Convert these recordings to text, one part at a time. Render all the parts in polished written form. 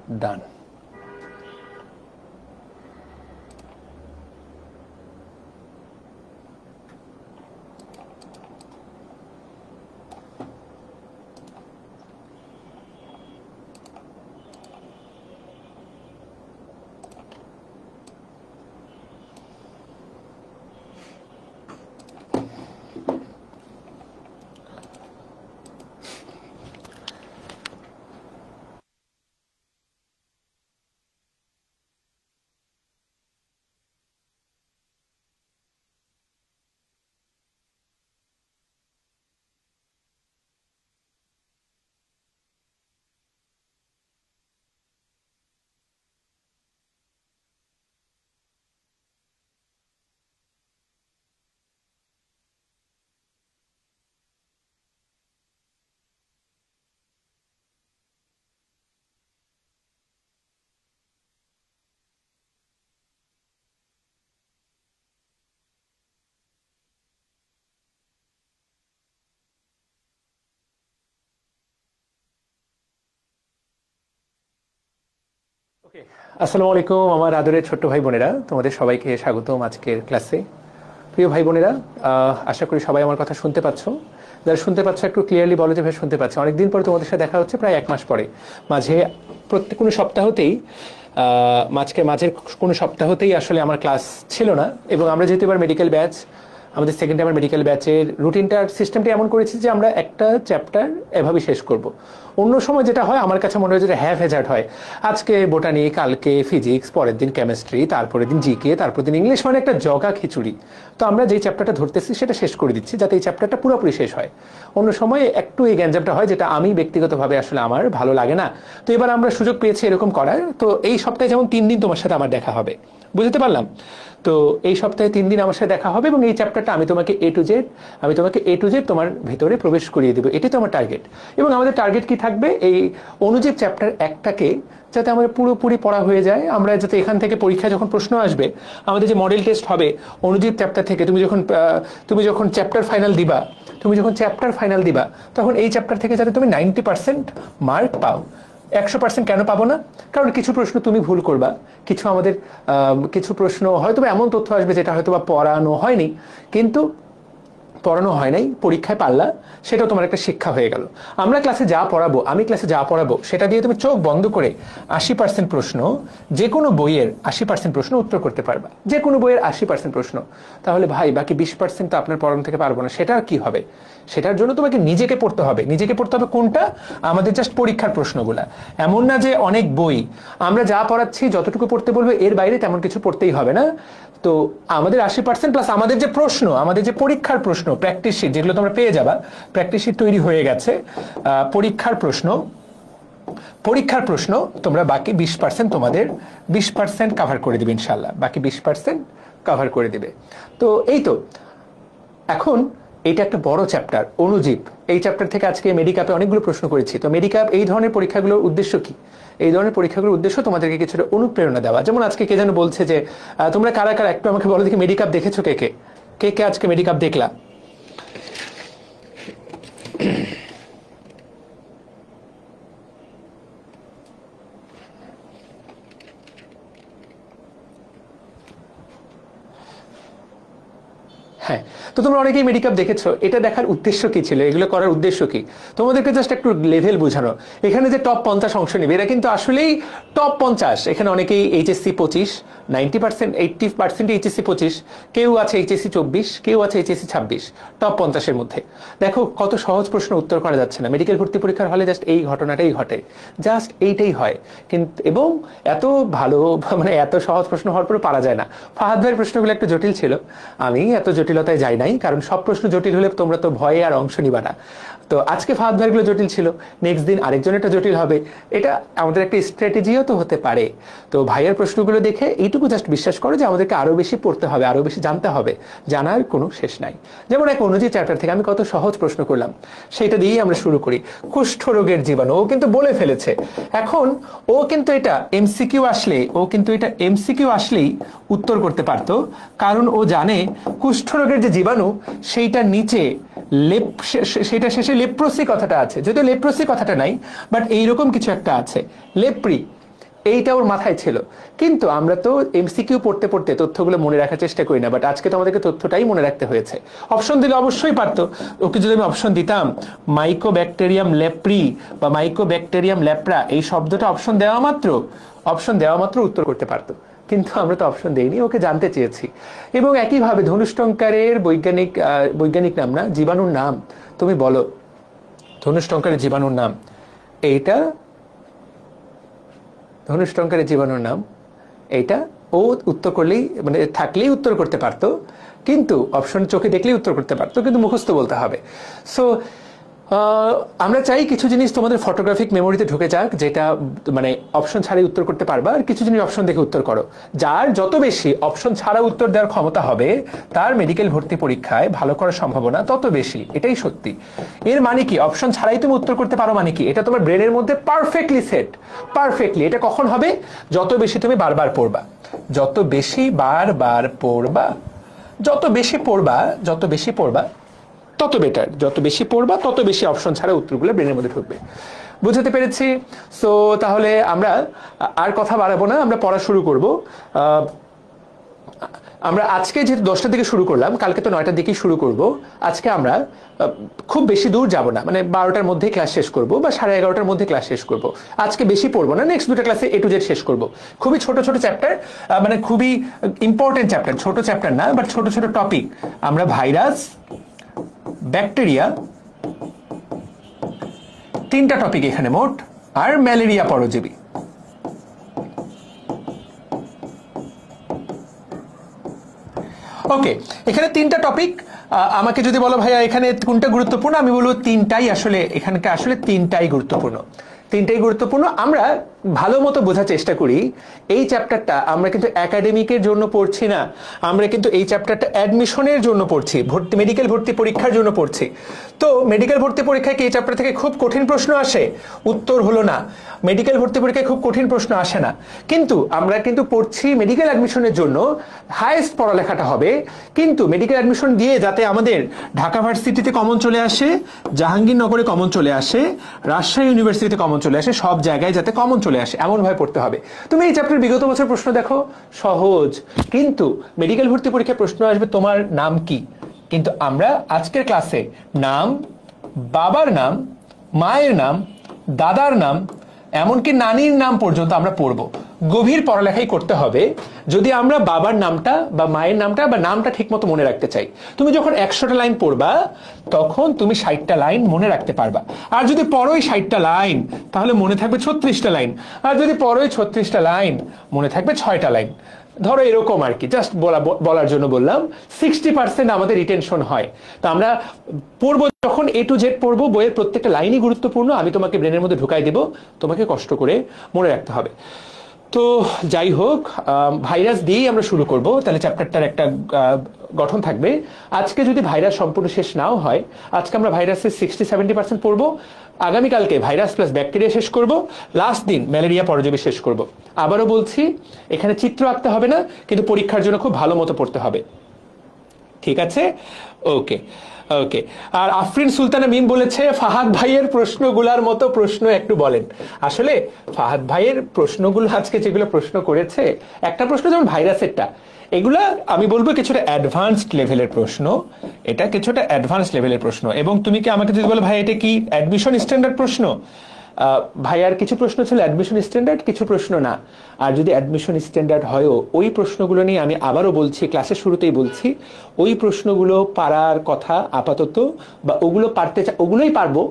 ডান। আসসালামু আলাইকুম আমার আদরের ছোট্ট ভাই বোনেরা, তোমাদের সবাইকে স্বাগতম আজকের ক্লাসে। প্রিয় ভাই বোনেরা, আশা করি সবাই আমার কথা শুনতে পাচ্ছ। যারা শুনতে পাচ্ছ একটু ক্লিয়ারলি বলো যে ভাই শুনতে পাচ্ছ। অনেকদিন পরে তোমাদের সাথে দেখা হচ্ছে, প্রায় 1 মাস পরে। মাঝে প্রত্যেক কোনো সপ্তাহতেই মাঝের কোনো সপ্তাহতেই আসলে আমার ক্লাস ছিল না। এবং আমরা যেহেতু এবার মেডিকেল ব্যাচ, আমাদের সেকেন্ড টাইমের মেডিকেল ব্যাচের রুটিনটার সিস্টেমটি এমন করেছি যে আমরা একটা চ্যাপ্টার এভাবেই শেষ করব। অন্য সময় যেটা হয় আমার কাছে মনে হয় যে হ্যাভ হ্যাজার্ড হয়। আজকে বোটানি, কালকে ফিজিক্স, পরের দিন কেমিস্ট্রি, তারপরের দিন জিকে, তারপর দিন ইংলিশ, মানে একটা জগা খিচুড়ি। তো আমরা যেই চ্যাপ্টারটা ধরতেছি সেটা শেষ করে দিচ্ছি যাতে এই চ্যাপ্টারটা পুরোপুরি শেষ হয়। অন্য সময় একটু এই গ্যাঞ্জামটা হয়, যেটা আমি ব্যক্তিগতভাবে আসলে আমার ভালো লাগে না। তো এবার আমরা সুযোগ পেয়েছি এরকম করার। তো এই সপ্তাহে যেমন 3 দিন তোমার সাথে আমার দেখা হবে, বুঝতে পারলাম? তো এই সপ্তাহে 3 দিন আমার সাথে দেখা হবে এবং এই চ্যাপ্টারটা আমি তোমাকে এ টু জেড তোমার ভিতরে প্রবেশ করিয়ে দেবো। এটাই তো আমার টার্গেট। এবং আমাদের টার্গেট কি থাকবে, এই অনুজীব চ্যাপ্টার 1টাকে যাতে আমাদের পুরোপুরি পড়া হয়ে যায়। আমরা যাতে এখান থেকে পরীক্ষায় যখন প্রশ্ন আসবে, আমাদের যে মডেল টেস্ট হবে অনুজীব চ্যাপ্টার থেকে, তুমি যখন চ্যাপ্টার ফাইনাল দিবা তখন এই চ্যাপ্টার থেকে যাতে তুমি 90% মার্ক পাও। 100% কেন পাবো না? কারণ কিছু প্রশ্ন তুমি ভুল করবা, কিছু প্রশ্ন হয়তো এমন তথ্য আসবে যেটা হয়তো বা পড়ানো হয়নি, কিন্তু পড়ানো হয় নাই, পরীক্ষায় পারলা, সেটাও তোমার একটা শিক্ষা হয়ে গেল। আমি ক্লাসে যা পড়াবো সেটা দিয়ে তুমি চোখ বন্ধ করে 80% প্রশ্ন, যে কোনো বইয়ের 80% প্রশ্ন উত্তর করতে পারবা, যে কোনো বইয়ের 80% প্রশ্ন। তাহলে ভাই বাকি 20% তো আপনার পড়ানো থেকে পারবো না, সেটা কি হবে? সেটার জন্য তোমাকে নিজেকে পড়তে হবে। কোনটা? আমাদের জাস্ট পরীক্ষার প্রশ্নগুলা। এমন না যে অনেক বই, আমরা যা পড়াচ্ছি যতটুকু পড়তে বলবো এর বাইরে তেমন কিছু পড়তেই হবে না। তো আমাদের 80% প্লাস আমাদের যে প্রশ্ন, আমাদের যে পরীক্ষার প্রশ্ন, প্র্যাকটিস শিট যেগুলো তোমরা পেয়ে যাবা, প্র্যাকটিস শিট তৈরি হয়ে গেছে। পরীক্ষার প্রশ্ন তোমরা বাকি 20% তোমাদের 20% কভার করে দিবে ইনশাল্লাহ, বাকি 20% কভার করে দিবে। তো এই তো, এখন এটা একটা বড় চ্যাপ্টার অনুজীব। এই চ্যাপ্টার থেকে আজকে মেডিক্যাপে অনেকগুলো প্রশ্ন করেছি। তো মেডিক্যাপ এই ধরনের পরীক্ষাগুলোর উদ্দেশ্য কি? এই ধরনের পরীক্ষাগুলোর উদ্দেশ্য তোমাদেরকে কিছুটা অনুপ্রেরণা দেওয়া। যেমন আজকে কে যেন বলছে যে তোমরা কারা কারা একটু আমাকে বলো দেখি মেডিক্যাপ দেখেছো, কে কে আজকে মেডিক্যাপ দেখলা? হ্যাঁ, তো তোমরা অনেকেই মেডিক্যাপ দেখেছো। এটা দেখার উদ্দেশ্য কি ছিল? এগুলো করার উদ্দেশ্য কি? তোমাদেরকে জাস্ট একটু লেভেল বোঝানো। এখানে যে টপ 50 অংশ নেবে এরা কিন্তু আসলেই টপ 50। এখানে অনেকেই এইচএসসি 25, 90%, 80% এইচএসসি 25, কেউ আছে এইচএসসি 24, কেউ আছে এইচএসসি 26, টপ 50-এর মধ্যে। দেখো কত সহজ প্রশ্ন উত্তর করা যাচ্ছে না। মেডিকেল ভর্তি পরীক্ষার হলে জাস্ট এই ঘটনাটাই ঘটে, জাস্ট এইটাই হয়। কিন্তু এবং এত ভালো, মানে এত সহজ প্রশ্ন হওয়ার পরে পারা যায় না। ফাহাদ ভাইয়ের প্রশ্নগুলো একটু জটিল ছিল, আমি এত জটিলতায় যাই নাই, কারণ সব প্রশ্ন জটিল হলে তোমরা তো ভয়ে আর অংশ নিবা না। তো আজকে ফাহাদ ভাইগুলো জটিল ছিল, নেক্সট দিন আরেকজনেরটা জটিল হবে। এটা আমাদের একটা স্ট্র্যাটেজিও তো হতে পারে। তো ভাইয়ের প্রশ্নগুলো দেখে এইটুকু জাস্ট বিশ্বাস করো যে আমাদেরকে আরো বেশি পড়তে হবে, আরো বেশি জানতে হবে, জানার কোনো শেষ নাই। যেমন এক অনুজীব চ্যাপ্টার থেকে আমি কত সহজ প্রশ্ন করলাম, সেটা দিয়েই আমরা শুরু করি। কুষ্ঠ রোগের জীবাণু, ও কিন্তু বলে ফেলেছে। এখন ও কিন্তু এটা এমসিকিউ আসলেই উত্তর করতে পারতো, কারণ ও জানে কুষ্ঠ রোগের যে জীবাণু সেইটা নিচে সেটা শেষে লেপ্রোসি কথাটা আছে। যদিও লেপ্রোসি কথাটা নাই, বাট এইরকম কিছু একটা আছে, লেপ্রি। এইটা ওর মাথায় ছিল। কিন্তু আমরা তো এমসিকিউ পড়তে পড়তে তথ্যগুলো মনে রাখার চেষ্টা করি না, বাট আজকে তো আমাদেরকে তথ্যটাই মনে রাখতে হয়েছে। অপশন দিলে অবশ্যই পারতো। ওকে যদি আমি অপশন দিতাম মাইকোব্যাকটেরিয়াম লেপ্রি বা মাইকোব্যাকটেরিয়াম ল্যাপ্রা, এই শব্দটা অপশন দেওয়া মাত্র উত্তর করতে পারতো, কিন্তু আমরা তো অপশন দেইনি, ওকে জানতে চেয়েছি। এবং একইভাবে ধনুষ্টঙ্কারের বৈজ্ঞানিক নাম না, জীবাণুর নাম তুমি বলো, ধনুষ্টঙ্কারের জীবাণুর নাম, এইটা ধনুষ্টঙ্কারের জীবাণুর নাম, এইটা ও উত্তর করলেই মানে থাকলেই উত্তর করতে পারতো, কিন্তু অপশন চোখে দেখলেই উত্তর করতে পারতো, কিন্তু মুখস্থ বলতে হবে। সো আমরা চাই কিছু জিনিস তোমাদের ফটোগ্রাফিক মেমোরিতে ঢুকে যাক, যেটা মানে অপশন ছাড়াই উত্তর করতে পারবা, আর কিছু জিনিস অপশন দেখে উত্তর করো। যার যত বেশি অপশন ছাড়া উত্তর দেওয়ার ক্ষমতা হবে, তার মেডিকেল ভর্তি পরীক্ষায় ভালো করার সম্ভাবনা তত বেশি, এটাই সত্যি। এর মানে কি, অপশন ছাড়াই তুমি উত্তর করতে পারো মানে কি, এটা তোমার ব্রেনের মধ্যে পারফেক্টলি সেট, পারফেক্টলি। এটা কখন হবে? যত বেশি তুমি বারবার পড়বা, যত বেশি বারবার পড়বা, যত বেশি পড়বা তত বেটার, যত বেশি পড়বা তত বেশি অপশন ছাড়া উত্তরগুলো ব্রেনের মধ্যে ঢুকবে। বুঝতে পেরেছি? সো তাহলে আমরা আর কথা বাড়াবো না, আমরা পড়া শুরু করব। আমরা আজকে যেহেতু 10টার দিকে শুরু করলাম, কালকে তো 9টার দিকেই শুরু করব। আজকে আমরা খুব বেশি দূর যাব না, মানে 12টার মধ্যেই ক্লাস শেষ করব বা 11:30টার মধ্যে ক্লাস শেষ করব। আজকে বেশি পড়বো না, নেক্সট দুটো ক্লাসে A to Z শেষ করব। খুবই ছোট ছোট চ্যাপ্টার, মানে খুবই ইম্পর্টেন্ট চ্যাপ্টার, ছোট চ্যাপ্টার না, বাট ছোট ছোট টপিক। আমরা ভাইরাস, ব্যাকটেরিয়া, 3টা টপিক এখানে মোট, আর ম্যালেরিয়া পরজীবী। ওকে, এখানে 3টা টপিক। আমাকে যদি বলো ভাইয়া এখানে কোনটা গুরুত্বপূর্ণ, আমি বলবো 3টাই আসলে, এখানকার আসলে 3টাই গুরুত্বপূর্ণ, 3টাই গুরুত্বপূর্ণ। আমরা ভালো মতো বোঝার চেষ্টা করি, এই চ্যাপ্টারটা আমরা কিন্তু একাডেমিকের জন্য পড়ছি না, আমরা কিন্তু এই চ্যাপ্টারটা অ্যাডমিশনের জন্য পড়ছি, মেডিকেল ভর্তি পরীক্ষার জন্য পড়ছি। তো মেডিকেল ভর্তি পরীক্ষায় কি এই চ্যাপ্টার থেকে খুব কঠিন প্রশ্ন আসে? উত্তর হলো না, মেডিকেল ভর্তি পরীক্ষায় খুব কঠিন প্রশ্ন আসে না। কিন্তু আমরা কিন্তু পড়ছি মেডিকেল অ্যাডমিশনের জন্য, হাইয়েস্ট পড়ালেখাটা হবে। কিন্তু মেডিকেল অ্যাডমিশন দিয়ে যাতে আমাদের ঢাকা ভার্সিটিতে কমন চলে আসে, জাহাঙ্গীরনগরে কমন চলে আসে, রাজশাহী ইউনিভার্সিটিতে কমন চলে আসে, সব জায়গায় যাতে কমন চলে আসে এমন ভাবে পড়তে হবে। তুমি এই চ্যাপ্টার বিগত বছর প্রশ্ন দেখো, সহজ। কিন্তু মেডিকেল ভর্তি পরীক্ষায় প্রশ্ন আসবে তোমার নাম কি। কিন্তু আমরা আজকের ক্লাসে নাম, বাবার নাম, মায়ের নাম, দাদার নাম, এমনকি নানির নাম পর্যন্ত আমরা পড়বো। গভীর পড়ালেখাই করতে হবে যদি আমরা বাবার নামটা বা মায়ের নামটা বা নামটা ঠিক মতো মনে রাখতে চাই। তুমি যখন 100টা লাইন পড়বা, তখন তুমি 60টা লাইন মনে রাখতে পারবা। আর যদি পড়োই 60টা লাইন, তাহলে মনে থাকবে 36টা লাইন। আর যদি পড়োই 36টা লাইন, মনে থাকবে 6টা লাইন। ধরো এরকম আর কি, জাস্ট বলার জন্য বললাম। 60% আমাদের রিটেনশন হয়। তো আমরা পড়বো যখন A to Z পড়বো, বইয়ের প্রত্যেকটা লাইনই গুরুত্বপূর্ণ। আমি তোমাকে ব্রেনের মধ্যে ঢুকাই দেব, তোমাকে কষ্ট করে মনে রাখতে হবে। তো যাই হোক, ভাইরাস দিয়েই আমরা শুরু করব, তাহলে চ্যাপ্টারটার একটা গঠন থাকবে। আজকে যদি ভাইরাস সম্পূর্ণ শেষ নাও হয়, আজকে আমরা ভাইরাসের 60-70% পড়বো, আগামীকালকে ভাইরাস প্লাস ব্যাকটেরিয়া শেষ করব, লাস্ট দিন ম্যালেরিয়া পরজীবী শেষ করব। আবারও বলছি, এখানে চিত্র আঁকতে হবে না, কিন্তু পরীক্ষার জন্য খুব ভালো মতো পড়তে হবে। ঠিক আছে? ওকে ওকে। আর আফরিন সুলতানা মিম বলেছে, ফাহাদ ভাইয়ের প্রশ্নগুলার মতো প্রশ্ন একটু বলেন। আসলে ফাহাদ ভাইয়ের প্রশ্নগুলো আজকে যেগুলো প্রশ্ন করেছে, একটা প্রশ্ন যেমন ভাইরাসেরটা, এগুলা আমি বলবো কিছুটা অ্যাডভান্সড লেভেলের প্রশ্ন, এটা কিছুটা অ্যাডভান্সড লেভেলের প্রশ্ন। এবং তুমি কি আমাকে যদি বলো ভাই এটা কি অ্যাডমিশন স্ট্যান্ডার্ড প্রশ্ন, ভাইয়ার কিছু প্রশ্ন ছিল অ্যাডমিশন স্ট্যান্ডার্ড, কিছু প্রশ্ন না। আর যদি অ্যাডমিশন স্ট্যান্ডার্ড হয়ও, ওই প্রশ্নগুলো নিয়ে আমি আবারও বলছি, ক্লাসের শুরুতেই বলছি, ওই প্রশ্নগুলো পারার কথা আপাতত, বা ওগুলো ওগুলোই পারবো,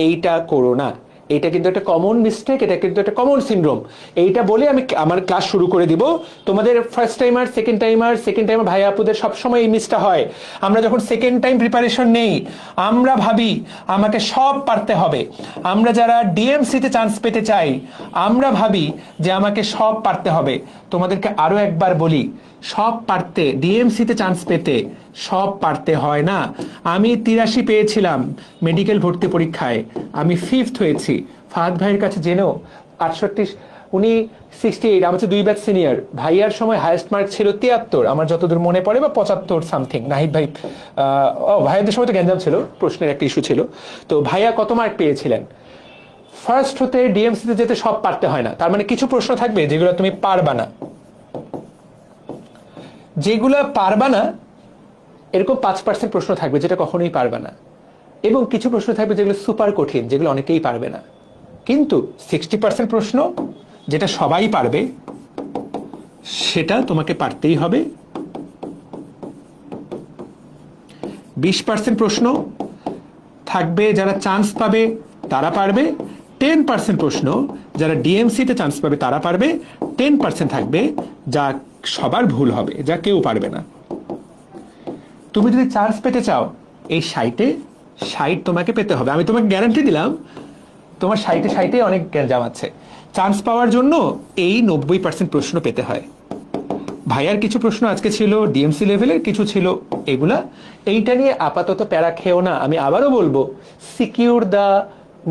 এইটা করো না। এটা কিন্তু একটা কমন মিস্টেক, এটা কিন্তু একটা কমন সিনড্রোম। এইটা বলে আমি আমার ক্লাস শুরু করে দিব। তোমাদের ফার্স্ট টাইমার, সেকেন্ড টাইমার ভাই আপুদের সবসময় এই মিসটা হয়। আমরা যখন সেকেন্ড টাইম প্রিপারেশন নেই, আমরা ভাবি আমাকে সব পারতে হবে। আমরা যারা ডিএমসিতে চান্স পেতে চাই, আমরা ভাবি যে আমাকে সব পারতে হবে। তোমাদেরকে আরো একবার বলি, সব পারতে, ডিএমসিতে চান্স পেতে সব পারতে হয় না। আমি 83 পেয়েছিলাম মেডিকেল ভর্তি পরীক্ষায়, আমি 5th হয়েছি। ফাহাদ ভাইয়ের কাছে জেনেও 68, উনি 68, আমার 2 ব্যাচ সিনিয়র। ভাইয়ার সময় হাইয়েস্ট মার্ক ছিল 73, আমার যতদূর মনে পড়ে, বা 75 সামথিং। নাহিদ ভাই, ভাইয়াদের সময় তো গ্যাঞ্জাম ছিল, প্রশ্নের একটা ইস্যু ছিল। তো ভাইয়া কত মার্ক পেয়েছিলেন? ফার্স্ট হতে ডিএমসিতে যেতে সব পারতে হয় না, তার মানে কিছু প্রশ্ন থাকবে যেগুলো তুমি পারবা না, যেগুলো পারবা না এরকম 5% প্রশ্ন থাকবে যেটা কখনোই পারবে না, এবং কিছু প্রশ্ন থাকবে যেগুলো সুপার কঠিন, যেগুলো অনেকেই পারবে না। কিন্তু 60% প্রশ্ন যেটা সবাই পারবে সেটা তোমাকে পারতেই হবে। 20% প্রশ্ন থাকবে যারা চান্স পাবে তারা পারবে, 10% প্রশ্ন যারা ডিএমসিতে চান্স পাবে তারা পারবে, 10% থাকবে যা সবার ভুল হবে, যা কেউ পারবে না। তুমি যদি চান্স পেতে চাও এই 60 তোমাকে পেতে হবে। আমি তোমাকে গ্যারান্টি দিলাম তোমার 60 অনেক জ্ঞান আছে। চান্স পাওয়ার জন্য এই 90% প্রশ্ন পেতে হয়। ভাইয়ার কিছু প্রশ্ন আজকে ছিল ডিএমসি লেভেলের, কিছু ছিল এগুলা। এইটা নিয়ে আপাতত প্যারা খেও না। আমি আবারও বলবো, secure the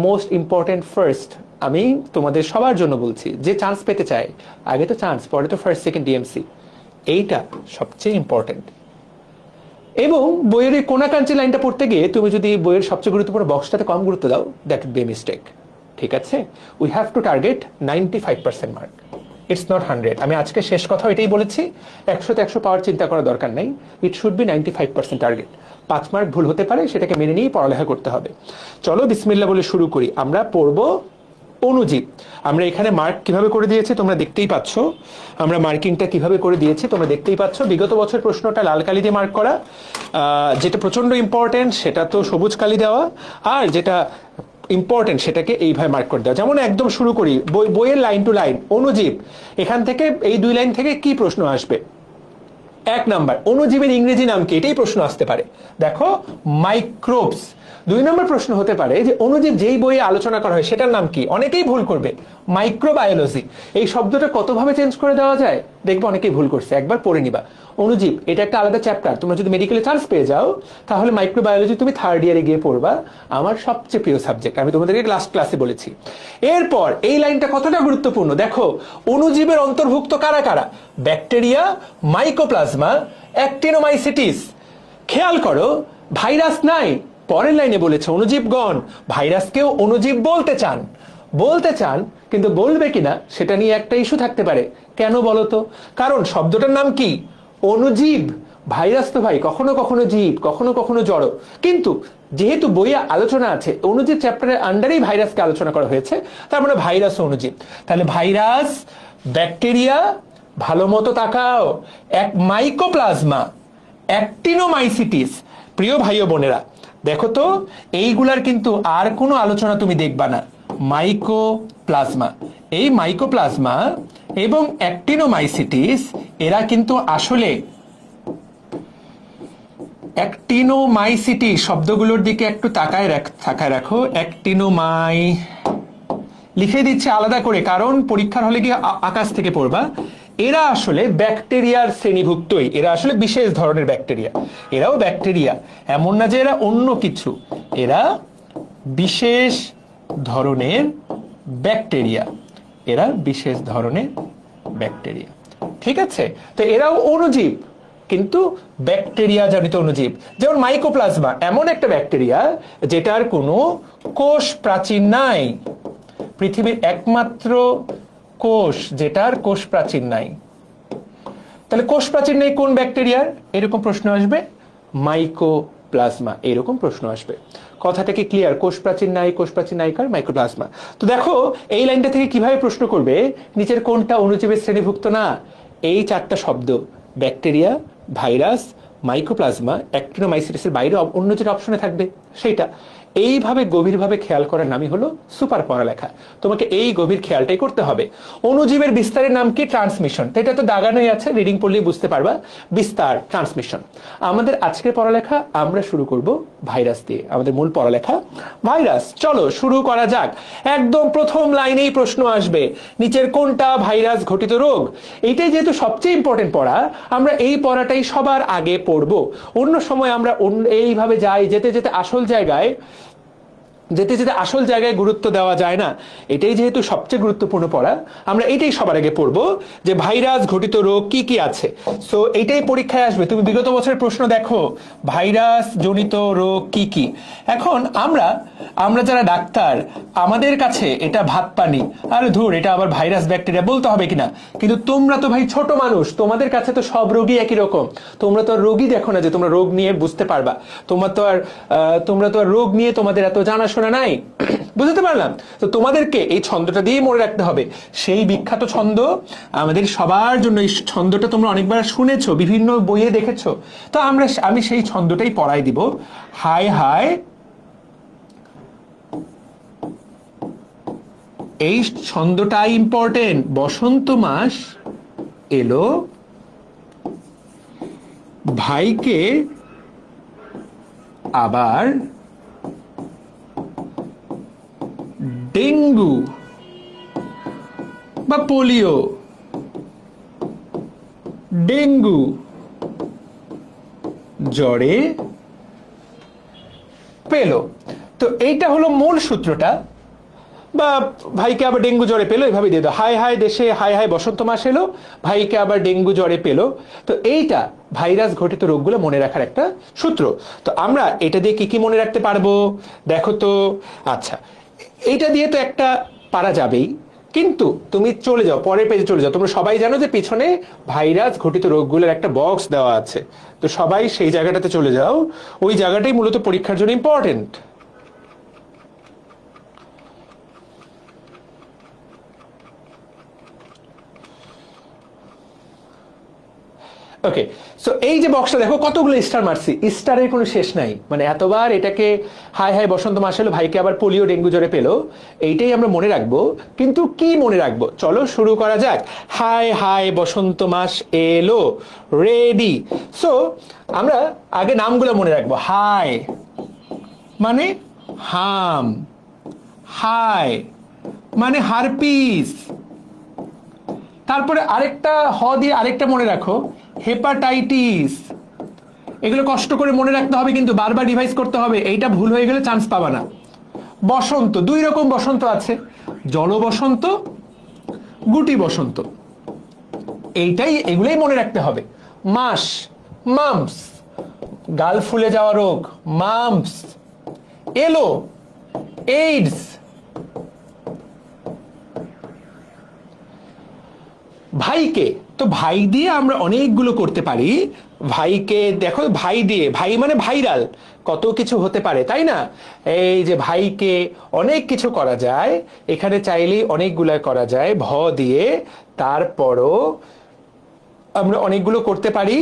most important first. আমি তোমাদের সবার জন্য বলছি, যে চান্স পেতে চায় আগে তো চান্স, পরে তো ফার্স্ট সেকেন্ড ডিএমসি, এইটা সবচেয়ে ইম্পর্টেন্ট। এবং বইয়ের এই কোনাকাঞ্চি লাইনটা পড়তে গিয়ে তুমি যদি বইয়ের সবচেয়ে গুরুত্বপূর্ণ বক্সটাতে কম গুরুত্ব দাও, দ্যাট উড বি মিস্টেক। ঠিক আছে, we have to target 95% mark, it's not 100। আমি আজকে শেষ কথা এটাই বলেছি, 100তে 100 পাওয়ার চিন্তা করার দরকার নেই, it should be 95% target. 5 mark ভুল হতে পারে, সেটাকে মেনে নিয়েই পড়ালেখা করতে হবে। চলো বিসমিল্লাহ বলে শুরু করি। আমরা পড়বো অণুজীব। আমরা এখানে মার্ক কিভাবে করে দিয়েছি তোমরা দেখতেই পাচ্ছ, আমরা মার্কিংটা কিভাবে করে দিয়েছি তোমরা দেখতেই পাচ্ছ। বিগত বছর প্রশ্নটা লাল কালি দিয়ে মার্ক করা, যেটা প্রচন্ড ইম্পর্টেন্ট সেটা তো সবুজ কালি দেওয়া, আর যেটা ইম্পর্টেন্ট সেটাকে এইভাবে মার্ক করে দেওয়া। যেমন একদম শুরু করি বইয়ের লাইন টু লাইন। অণুজীব, এখান থেকে এই 2 লাইন থেকে কি প্রশ্ন আসবে? 1 নাম্বার, অণুজীবের ইংরেজি নাম কি? এটাই প্রশ্ন আসতে পারে। দেখো, মাইক্রোবস। 2 নম্বর প্রশ্ন হতে পারে যে অণুজীব যেই বইয়ে আলোচনা করা হয় সেটার নাম কি? অনেকেই ভুল করবে, মাইক্রোবায়োলজি। এই শব্দটা কতভাবে চেঞ্জ করে দেওয়া যায় দেখবে অনেকেই ভুল করছে, একবার পড়ে নিবা। অণুজীব এটা একটা আলাদা চ্যাপ্টার, তোমরা যদি মেডিকেলে চান্স পেয়ে যাও তাহলে মাইক্রোবায়োলজি তুমি 3rd ইয়ারে গিয়ে পড়বা। আমার সবচেয়ে প্রিয় সাবজেক্ট, আমি তোমাদেরকে লাস্ট ক্লাসে বলেছি। এরপর এই লাইনটা কতটা গুরুত্বপূর্ণ দেখো, অণুজীবের অন্তর্ভুক্ত কারা কারা? Bacteria, mycoplasma, actinomycetes. খেয়াল করো, ভাইরাস নাই। পরের লাইনে বলেছে অণুজীবগণ। ভাইরাসকেও অণুজীব বলতে চান, কিন্তু বলবে কিনা সেটা নিয়ে একটা ইস্যু থাকতে পারে। কেন বলতো? কারণ শব্দটার নাম কি? অণুজীব। ভাইরাস তো ভাই কখনো কখনো জীব, কখনো কখনো জড়। কিন্তু যেহেতু বইয়ে আলোচনা আছে অণুজীব চ্যাপ্টারের আন্ডারেই ভাইরাসকে আলোচনা করা হয়েছে, তার মানে ভাইরাস অণুজীব। তাহলে ভাইরাস, ব্যাকটেরিয়া, ভালো মতো তাকাও, এক মাইকোপ্লাজমা, অ্যাক্টিনোমাইসিটিস। প্রিয় ভাই ও বোনেরা দেখো তো, এইগুলার কিন্তু আর কোনো আলোচনা তুমি দেখবা না। মাইকোপ্লাজমা, এই মাইকোপ্লাজমা এবং অ্যাক্টিনোমাইসিটিস এরা কিন্তু আসলে, অ্যাক্টিনোমাইসিটিস শব্দগুলোর দিকে একটু তাকায় রাখো। অ্যাক্টিনোমাই লিখে দিচ্ছে আলাদা করে, কারণ পরীক্ষার হলে গিয়ে আকাশ থেকে পড়বা। এরা আসলে ব্যাকটেরিয়ার শ্রেণীভুক্তই, এরা আসলে বিশেষ ধরনের ব্যাকটেরিয়া। এরাও ব্যাকটেরিয়া, এমন না যে এরা অন্য কিছু, এরা বিশেষ ধরনের ব্যাকটেরিয়া, এরা বিশেষ ধরনের ব্যাকটেরিয়া। ঠিক আছে, তো এরাও অণুজীব, কিন্তু ব্যাকটেরিয়া জনিত অণুজীব। যেমন মাইকোপ্লাজমা এমন একটা ব্যাকটেরিয়া যেটার কোনো কোষ প্রাচীর নাই, পৃথিবীর একমাত্র কোষ যেটার কোষ প্রাচীর নাই। তাহলে কোষ প্রাচীর নেই কোন ব্যাকটেরিয়ার? এরকম প্রশ্ন আসবে। মাইকোপ্লাজমা, এরকম প্রশ্ন আসবে। কথাটা কি ক্লিয়ার? কোষ প্রাচীর নাই কার? মাইকোপ্লাজমা। তো দেখো এই লাইনটা থেকে কিভাবে প্রশ্ন করবে, নিচের কোনটা অণুজীবের শ্রেণীভুক্ত না? এই 4টা শব্দ, ব্যাকটেরিয়া, ভাইরাস, মাইকোপ্লাজমা, অ্যাক্টিনোমাইসিটিসের বাইরে অন্য যেটা অপশনে থাকবে সেইটা। এইভাবে গভীরভাবে খেয়াল করার নামই হলো সুপার পড়ালেখা। তোমাকে এই গভীর খেয়ালটাই করতে হবে। অণুজীবের বিস্তারের নাম কি? ট্রান্সমিশন। এটা তো দাগানোই আছে, রিডিং পড়লেই বুঝতে পারবা। বিস্তার, ট্রান্সমিশন। আমাদের আজকের পড়ালেখা আমরা শুরু করব ভাইরাস দিয়ে, আমাদের মূল পড়ালেখা ভাইরাস। চলো শুরু করা যাক। একদম প্রথম লাইনেই প্রশ্ন আসবে, নিচের কোনটা ভাইরাস ঘটিত রোগ? এইটাই যেহেতু সবচেয়ে ইম্পর্টেন্ট পড়া, আমরা এই পড়াটাই সবার আগে পড়ব। অন্য সময় আমরা এইভাবে যাই, যেতে যেতে আসল জায়গায় যেতে যেতে আসল জায়গায় গুরুত্ব দেওয়া যায় না, এটাই যেহেতু সবচেয়ে গুরুত্বপূর্ণ পড়া, আমরা এটাই সবার আগে পড়বো যে ভাইরাস ঘটিত রোগ কি কি আছে। সো এইটাই পরীক্ষায় আসবে। তুমি বিগত বছরের প্রশ্ন দেখো, ভাইরাস জনিত রোগ কি কি। এখন আমরা যারা ডাক্তার, আমাদের কাছে এটা ভাত পানি, আর ধুর এটা আবার ভাইরাস ব্যাকটেরিয়া বলতে হবে কিনা, কিন্তু তোমরা তো ভাই ছোট মানুষ, তোমাদের কাছে তো সব রোগী একই রকম। তোমরা তো আর রোগী দেখো না যে তোমরা রোগ নিয়ে বুঝতে পারবা। তোমরা তো আর রোগ নিয়ে তোমাদের এত জানাশোনা নাই। বুঝতে পারলাম? তো তোমাদেরকে এই ছন্দটা দিয়ে মনে রাখতে হবে, সেই বিখ্যাত ছন্দ আমাদের সবার জন্য। এই ছন্দটা তোমরা অনেকবার শুনেছো, বিভিন্ন বইয়ে দেখেছো। তো আমি সেই ছন্দটাই পড়াই দিব। হাই হাই, এই ছন্দটাই ইম্পর্টেন্ট। বসন্ত মাস এলো, ভাইকে আবার ডেঙ্গু বা পোলিও, ডেঙ্গু জ্বরে পেল। তো এইটা হলো মূল সূত্রটা। বা ভাইকে আবার ডেঙ্গু জ্বরে পেলো, এভাবে দিয়ে দাও। হাই হাই দেশে হাই হাই বসন্ত মাস এলো, ভাইকে আবার ডেঙ্গু জ্বরে পেলো। তো এইটা ভাইরাস ঘটিত রোগগুলো মনে রাখার একটা সূত্র। তো আমরা এটা দিয়ে কি কি মনে রাখতে পারবো দেখো তো। আচ্ছা, এইটা দিয়ে তো একটা পারা যাবেই, কিন্তু তুমি চলে যাও পরের পেজে চলে যাও। তোমরা সবাই জানো যে পিছনে ভাইরাস ঘটিত রোগগুলোর একটা বক্স দেওয়া আছে। তো সবাই সেই জায়গাটাতে চলে যাও। ওই জায়গাটাই মূলত পরীক্ষার জন্য ইম্পর্টেন্ট। ওকে, সো এই যে বক্সটা দেখো, কতগুলো স্টার মারছি, স্টারের কোনো শেষ নাই। মানে এতবার এটাকে হাই হাই বসন্ত মাস এলো, ভাইকে আবার পোলিও ডেঙ্গু জ্বরে পেলো, এইটাই আমরা মনে রাখবো। কিন্তু কি মনে রাখবো, চলো শুরু করা যাক। হাই হাই বসন্ত মাস এলো, রেডি। সো আমরা আগে নামগুলো মনে রাখবো। হাই মানে হাম, হাই মানে হারপিস। তারপরে আরেকটা হ দিয়ে আরেকটা মনে রাখো, হেপাটাইটিস। এগুলো কষ্ট করে মনে রাখতে হবে, কিন্তু বারবার রিভাইজ করতে হবে, এইটা ভুল হয়ে গেলে চান্স পাবা না। বসন্ত, দুই রকম বসন্ত আছে, জল বসন্ত, গুটি বসন্ত। এগুলোই মনে রাখতে হবে। মাস, মাম্পস, গাল ফুলে যাওয়া রোগ, মাম্পস। এলো, এইডস। ভাইকে, তো ভাই দিয়ে আমরা অনেকগুলো করতে পারি। ভাইকে দেখো, ভাই দিয়ে, ভাই মানে ভাইরাল, কত কিছু হতে পারে, তাই না? এই যে ভাইকে অনেক কিছু করা যায়, এখানে চাইলেই অনেকগুলো করা যায় ভ দিয়ে। তারপরও আমরা অনেকগুলো করতে পারি।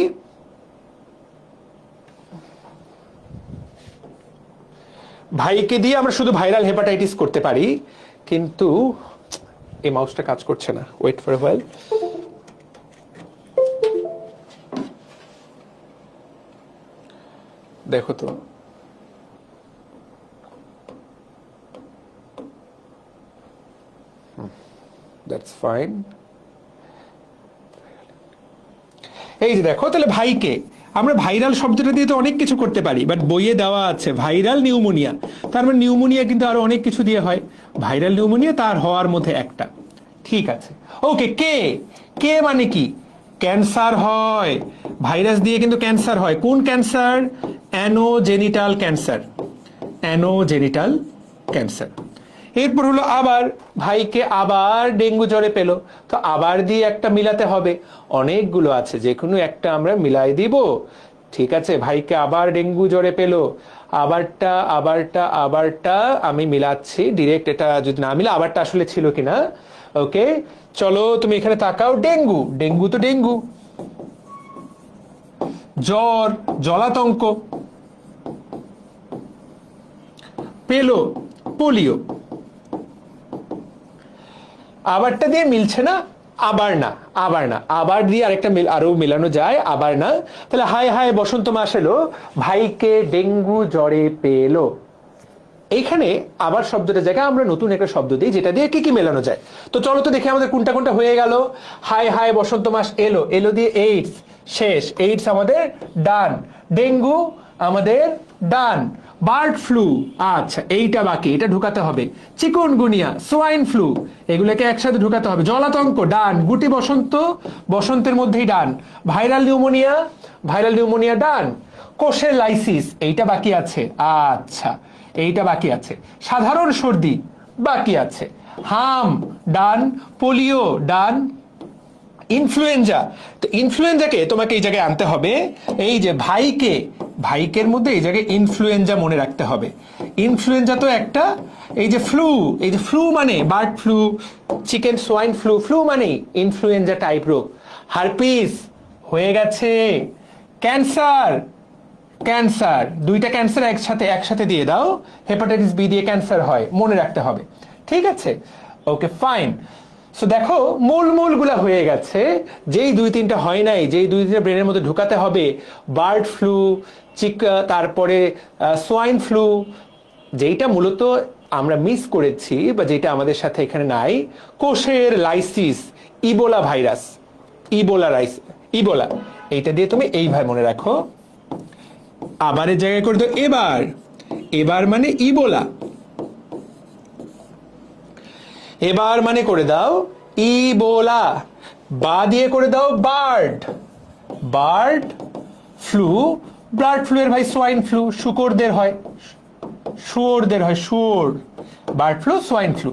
ভাইকে দিয়ে আমরা শুধু ভাইরাল হেপাটাইটিস করতে পারি, কিন্তু এই মাউসটা কাজ করছে না। Wait for a while. দেখো তো, দ্যাটস ফাইন। এই যে দেখো, তাহলে ভাইকে আমরা ভাইরাল শব্দটা দিয়ে তো অনেক কিছু করতে পারি, বাট বইয়ে দেওয়া আছে ভাইরাল নিউমোনিয়া। তার মানে নিউমোনিয়া কিন্তু আরো অনেক কিছু দিয়ে হয়, ভাইরাল নিউমোনিয়া তার হওয়ার মধ্যে একটা। ঠিক আছে, ওকে। কে মানে কি? ক্যান্সার হয়, ভাইরাস দিয়ে কিন্তু ক্যান্সার হয়। কোন cancer? Anogenital cancer, anogenital cancer. এরপর হলো আবার, ভাইকে আবার ডেঙ্গু জ্বরে পেল, তো আবার দিয়ে একটা মিলাতে হবে। অনেকগুলো আছে, যে কোনো একটা আমরা মিলাই দিব। ঠিক আছে, ভাইকে আবার ডেঙ্গু জ্বরে পেল, আবারটা আমি মিলাচ্ছি ডিরেক্ট। এটা যদি না মিলে আবারটা আসলে ছিল কিনা। ওকে, চলো তুমি এখানে তাকাও। ডেঙ্গু তো ডেঙ্গু। জ্বর, জলাতঙ্ক। পেলো, পোলিও। আবারটা দিয়ে মিলছে না, আবার দিয়ে আরেকটা আরো মেলানো যায়, আবার না। তাহলে হাই হাই বসন্ত মাস এলো, ভাইকে ডেঙ্গু জ্বরে পেলো। এইখানে আবার শব্দটা জায়গায় আমরা নতুন একটা শব্দ দিই, যেটা দিয়ে কি কি মেলানো যায়। তো চলো তো দেখি আমাদের কোনটা কোনটা হয়ে গেল। হাই হাই বসন্ত মাস এলো, এলো দিয়ে এইডস শেষ, এইডস আমাদের ডান। ডেঙ্গু আমাদের ডান। বার্ড ফ্লু, আচ্ছা এইটা বাকি, এটা ঢুকাতে হবে। চিকুনগুনিয়া, সোয়াইন ফ্লু, এগুলোকে একসাথে ঢুকাতে হবে। জলাতঙ্ক ডান, গুটি বসন্ত, বসন্তের মধ্যেই ডান। ভাইরাল নিউমোনিয়া, ভাইরাল নিউমোনিয়া ডান। কোষের লাইসিস, এইটা বাকি আছে, আচ্ছা এইটা বাকি আছে। সাধারণ সর্দি বাকি আছে। হাম ডান, পোলিও ডান, ইনফ্লুয়েঞ্জা, তো ইনফ্লুয়েঞ্জাকে তোমাকে এই জায়গায় আনতে হবে। এই যে ভাইকে, ভাইকের মধ্যে এই জায়গায় ইনফ্লুয়েঞ্জা মনে রাখতে হবে। ইনফ্লুয়েঞ্জা তো একটা, এই যে ফ্লু, এই যে ফ্লু মানে bird flu, chicken swine flu, flu মানে ইনফ্লুয়েঞ্জা টাইপ রোগ। হারপিস হয়ে গেছে। ক্যান্সার, ক্যান্সার, দুইটা ক্যান্সার একসাথে দিয়ে দাও। হেপাটাইটিস বি দিয়ে ক্যান্সার হয়, মনে রাখতে হবে, ঠিক আছে? Okay fine. সো দেখো মূলগুলা হয়ে গেছে। যেই দুই তিনটা হয় নাই, যেই দুই তিনটা ব্রেনের মধ্যে ঢুকাতে হবে, বার্ড ফ্লু, তারপরে সোয়াইন ফ্লু, যেইটা মূলত আমরা মিস করেছি বা যেটা আমাদের সাথে এখানে নাই, কোষের লাইসিস, ইবোলা ভাইরাস, ইবোলা, এইটা দিয়ে তুমি এইভাবে মনে রাখো। আবার এর জায়গায় করে দাও এবার, এবার মানে ইবোলা, এবার মানে করে দাও ইবোলা। বা দিয়ে করে দাও bird, bird flu, bird flu এর ভাই সোয়াইন ফ্লু, শুকরদের হয়, শুয়োরদের হয়, শুয়োর, বার্ড ফ্লু, সোয়াইন ফ্লু,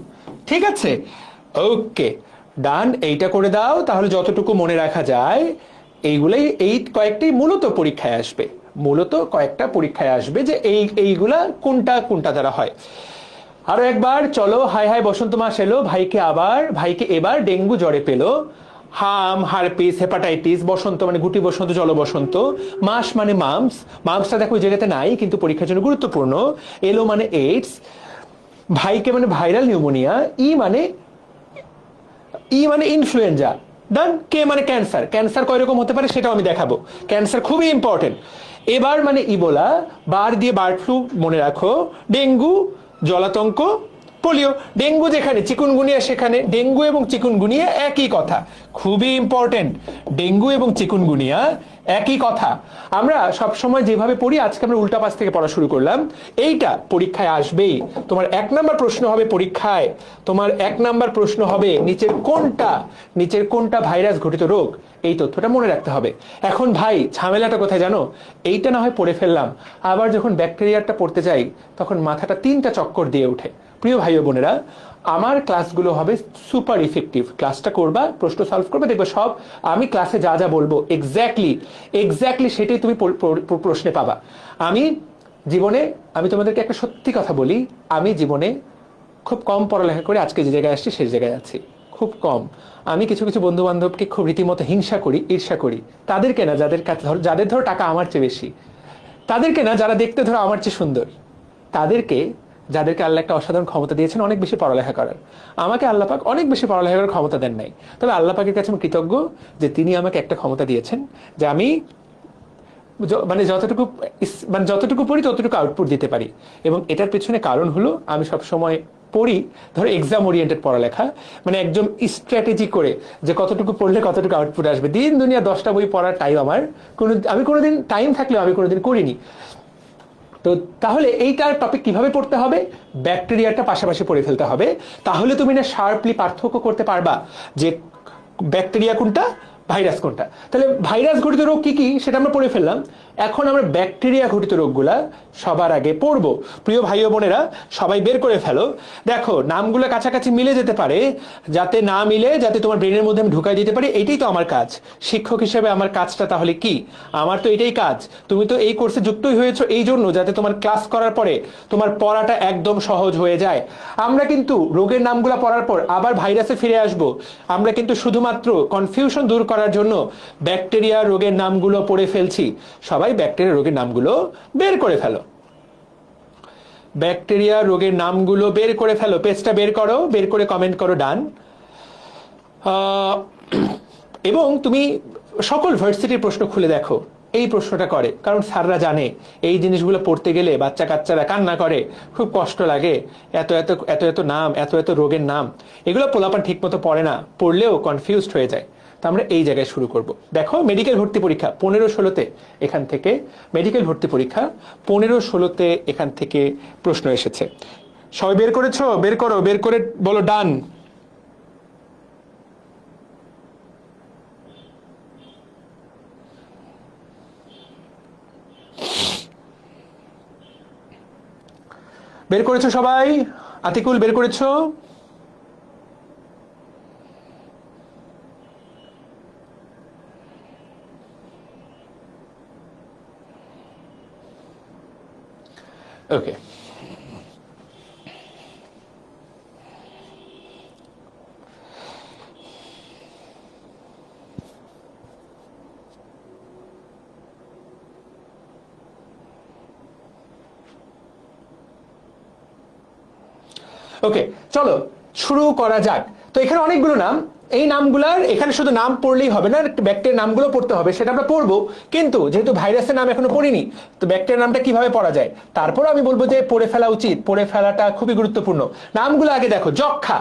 ঠিক আছে? ওকে ডান, এইটা করে দাও। তাহলে যতটুকু মনে রাখা যায় এইগুলাই, এই কয়েকটি মূলত পরীক্ষায় আসবে, মূলত কয়েকটা পরীক্ষায় আসবে যে এইগুলা কোনটা কোনটা দ্বারা হয়। আরো একবার চলো, হাই হাই বসন্ত মাস এলো, ভাইকে এবার ডেঙ্গু জ্বরে পেলো। হাম, হারপিস, হেপাটাইটিস, বসন্ত মানে গুটি বসন্ত, জল বসন্ত, মাস মানে মাম্পস, মাম্পসটা দেখো ওই জায়গাতে নাই কিন্তু পরীক্ষার জন্য গুরুত্বপূর্ণ। এলো মানে এইডস, ভাইকে মানে ভাইরাল নিউমোনিয়া, ই মানে ইনফ্লুয়েঞ্জা, ডান। কে মানে ক্যান্সার, ক্যান্সার কয় রকম হতে পারে সেটাও আমি দেখাবো, ক্যান্সার খুবই ইম্পর্টেন্ট। এবার মানে ইবোলা, বার দিয়ে বার্ড ফ্লু মনে রাখো, ডেঙ্গু, জলাতঙ্ক, পোলিও। ডেঙ্গু যেখানে, চিকুনগুনিয়া সেখানে। ডেঙ্গু এবং চিকুনগুনিয়া একই কথা, খুবই ইম্পর্টেন্ট। ডেঙ্গু এবং চিকুনগুনিয়া একই কথা। আমরা সবসময় যেভাবে পড়ি, আজকে আমরা উল্টা পাশ থেকে পড়া শুরু করলাম। এইটা পরীক্ষায় আসবেই। তোমার 1 নাম্বার প্রশ্ন হবে পরীক্ষায়, তোমার 1 নাম্বার প্রশ্ন হবে নিচের কোনটা ভাইরাস ঘটিত রোগ, এই তথ্যটা মনে রাখতে হবে। এখন ভাই ঝামেলাটা কোথায় জানো? এইটা না হয় পড়ে ফেললাম, আবার যখন ব্যাকটেরিয়াটা পড়তে যাই তখন মাথাটা 3টা চক্কর দিয়ে ওঠে। প্রিয় ভাই ও বোনেরা, আমার ক্লাসগুলো হবে সুপার ইফেক্টিভ। ক্লাসটা করবা, প্রশ্ন সলভ করবে, দেখবে সব আমি ক্লাসে যা যা বলবো এক্স্যাক্টলি সেটাই তুমি প্রশ্নে পাবা। আমি তোমাদেরকে একটা সত্যি কথা বলি, আমি জীবনে খুব কম পড়ালেখা করে আজকে যে জায়গায় আসছি সেই জায়গায় আছি, খুব কম। আমি কিছু কিছু বন্ধু বান্ধবকে খুব রীতিমতো হিংসা করি, ঈর্ষা করি। তাদেরকে না যাদের ধরো টাকা আমার চেয়ে বেশি, তাদেরকে না যারা দেখতে ধরো আমার চেয়ে সুন্দর, যাদেরকে আল্লাহ একটা অসাধারণ ক্ষমতা দিয়েছেন অনেক বেশি পড়ালেখা করার। আমাকে আল্লাহ পাক অনেক বেশি পড়ালেখা করার ক্ষমতা দেন নাই, তবে আল্লাহ পাকের কাছে আমি কৃতজ্ঞ যে তিনি আমাকে একটা ক্ষমতা দিয়েছেন যে আমি যতটুকু পড়ি ততটুকু আউটপুট দিতে পারি। এবং এটার পেছনে কারণ হলো আমি সবসময় পড়ি ধরো এক্সাম ওরিয়েন্টেড পড়ালেখা, মানে একদম স্ট্র্যাটেজি করে যে কতটুকু পড়লে কতটুকু আউটপুট আসবে। দিন দুনিয়া 10টা বই পড়ার টাইম আমি কোনোদিন টাইম থাকলেও আমি কোনোদিন করিনি। তো তাহলে এইটার টপিক কিভাবে পড়তে হবে, ব্যাকটেরিয়াটা পাশাপাশি পড়ে ফেলতে হবে। তাহলে তুমি না শার্পলি পার্থক্য করতে পারবা যে ব্যাকটেরিয়া কোনটা, ভাইরাস কোনটা। তাহলে ভাইরাস ঘটিত রোগ কি কি সেটা আমরা পড়ে ফেললাম। এখন আমরা ব্যাকটেরিয়া ঘটিত রোগগুলা সবার আগে পড়বো। প্রিয় ভাই ও বোনেরা, সবাই বের করে ফেলো। দেখো নামগুলো কাছাকাছি মিলে যেতে পারে, যাতে না মিলে যাতে তোমার ব্রেনের মধ্যে আমি ঢুকাই দিতে পারি, এইটাই তো আমার কাজ। শিক্ষক হিসেবে আমার কাজটা তাহলে কি? আমার তো এটাই কাজ। তুমি তো এই কোর্সে যুক্তই হয়েছো এই জন্য যাতে তোমার ক্লাস করার পরে তোমার পড়াটা একদম সহজ হয়ে যায়। আমরা কিন্তু রোগের নামগুলো পড়ার পর আবার ভাইরাসে ফিরে আসব। আমরা কিন্তু শুধুমাত্র কনফিউশন দূর করার জন্য ব্যাকটেরিয়া রোগের নামগুলো পড়ে ফেলছি। সবাই ব্যাকটেরিয়া রোগের নামগুলো বের করে ফেলো, ব্যাকটেরিয়া রোগের নামগুলো বের করে ফেলো। পেজটা বের করো, বের করে কমেন্ট করো ডান। এবং তুমি সকল ভার্সিটির প্রশ্ন খুলে দেখো, এই প্রশ্নটা করে, কারণ স্যাররা জানে এই জিনিসগুলো পড়তে গেলে বাচ্চা কাচ্চারা কান্না করে, খুব কষ্ট লাগে। এত এত এত এত নাম, এত এত রোগের নাম, এগুলো পোলাপান ঠিক মতো পড়ে না, পড়লেও কনফিউজড হয়ে যায়। তো আমরা এই জায়গায় শুরু করব। দেখো মেডিকেল ভর্তি পরীক্ষা 15-16-তে এখান থেকে, মেডিকেল ভর্তি পরীক্ষা 15-16-তে এখান থেকে প্রশ্ন এসেছে। সবাই বের করেছো? বের করো, বের করে বলো ডান। বের করেছো সবাই? আতিকুল বের করেছো? ওকে, ওকে চলো শুরু করা যাক। তো এখানে অনেকগুলো নাম, এই নামগুলার এখানে শুধু নাম পড়লেই হবে না, ব্যাকটেরিয়ার নামগুলো পড়তে হবে, সেটা আমরা পড়বো। কিন্তু যেহেতু ভাইরাসের নাম এখনো পড়িনি, তো ব্যাকটেরিয়ার নামটা কিভাবে পড়া যায় তারপর আমি বলবো যে পড়ে ফেলা উচিত, পড়ে ফেলাটা খুবই গুরুত্বপূর্ণ। নামগুলো আগে দেখো। যক্ষা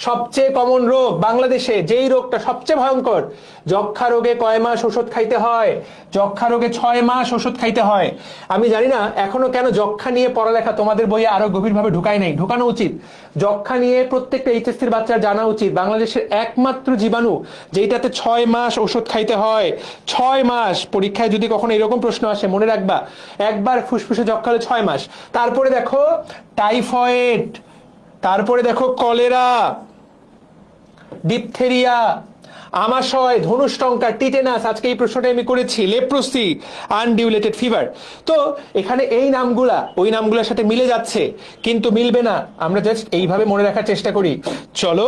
সবচেয়ে কমন রোগ বাংলাদেশে, যেই রোগটা সবচেয়ে ভয়ঙ্কর। যক্ষা রোগে কয় মাস ওষুধ খাইতে হয়? যক্ষা রোগে 6 মাস ওষুধ খাইতে হয়। আমি জানি না এখনো কেন যক্ষা নিয়ে পড়ালেখা তোমাদের বইয়ে আরো গভীরভাবে ঢুকায় নাই, ঢুকানো উচিত। যক্ষা নিয়ে প্রত্যেকটা এইচএসসির বাচ্চার জানা উচিত, বাংলাদেশের একমাত্র জীবাণু যেটাতে 6 মাস ওষুধ খাইতে হয়। 6 মাস। পরীক্ষায় যদি কখনো এরকম প্রশ্ন আসে মনে রাখবা, একবার ফুসফুসে যক্ষা হলে 6 মাস। তারপরে দেখো টাইফয়েড, তারপরে দেখো কলেরা, ডিপথেরিয়া, আমাশয়, ধনুষ্টঙ্কার, টিটেনাস, আজকে এই প্রশ্নটা আমি করেছি, লেপ্রোসি, আনডিউলেটেড ফিভার। তো এখানে এই নামগুলা ওই নামগুলোর সাথে মিলে যাচ্ছে, কিন্তু মিলবে না। আমরা জাস্ট এইভাবে মনে রাখার চেষ্টা করি। চলো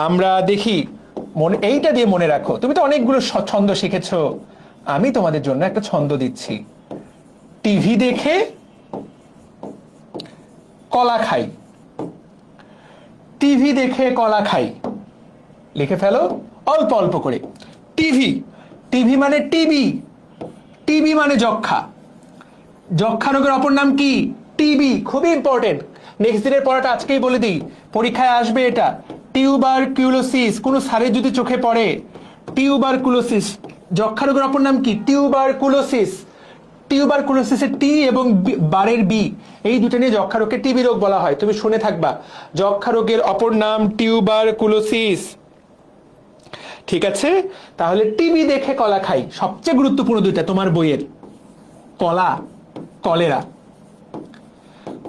আমরা দেখি, মনে এইটা দিয়ে মনে রাখো। তুমি তো অনেকগুলো ছন্দ শিখেছো, আমি তোমাদের জন্য একটা ছন্দ দিচ্ছি। টিভি দেখে কলা খাই, টিভি দেখে কলা খাই, লিখে ফেলো অল্প অল্প করে। টিভি, টিভি মানে টিবি, টিবি মানে যক্ষা। যক্ষা রোগের অপর নাম কি? টিবি। খুবই ইম্পর্টেন্ট, নেক্সট দিনের পড়াটা আজকেই বলে দিই, পরীক্ষায় আসবে এটা। টিউবারকুলোসিস, কোন স্যারের যদি চোখে পড়ে টিউবারকুলোসিস, যক্ষা রোগের অপর নাম কি? টিউবারকুলোসিস। টিউবারকুলোসিসের টি এবং বারের বি, এই দুটো নিয়ে যক্ষা রোগকে টিবি রোগ বলা হয়। তুমি শুনে থাকবা, যক্ষা রোগের অপর নাম টিউবারকুলোসিস। ঠিক আছে, তাহলে টিবি দেখে কলা খাই সবচেয়ে গুরুত্বপূর্ণ দুইটা তোমার বইয়ের, কলা, কলেরা।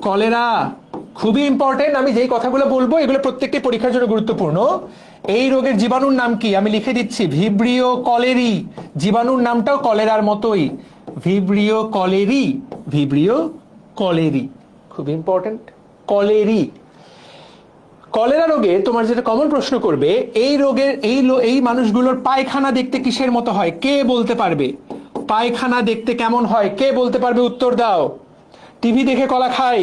কলেরা খুবই ইম্পর্টেন্ট। আমি যেই কথাগুলো বলবো এগুলো প্রত্যেকটি পরীক্ষার জন্য গুরুত্বপূর্ণ। এই রোগের জীবাণুর নাম কি আমি লিখে দিচ্ছি, ভিব্রিও কলেরি। জীবাণুর নামটাও কলেরার মতোই, ভিব্রিও কলেরি, ভিব্রিও কলেরি, খুব ইম্পর্টেন্ট। কলেরি। কলেরা রোগে তোমার যেটা কমন প্রশ্ন করবে, এই রোগের এই মানুষগুলোর পায়খানা দেখতে কিসের মতো হয়? কে বলতে পারবে পায়খানা দেখতে কেমন হয়? কে বলতে পারবে? উত্তর দাও। টিভি দেখে কলা খাই,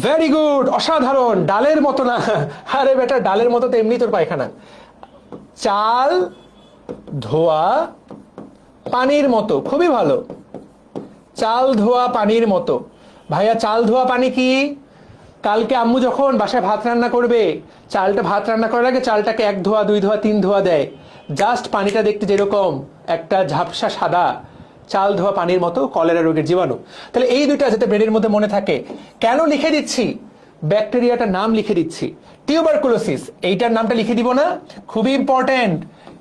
ভেরি গুড, অসাধারণ। ডালের মতো না, আরে বেটা ডালের মতো তো এমনি তোর পায়খানা। চাল ধোয়া পানির মতো, খুবই ভালো। চাল ধোয়া পানির মতো। ভাইয়া চাল ধোয়া পানি কি? কালকে আম্মু যখন বাসায় ভাত রান্না করবে, চালটা ভাত রান্না করার আগে চালটাকে 1 ধোয়া 2 ধোয়া 3 ধোয়া দেয়, জাস্ট পানিটা দেখতে যেরকম একটা ঝাপসা সাদা, চাল ধোয়া পানির মতো কলেরা রোগের জীবাণু। তাহলে এই দুইটা যাতে ব্রেনের মধ্যে মনে থাকে। কেন লিখে দিচ্ছি? ব্যাকটেরিয়াটার নাম লিখে দিচ্ছি। টিউবারকুলোসিস, এইটার নামটা লিখে দিব না? খুবই ইম্পর্টেন্ট।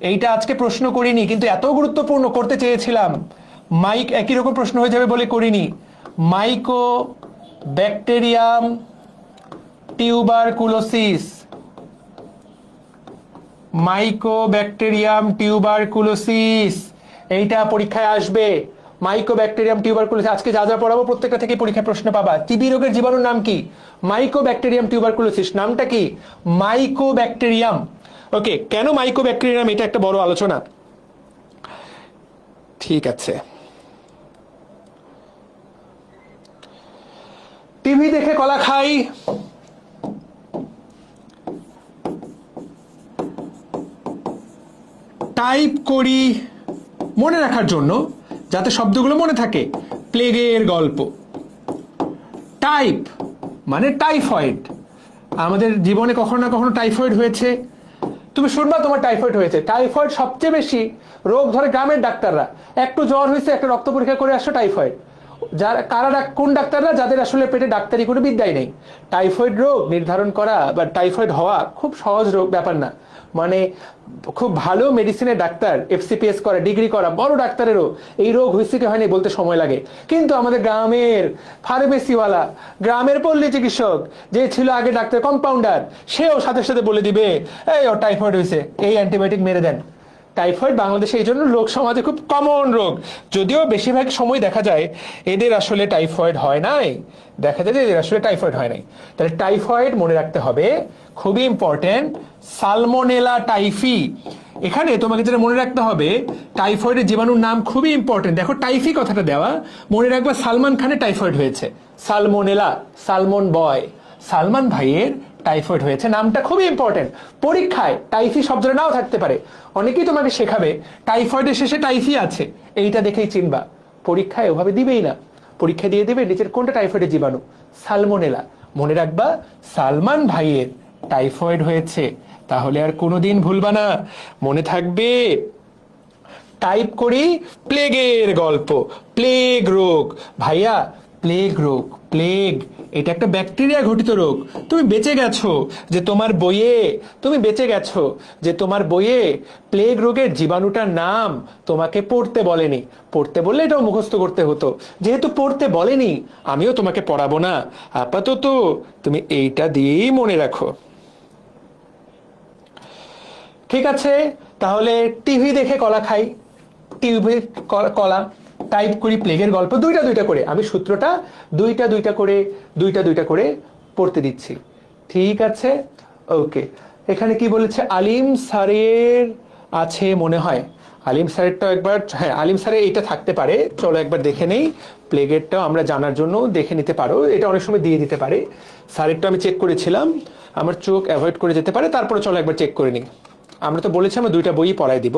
এইটা আজকে প্রশ্ন করিনি, কিন্তু এত গুরুত্বপূর্ণ করতে চেয়েছিলাম। মাইক একই রকম প্রশ্ন হয়ে যাবে বলে করিনি। মাইকো ব্যাকটেরিয়াম টিউবারকুলোসিস, মাইকোব্যাকটেরিয়াম টিউবারকুলোসিস, এইটা পরীক্ষায় আসবে। মাইকোব্যাকটেরিয়াম টিউবারকুলোসিস, আজকে যা যা পড়াবো প্রত্যেকটা থেকে পরীক্ষায় প্রশ্ন পাবা। টিবি রোগের জীবাণুর নাম কি? Mycobacterium tuberculosis. নামটা কি? মাইকোব্যাকটেরিয়াম। ওকে, কেন মাইকোব্যাকটেরিয়াম, এটা একটা বড় আলোচনা। ঠিক আছে, টিভি দেখে কলা খাই, টাইপ করি মনে রাখার জন্য, যাতে শব্দগুলো মনে থাকে। প্লেগের গল্প। টাইপ মানে টাইফয়েড। আমাদের জীবনে কখনো না কখনো টাইফয়েড হয়েছে, তুমি শুনবা তোমার টাইফয়েড হয়েছে। টাইফয়েড সবচেয়ে বেশি রোগ ধরে গ্রামের ডাক্তাররা। একটু জ্বর হয়েছে, একটা রক্ত পরীক্ষা করে আসছো টাইফয়েড। যারা কোন ডাক্তাররা? যাদের আসলে পেটে ডাক্তারি কোনো বিদ্যাই নেই। টাইফয়েড রোগ নির্ধারণ করা বা টাইফয়েড হওয়া খুব সহজ রোগ ব্যাপার না। মানে খুব ভালো মেডিসিনের ডাক্তার, FCPS করা, ডিগ্রি করা বড় ডাক্তারেরও এই রোগ হয়েছে কি হয়নি বলতে সময় লাগে। কিন্তু আমাদের গ্রামের ফার্মেসিওয়ালা, গ্রামের পল্লী চিকিৎসক যে ছিল আগে ডাক্তার কম্পাউন্ডার, সেও সাথে সাথে বলে দিবে এই ওর টাইফয়েড হয়েছে, এই অ্যান্টিবায়োটিক মেরে দেন। টাইফয়েড বাংলাদেশে এই জন্য লোক সমাজে খুব কমন রোগ, যদিও বেশিরভাগ সময় দেখা যায় এদের আসলে টাইফয়েড হয় নাই, দেখা যায় যে এদের আসলে টাইফয়েড হয় নাই। তাহলে টাইফয়েড মনে রাখতে হবে, খুবই ইম্পর্টেন্ট। সালমোনেলা টাইফি, এখানে তোমাকে যেটা মনে রাখতে হবে, টাইফয়েডের জীবাণুর নাম খুবই ইম্পর্টেন্ট। দেখো টাইফি কথাটা দেওয়া, মনে রাখবা সালমান খানের টাইফয়েড হয়েছে। সালমোনেলা, সালমন বয়, সালমান ভাইয়ের টাইফয়েড হয়েছে, নামটা খুবই ইম্পর্টেন্ট। পরীক্ষায় টাইফি শব্দটা নাও থাকতে পারে, অনেকেই তোমাকে শেখাবে টাইফয়েডের শেষে টাইফি আছে, এইটা দেখেই চিনবা। পরীক্ষায় ওভাবে দিবেই না, পরীক্ষা দিয়ে দেবে নিচের কোনটা টাইফয়েডের জীবাণু, সালমোনেলা। মনে রাখবা সালমান ভাইয়ের টাইফয়েড হয়েছে, তাহলে আর কোনোদিন ভুলবা না, মনে থাকবে। টাইপ করি প্লেগের গল্প। প্লেগ রোগ, ভাইয়া প্লেগ রোগ, প্লেগ এটা একটা ব্যাকটেরিয়া ঘটিত রোগ। তুমি বেঁচে গেছো যে তোমার বইয়ে, তুমি বেঁচে গেছো যে তোমার বইয়ে প্লেগ রোগের জীবাণুটার নাম তোমাকে পড়তে বলেনি। পড়তে বললে এটাও মুখস্থ করতে হতো, যেহেতু পড়তে বলেনি আমিও তোমাকে পড়াবো না। আপাতত তুমি এইটা দিয়েই মনে রাখো, ঠিক আছে? তাহলে টিভি দেখে কলা খাই, টিভি কলা। টাইপ করি প্লেগের গল্প, দুইটা দুইটা করে। আমি সূত্রটা দুইটা দুইটা করে পড়তে দিচ্ছি, ঠিক আছে? ওকে, এখানে কি বলেছে? আলিম স্যারের আছে মনে হয়, আলিম স্যারেরটাও একবার, হ্যাঁ আলিম স্যারের এইটা থাকতে পারে, চলো একবার দেখে নেই। প্লেগেরটাও আমরা জানার জন্য দেখে নিতে পারো, এটা অনেক সময় দিয়ে দিতে পারে। স্যারেরটা আমি চেক করেছিলাম, আমার চোখ অ্যাভয়েড করে যেতে পারে, তারপরে চলো একবার চেক করে নিই। আমরা তো বলেছি আমরা দুইটা বই পড়াই দিব।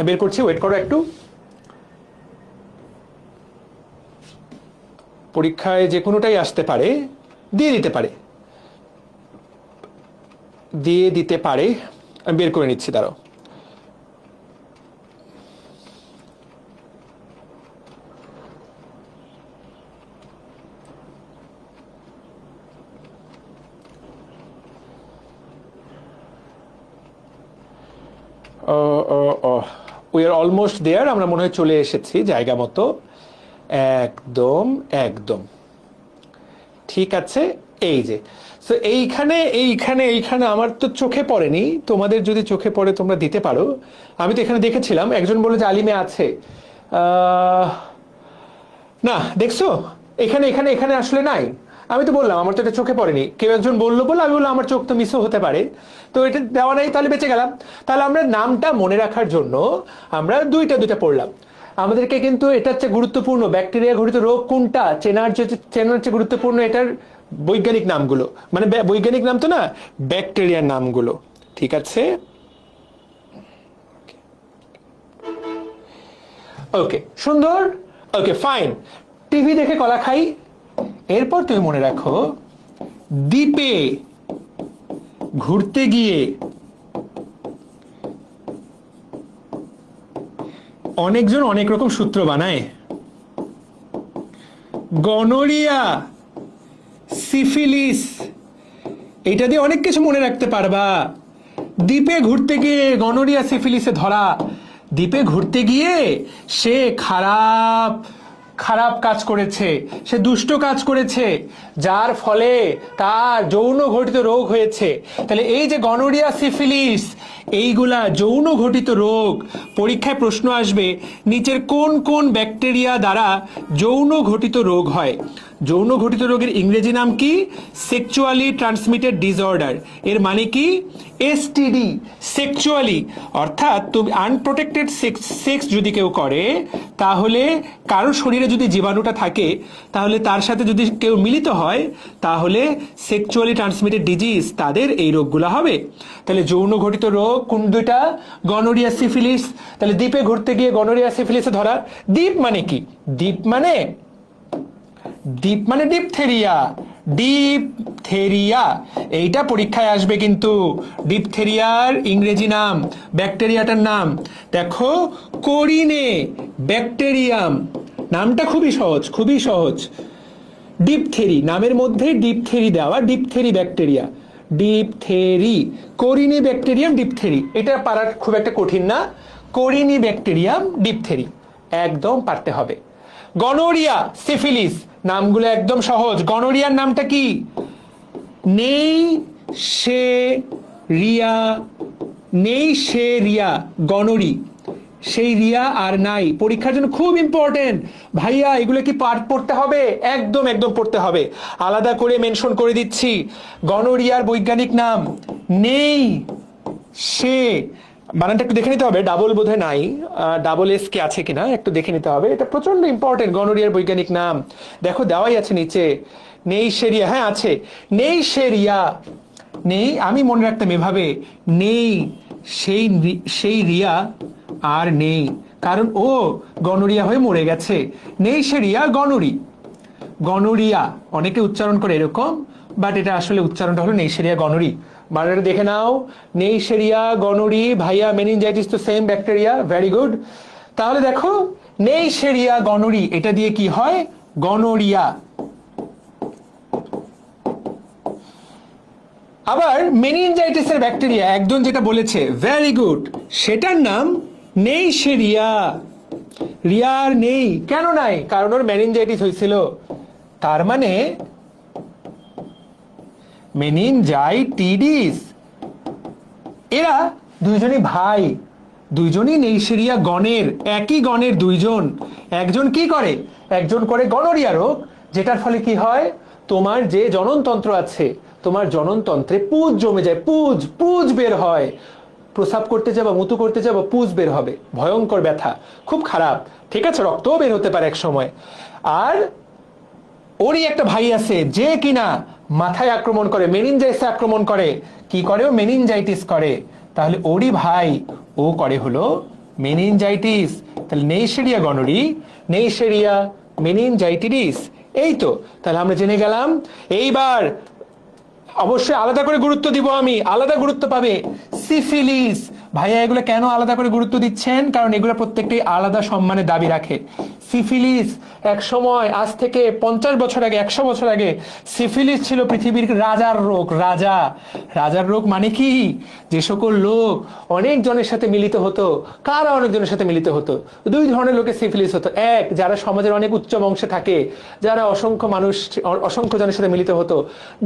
বের করছি, ওয়েট করো একটু। পরীক্ষায় যে কোনোটাই আসতে পারে, দিয়ে দিতে পারে, আমি বের করে নিচ্ছি, দাঁড়াও। উই আর অলমোস্ট দেয়ার, আমরা মনে হয় চলে এসেছি জায়গা মতো। একদম একদম ঠিক আছে। এই যে এইখানে আমার তো চোখে পড়েনি, তোমাদের যদি চোখে পড়ে তোমরা দিতে পারো। আমি তো এখানে দেখেছিলাম, একজন বলে যে আলিমে আছে, না দেখছো এখানে এখানে এখানে আসলে নাই। আমি তো বললাম আমার তো এটা চোখে পড়েনি, কেউ একজন বললো বলে আমি বললাম আমার চোখ তো মিসও হতে পারে, তো এটা দেওয়া নাই, তাহলে বেঁচে গেলাম। তাহলে আমরা নামটা মনে রাখার জন্য আমরা দুইটা পড়লাম। আমাদেরকে কিন্তু এটা হচ্ছে গুরুত্বপূর্ণ, ব্যাকটেরিয়া ঘটিত রোগ কোনটা চেনার চেয়ে গুরুত্বপূর্ণ এটার বৈজ্ঞানিক নামগুলো, মানে বৈজ্ঞানিক নাম তো না, ব্যাকটেরিয়ার নামগুলো, ঠিক আছে? ওকে, সুন্দর। ওকে ফাইন, টিভি দেখে কলা খাই। এরপর তুমি মনে রাখো দ্বীপে ঘুরতে গিয়ে অনেকজন অনেক রকম সূত্র বানায়। গনোরিয়া, সিফিলিস, এটা দিয়ে অনেক কিছু মনে রাখতে পারবা। দ্বীপে ঘুরতে গিয়ে গনোরিয়া সিফিলিসে ধরা, দ্বীপে ঘুরতে গিয়ে সে খারাপ কাজ করেছে, সে দুষ্ট কাজ করেছে, যার ফলে তার যৌন ঘটিত রোগ হয়েছে। তাহলে এই যে গনোরিয়া সিফিলিস, এইগুলা যৌন ঘটিত রোগ। পরীক্ষায় প্রশ্ন আসবে নিচের কোন কোন ব্যাকটেরিয়া দ্বারা যৌন ঘটিত রোগ হয়। যৌন ঘটিত রোগের ইংরেজি নাম কি? Sexually transmitted disorder. এর মানে কি? এসটিডি। সেক্সুয়ালি অর্থাৎ তুমি আনপ্রোটেক্টেড সেক্স যদি কেউ করে, তাহলে কারোর শরীরে যদি জীবাণুটা থাকে, তাহলে তার সাথে যদি কেউ মিলিত হয়, তাহলে সেক্সুয়ালি ট্রান্সমিটেড ডিজিজ, তাদের এই রোগগুলো হবে। তাহলে যৌন ঘটিত রোগ কোন দুইটা? Gonorrhoea, syphilis. তাহলে দ্বীপে ঘুরতে গিয়ে গনোরিয়া সিফিলিসে ধরা। দ্বীপ মানে কি? দ্বীপ মানে ডিপথেরিয়া। ডিপথেরিয়া এইটা পরীক্ষায় আসবে কিন্তু। ডিপথেরিয়ার ইংরেজি নাম, ব্যাকটেরিয়াটার নাম দেখো, কোরিনে ব্যাকটেরিয়াম। নামটা খুবই সহজ, খুবই সহজ। ডিপথেরি, নামের মধ্যে ডিপথেরি দেওয়া, diphtheria bacteria. Diphtheria, Corynebacterium diphtheriae. এটা পারার খুব একটা কঠিন না। কোরিনি ব্যাকটেরিয়াম ডিপথেরি একদম পারতে হবে। গনোরিয়া, সিফিলিস, নামগুলো একদম সহজ। গনোরিয়ার নামটা কি? নেইসেরিয়া। নেইসেরিয়া, গনোরি। সেই রিয়া আর নাই, পরীক্ষার জন্য খুব ইম্পর্টেন্ট। ভাইয়া এগুলো কি পাঠ পড়তে হবে? একদম একদম পড়তে হবে। আলাদা করে মেনশন করে দিচ্ছি। গনোরিয়ার বৈজ্ঞানিক নাম নেই সে, বানানটা একটু দেখে নিতে হবে, ডাবল বোধহয় নাই, ডাবল এস কে আছে কিনা একটু দেখে নিতে হবে। এটা প্রচন্ড ইম্পর্টেন্ট। গনোরিয়ার বৈজ্ঞানিক নাম দেখো দেওয়াই আছে নিচে, নেইসেরিয়া। হ্যাঁ আছে, নেইসেরিয়া। নেই, আমি মনে রাখতাম এভাবে, নেই সেই রিয়া আর নেই, কারণ ও গনোরিয়া হয়ে মরে গেছে। নেইসেরিয়া গনোরি। গনোরিয়া অনেকে উচ্চারণ করে এরকম, বাট এটা আসলে উচ্চারণটা হলো নেইসেরিয়া গনোরি। বানানটা দেখে নাও, নেইসেরিয়া গনোরি। ভাইয়া মেনিনজাইটিস তো সেম ব্যাকটেরিয়া, ভেরি গুড। তাহলে দেখো নেইসেরিয়া গনোরি, এটা দিয়ে কি হয়? গনোরিয়া। আবার মেনিনজাইটিসের ব্যাকটেরিয়া একজন যেটা বলেছে, ভেরি গুড, সেটার নাম নেইসেরিয়া। রিয়ার নেই, কেন নাই? কারণ ওর মেনিনজাইটিস হয়েছিল। তার মানে মেনিনজাইটিডিস। এরা দুইজনই ভাই, দুইজনই নেইসেরিয়া গণের, একই গণের দুইজন। একজন কি করে? একজন করে গনোরিয়া রোগ, যেটার ফলে কি হয়? তোমার যে জননতন্ত্র আছে, তোমার জননতন্ত্রে পুজ জমে যায়, পুজ বের হয়। প্রস্রাব করতে যাবা, মুতু করতে যাবা, পুজ বের হবে, ভয়ঙ্কর ব্যথা, খুব খারাপ। ঠিক আছে, রক্তও বের হতে পারে এক সময়। আর ওরই একটা ভাই আছে যে কিনা মাথায় আক্রমণ করে, মেনিনজাইটিস আক্রমণ করে। কি করে? ও মেনিনজাইটিস করে। তাহলে ওরই ভাই ও করে হলো মেনিনজাইটিস। তাহলে নেইসেরিয়া গনোরি, নেইসেরিয়া মেনিনজাইটিস। এই তো, তাহলে আমরা জেনে গেলাম। এইবার অবশ্যই আলাদা করে গুরুত্ব দিব আমি, আলাদা গুরুত্ব পাবে সিফিলিস। ভাইয়া এগুলো কেন আলাদা করে গুরুত্ব দিচ্ছেন? কারণ এগুলো প্রত্যেকটাই আলাদা সম্মানের দাবি রাখে। সিফিলিস এক সময়, আজ থেকে 50 বছর আগে, 100 বছর আগে, সিফিলিস ছিল পৃথিবীর রাজার রোগ। রাজার রোগ মানে কি? যে সকল লোক অনেকজনের সাথে মিলিত হতো। কারা অনেকজনের সাথে মিলিত হতো? দুই ধরনের লোকের সিফিলিস হতো। এক, যারা সমাজের অনেক উচ্চ বংশে থাকে, যারা অসংখ্য জনের সাথে মিলিত হতো।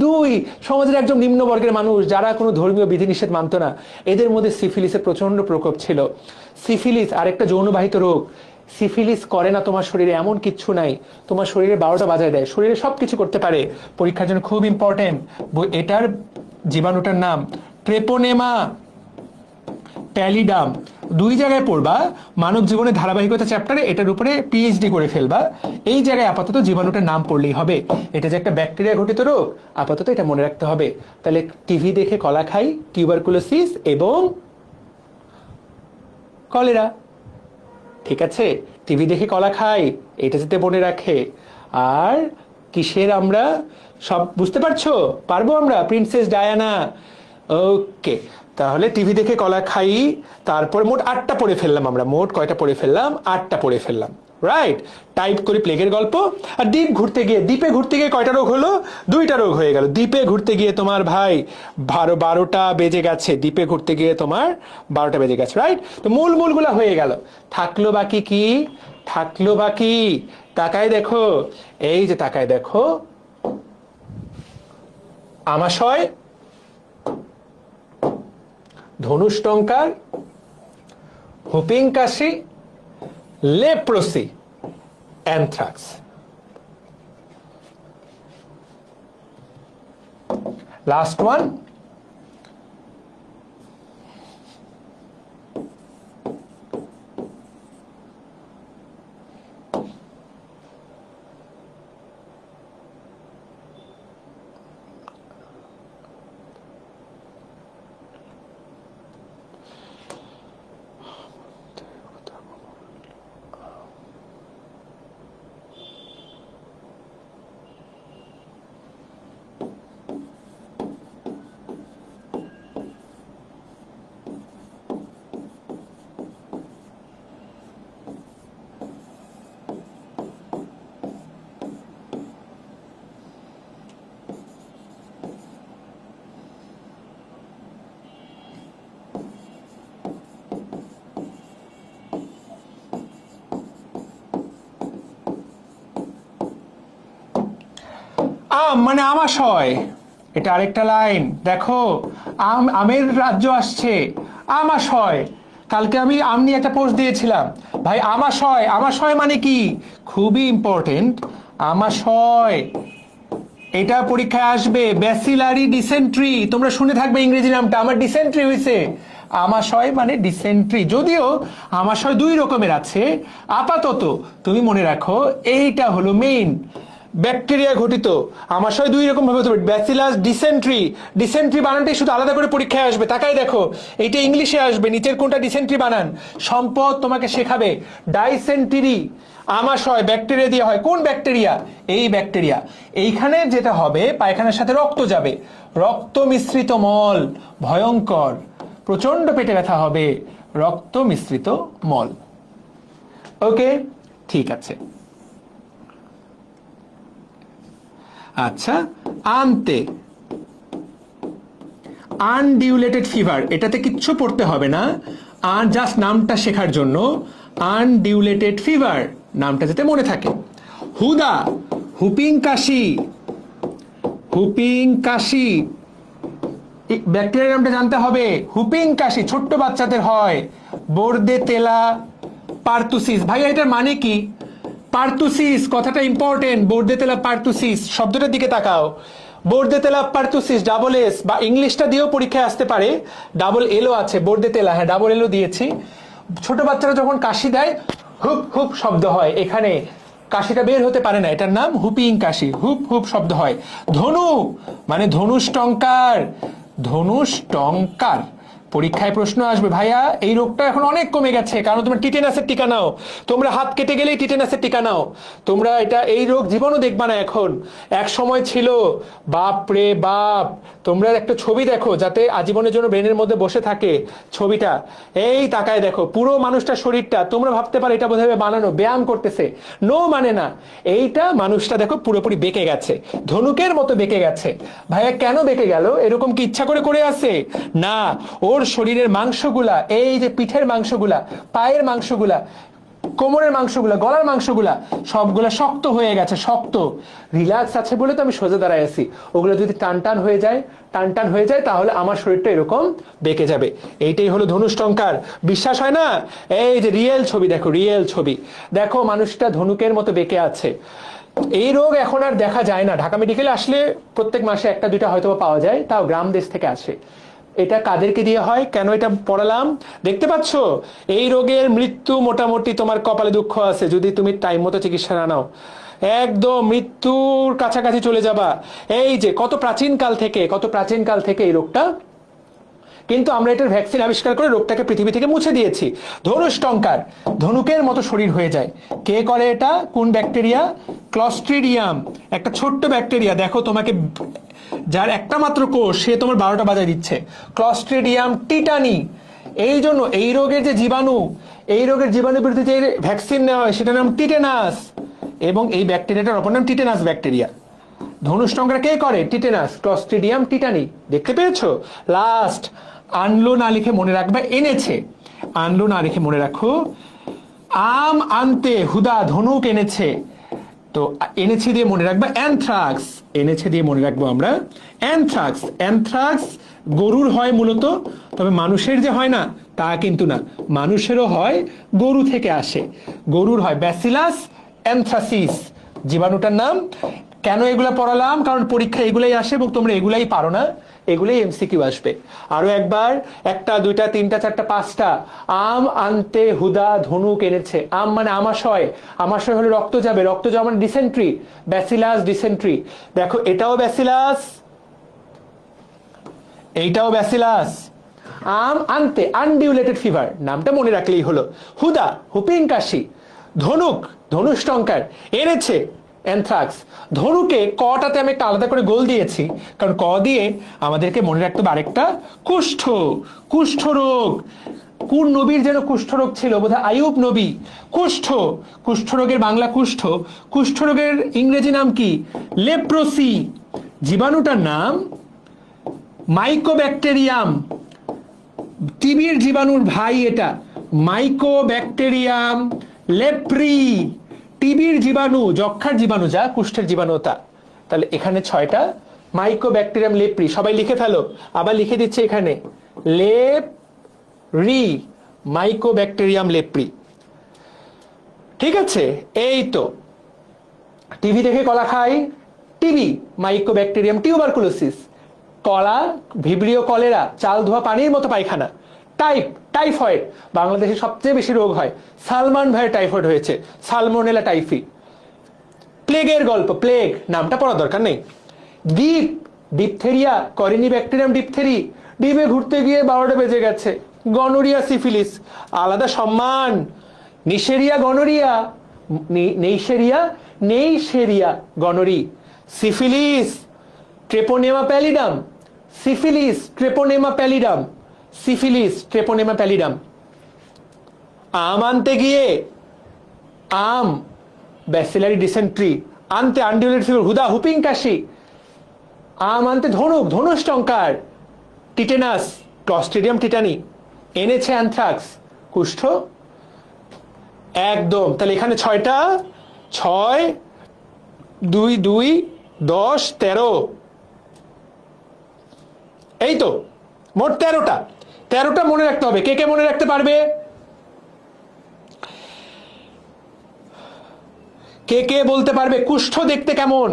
দুই, সমাজের একজন নিম্ন বর্গের মানুষ, যারা কোনো ধর্মীয় বিধিনিষেধ মানত না। এদের মধ্যে সিফিলিসের প্রচন্ড প্রকোপ ছিল। সিফিলিস আরেকটা যৌনবাহিত রোগ। সিফিলিস করে না তোমার শরীরে এমন কিচ্ছু নাই, তোমার শরীরে 12টা বাজায় দেয়, শরীরে সবকিছু করতে পারে। পরীক্ষার জন্য খুব ইম্পর্টেন্ট। এটার জীবাণুটার নাম ট্রেপোনেমা প্যালিডাম। দুই জায়গায় পড়বা, মানব জীবনের ধারাবাহিকতা চ্যাপ্টারে এটার উপরে পিএইচডি করে ফেলবা। এই জায়গায় আপাতত জীবাণুটার নাম পড়লেই হবে। এটা যে একটা ব্যাকটেরিয়া ঘটিত রোগ, আপাতত এটা মনে রাখতে হবে। তাহলে টিভি দেখে কলা খাই, টিউবারকুলোসিস এবং কলেরা। ঠিক আছে, টিভি দেখে কলা খাই, এটা যাতে মনে রাখে। আর কিসের আমরা সব বুঝতে পারছো? পারবো আমরা? Princess Diana. ওকে, তাহলে টিভি দেখে কলা খাই, তারপর মোট 8টা পড়ে ফেললাম আমরা। মোট কয়টা পড়ে ফেললাম? 8টা পড়ে ফেললাম, রাইট। টাইপ করি প্লেগের গল্প। আর দ্বীপে ঘুরতে গিয়ে কয়টা রোগ হলো? 2টা রোগ হয়ে গেল। দ্বীপে ঘুরতে গিয়ে তোমার ভাই 12টা বেজে গেছে। দ্বীপে ঘুরতে গিয়ে তোমার 12টা বেজে গেছে, রাইট। তো মূলগুলা হয়ে গেল। থাকলো বাকি কি? থাকলো বাকি, তাকায় দেখো, এই যে তাকায় দেখো, আমাশয়, ধনুষ্টঙ্কার, হুপিং কাশি, লেপ্রোসি, অ্যানথ্রাক্স। লাস্ট ওয়ান, আম মানে আমাশয়, এটা আরেকটা লাইন। দেখো আমের রাজ্য আসছে, আমাশয়। কালকে আমি আম নিয়ে একটা পোস্ট দিয়েছিলাম ভাই। আমাশয়, আমাশয় মানে কি? খুবই ইম্পর্টেন্ট। আমাশয় এটা পরীক্ষায় আসবে। ব্যাসিলারি ডিসেন্ট্রি, তোমরা শুনে থাকবে ইংরেজি নামটা। আমার ডিসেন্ট্রি হয়েছে। আমাশয় মানে ডিসেন্ট্রি। যদিও আমাশয় দুই রকমের আছে, আপাতত তুমি মনে রাখো এইটা হলো মেইন। ব্যাকটেরিয়া ঘটিত আমাশয় দুই রকম ভাবে হতে পারে, ব্যাসিলাস, ডিসেন্ট্রি। ডিসেন্ট্রি বানানটাই শুধু আলাদা করে পরীক্ষায় আসবে। তাকাই দেখো, এইটা ইংলিশে আসবে, নিচের কোনটা ডিসেন্ট্রি বানান। সম্পদ তোমাকে শেখাবে ডাইসেন্টেরি। আমাশয় ব্যাকটেরিয়া দিয়ে হয়। কোন ব্যাকটেরিয়া? এই ব্যাকটেরিয়া। এইখানে যেটা হবে, পায়খানার সাথে রক্ত যাবে, রক্ত মিশ্রিত মল, ভয়ঙ্কর, প্রচন্ড পেটে ব্যথা হবে, রক্ত মিশ্রিত মল। ওকে, ঠিক আছে। আচ্ছা, আনতে, আনডিউলেটেড ফিভার, এটাতে কিচ্ছু পড়তে হবে না, আর জাস্ট নামটা শেখার জন্য। আনডিউলেটেড ফিভার নামটা যাতে মনে থাকে। হুদা, হুপিং কাশি, হুপিং কাশি, ব্যাকটেরিয়ার নামটা জানতে হবে। হুপিং কাশি ছোট্ট বাচ্চাদের হয়। বোর্দেতেলা পার্তুসিস, ভাইয়া এটার মানে কি? পার্তুসিস কথাটা ইম্পর্টেন্ট। বোর্দেতেলা পার্তুসিস শব্দটার দিকে তাকাও। বোর্দেতেলা পার্তুসিস, ডাবল এস, বা ইংলিশটা দিয়েও পরীক্ষায় আসতে পারে, ডাবল এলও আছে। বোর্দেতেলা, হ্যাঁ ডাবল এলও দিয়েছি। ছোট বাচ্চারা যখন কাশি দেয়, হুপ হুপ শব্দ হয়, এখানে কাশিটা বের হতে পারে না, এটার নাম হুপিং কাশি, হুপ হুপ শব্দ হয়। ধনু মানে ধনুষ্টঙ্কার, ধনুষ্টঙ্কার। পরীক্ষায় প্রশ্ন আসবে, ভাইয়া এই রোগটা এখন অনেক কমে গেছে, কারণ তোমরা টিটেনাসের টিকা নাও, তোমরা হাত কেটে গেলেই টিটেনাসের টিকা নাও, তোমরা এটা এই রোগ জীবনও দেখবা না এখন। এক সময় ছিল, বাপ রে বাপ। তোমরা একটা ছবি দেখো যাতে আজীবনের জন্য ব্রেনের মধ্যে বসে থাকে ছবিটা। এই তাকায় দেখো পুরো মানুষটার শরীরটা, তোমরা ভাবতে পারো এটা বোধহয় বানানো, ব্যায়াম করতেছে। নো, মানে না। এইটা মানুষটা দেখো পুরোপুরি বেঁকে গেছে, ধনুকের মতো বেঁকে গেছে। ভাইয়া কেন বেঁকে গেল? এরকম কি ইচ্ছা করে করে আছে? না, ওর শরীরের মাংসগুলা, এই যে পিঠের মাংসগুলা, পায়ের মাংসগুলা, কোমরের মাংসগুলা, গলার মাংসগুলা সবগুলা শক্ত হয়ে গেছে, শক্ত। রিল্যাক্স আছে বলে তো আমি সোজা দাঁড়ায় আছি। ওগুলো যদি টান টান হয়ে যায়, টান টান হয়ে যায়, তাহলে আমার শরীরটা এরকম বেঁকে যাবে। এইটাই হলো ধনুষ্টঙ্কার। বিশ্বাস হয় না? এই যে রিয়েল ছবি দেখো, রিয়েল ছবি দেখো, মানুষটা ধনুকের মতো বেঁকে আছে। এই রোগ এখন আর দেখা যায় না। ঢাকা মেডিকেলে আসলে প্রত্যেক মাসে একটা দুইটা হয়তো পাওয়া যায়, তাও গ্রাম দেশ থেকে আসে। এটা কাদেরকে দিয়ে হয়? কেন এটা পড়ালাম দেখতে পাচ্ছ? এই রোগের মৃত্যু মোটামুটি তোমার কপালে দুঃখ আছে যদি তুমি টাইম মতো চিকিৎসা না নাও। একদম মৃত্যুর কাছাকাছি চলে যাবা। এই যে কত প্রাচীন কাল থেকে এই রোগটা, কিন্তু আমরা এটার ভ্যাকসিন আবিষ্কার করে রোগটাকে পৃথিবী থেকে মুছে দিয়েছি। ধনুষ্টঙ্কার, ধনুকের মতো শরীর হয়ে যায়। কে করে এটা? কোন ব্যাকটেরিয়া? ক্লস্ট্রিডিয়াম, একটা ছোট্ট ব্যাকটেরিয়া। দেখো তোমাকে, যার একটা মাত্র কোষ, সে তোমার 12টা বাজায় দিচ্ছে। Clostridium tetany. এই জন্য এই রোগের যে জীবাণু, এই রোগের জীবাণুর বিরুদ্ধে যে ভ্যাকসিন নেওয়া হয় সেটার নাম টিটেনাস, এবং এই ব্যাকটেরিয়াটার অপর নাম টিটেনাস ব্যাকটেরিয়া। ধনুষ্টঙ্কার কে করে? Tetanus, Clostridium tetany. দেখতে পেয়েছো? লাস্ট, আনলো না লিখে মনে রাখবে, এনেছে। আনলো না লিখে মনে রাখো। আম আনতে, হুদা ধনুক এনেছে। তো এনেছে দিয়ে মনে রাখবা অ্যানথ্রাক্স, এনেছে দিয়ে মনে রাখবো আমরা অ্যানথ্রাক্স। অ্যানথ্রাক্স গরুর হয় মূলত, তবে মানুষের যে হয় না তা কিন্তু না, মানুষেরও হয়, গরু থেকে আসে। গরুর হয় ব্যাসিলাস অ্যানথ্রাসিস জীবাণুটার নাম। কেন এগুলা পড়ালাম? কারণ পরীক্ষা এগুলাই আসে এবং তোমরা এগুলাই পারো না, এগুলাই এমসিকিউ আসবে। আরো একবার, একটা দুইটা তিনটা চারটা পাঁচটা। আম আনতে হুদা ধনুক এনেছে। আম মানে আমাশয়, আমাশয় হলে রক্ত যাবে, রক্ত যাওয়া মানে ডিসেন্ট্রি, ব্যাসিলাস ডিসেন্ট্রি। দেখো এটাও ব্যাসিলাস, এইটাও ব্যাসিলাস। আম আনতে আনডিউলেটেড ফিভার, নামটা মনে রাখলেই হলো। হুদা হুপিং কাশি। ধনুক ধনুষ্টঙ্কার এনেছে অ্যানথ্রাক্স। ধনুকে কটাতে আমি একটা আলাদা করে গোল দিয়েছি, কারণ ক দিয়ে আমাদেরকে মনে রাখতে হবে আরেকটা, কুষ্ঠ, কুষ্ঠরোগ। কোন নবীর যেন কুষ্ঠরোগ ছিল, বোধহয় আইয়ুব নবী। কুষ্ঠ, কুষ্ঠরোগের বাংলা কুষ্ঠ, কুষ্ঠরোগের ইংরেজি নাম কি? লেপ্রোসি। জীবাণুটার নাম মাইকোব্যাকটেরিয়াম। টিবির জীবাণুর ভাই এটা, মাইকোব্যাকটেরিয়াম লেপ্রি। টিবির জীবাণু, যক্ষার জীবাণু যা, কুষ্ঠের জীবাণু তা। তাহলে এখানে 6টা মাইকোব্যাকটেরিয়াম লেপ্রি, সবাই লিখে ফেলো। আবার লিখে দিচ্ছে এখানে লেপ্রি, মাইকোব্যাকটেরিয়াম লেপ্রি। ঠিক আছে, এই তো। টিভি দেখে কলা খাই, টিবি, মাইকোব্যাকটেরিয়াম টিউবারকুলোসিস। কলা, ভিব্রিও কলেরা, চাল ধোয়া পানির মতো পায়খানা। টাইপ, টাইফয়েড, বাংলাদেশে সবচেয়ে বেশি রোগ হয়, সালমান ভাইয়ের টাইফয়েড হয়েছে, সালমোনেলা টাইফি। প্লেগের গল্প, প্লেগ নামটা পড়ার দরকার নেই। ডিপ, ডিপথেরিয়া, করিনি ব্যাকটেরিয়াম ডিপথেরি। ডিপে ঘুরতে গিয়ে 12টা বেজে গেছে। গনোরিয়া সিফিলিস, আলাদা সম্মান। Neisseria gonorrhoeae, Neisseria, Neisseria gonorrhoeae. Syphilis, Treponema pallidum, syphilis, Treponema pallidum, syphilis, Treponema pallidum. আম আনতে গিয়ে, আম ব্যাসিলারি ডিসেন্ট্রি, আনতে আনডিউলেটেড ফিভার, হুদা হুপিং কাশি। আম আনতে ধনুক, ধনুষ্টঙ্কার। Tetanus, Clostridium tetani. এনেছে অ্যানথ্রাক্স, কুষ্ঠ। একদম। তাহলে এখানে 6টা, 6 2 2 10 13, এই তো মোট 13টা। 13টা মনে রাখতে হবে। কে কে মনে রাখতে পারবে? কে কে বলতে পারবে কুষ্ঠ দেখতে কেমন?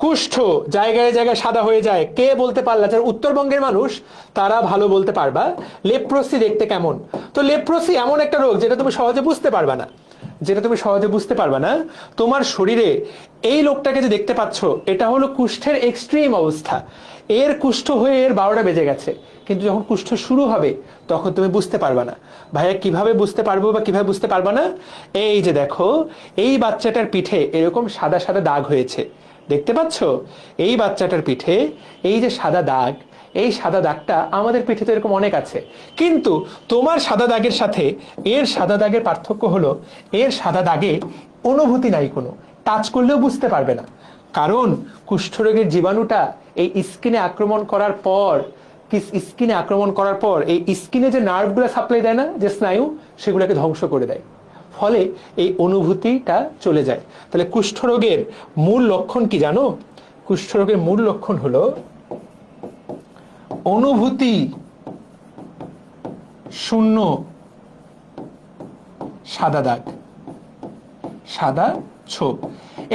কুষ্ঠ জায়গায় জায়গায় সাদা হয়ে যায়, কে বলতে পারলা? যারা উত্তরবঙ্গের মানুষ তারা ভালো বলতে পারবা। লেপ্রোসি দেখতে কেমন? তো লেপ্রোসি এমন একটা রোগ যেটা তুমি সহজে বুঝতে পারবা না, যেটা তুমি সহজে বুঝতে পারবা না। তোমার শরীরে এই লোকটাকে যে দেখতে পাচ্ছ, এটা হলো কুষ্ঠের এক্সট্রিম অবস্থা। এর কুষ্ঠ হয়ে এর 12টা বেজে গেছে, কিন্তু যখন কুষ্ঠ শুরু হবে তখন তুমি বুঝতে পারবা না। ভাইয়া কিভাবে বুঝতে পারবো বা কিভাবে বুঝতে পারবা না? এই যে দেখো, এই বাচ্চাটার পিঠে এরকম সাদা সাদা দাগ হয়েছে, দেখতে পাচ্ছ? এই বাচ্চাটার পিঠে এই যে সাদা দাগ, এই সাদা দাগটা আমাদের পিঠে তো এরকম অনেক আছে, কিন্তু তোমার সাদা দাগের সাথে এর সাদা দাগের পার্থক্য হলো এর সাদা দাগে অনুভূতি নাই, কোনো টাচ করলেও বুঝতে পারবে না। কারণ কুষ্ঠরোগের জীবাণুটা এই স্কিনে আক্রমণ করার পর, স্কিনে আক্রমণ করার পর এই স্কিনে যে নার্ভগুলো সাপ্লাই দেয় না, যে স্নায়ু, সেগুলোকে ধ্বংস করে দেয়, ফলে এই অনুভূতিটা চলে যায়। তাহলে কুষ্ঠরোগের মূল লক্ষণ কি জানো? কুষ্ঠরোগের মূল লক্ষণ হলো অনুভূতি শূন্য সাদা দাগ, সাদা ছোপ।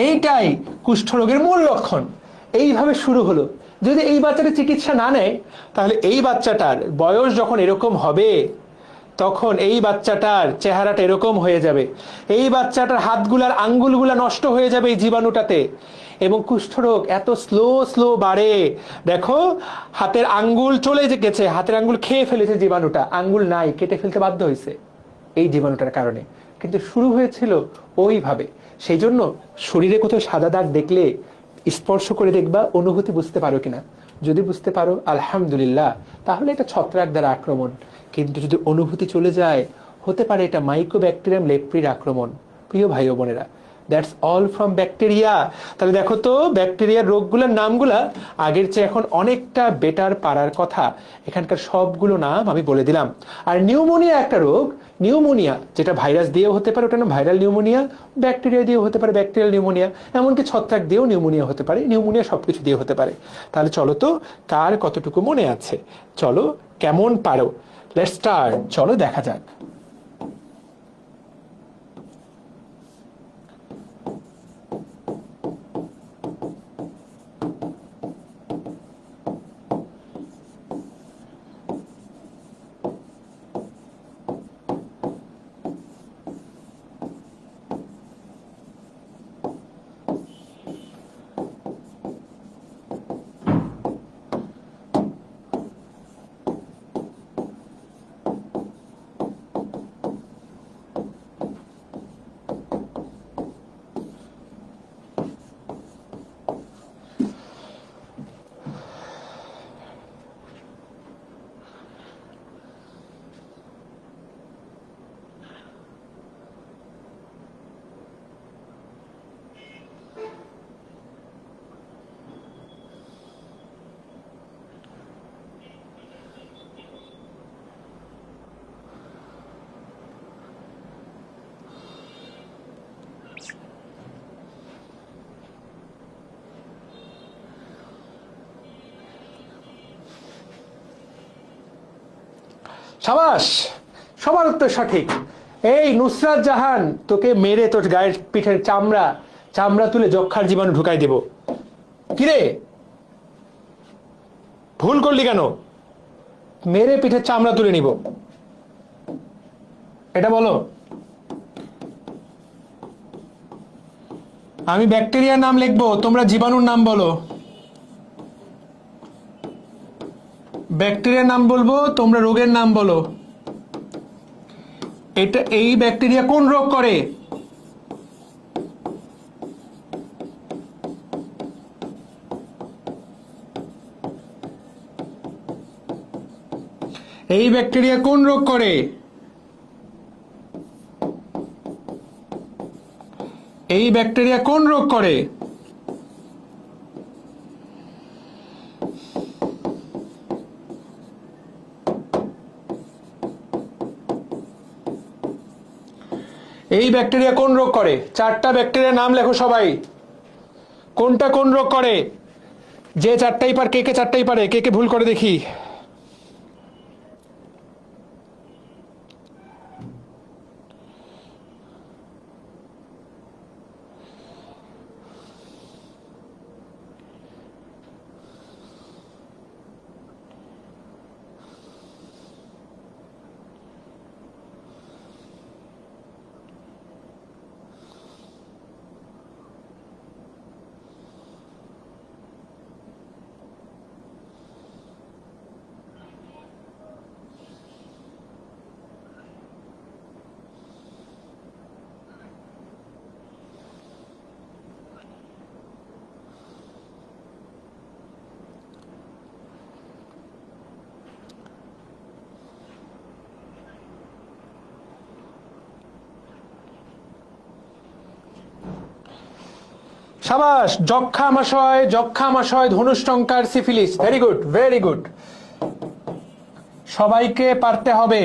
এইটাই কুষ্ঠরোগের মূল লক্ষণ। এইভাবে শুরু হলো। যদি এই বাচ্চাটা চিকিৎসা না নেয়, তাহলে এই বাচ্চাটার বয়স যখন এরকম হবে, তখন এই বাচ্চাটার চেহারাটা এরকম হয়ে যাবে। এই বাচ্চাটার হাতগুলার আঙ্গুলগুলা নষ্ট হয়ে যাবে এই জীবাণুটাতে। এবং কুষ্ঠরোগ এত স্লো স্লো বাড়ে, দেখো হাতের আঙ্গুল চলে গেছে, হাতের আঙ্গুল খেয়ে ফেলেছে জীবাণুটা, আঙ্গুল নাই, কেটে ফেলতে বাধ্য হয়েছে এই জীবাণুটার কারণে। কিন্তু শুরু হয়েছিল ওইভাবে। সেই জন্য শরীরে কোথাও সাদা দাগ দেখলে স্পর্শ করে দেখবা, অনুভূতি বুঝতে পারো কিনা। যদি বুঝতে পারো আলহামদুলিল্লাহ, তাহলে এটা ছত্রাক দ্বারা আক্রমণ। কিন্তু যদি অনুভূতি চলে যায়, হতে পারে এটা মাইকোব্যাকটেরিয়াম লেপ্রির আক্রমণ। প্রিয় ভাই ও বোনেরা, দ্যাটস অল ফ্রম ব্যাকটেরিয়া। তাহলে দেখো তো ব্যাকটেরিয়ার রোগগুলোর নামগুলা আগের চেয়ে এখন অনেকটা বেটার পারার কথা। এখানকার সবগুলো নাম আমি বলে দিলাম। আর নিউমোনিয়া একটা রোগ, নিউমোনিয়া যেটা ভাইরাস দিয়েও হতে পারে, ওটা না ভাইরাল নিউমোনিয়া, ব্যাকটেরিয়া দিয়েও হতে পারে ব্যাকটেরিয়াল নিউমোনিয়া, এমনকি ছত্রাক দিয়েও নিউমোনিয়া হতে পারে, নিউমোনিয়া সবকিছু দিয়ে হতে পারে। তাহলে চলো তো কার কতটুকু মনে আছে, চলো কেমন পারো, লেটস স্টার্ট, চলো দেখা যাক। সাবাস, সবার উত্তর সঠিক। এই নুসরাত জাহান, তোকে মেরে তোর গায়ের পিঠের চামড়া চামড়া তুলে যক্ষার জীবাণু ঢুকাই দেব। কিরে ভুল করলি কেন? মেরে পিঠের চামড়া তুলে নিব, এটা বলো। আমি ব্যাকটেরিয়ার নাম লিখবো, তোমরা জীবাণুর নাম বলো। ব্যাকটেরিয়ার নাম বলবো, তোমরা রোগের নাম বলো। এটা এই ব্যাকটেরিয়া কোন রোগ করে? এই ব্যাকটেরিয়া কোন রোগ করে? এই ব্যাকটেরিয়া কোন রোগ করে? এই ব্যাকটেরিয়া কোন রোগ করে? চারটা ব্যাকটেরিয়ার নাম লেখো সবাই, কোনটা কোন রোগ করে। যে চারটাই পারে, কে কে চারটাই পারে, কে কে ভুল করে দেখি। সাবাস, যক্ষামাশয়, যক্ষামাশয়, ধনুষ্টঙ্কার, syphilis. Very good, very good. সবাইকে পারতে হবে,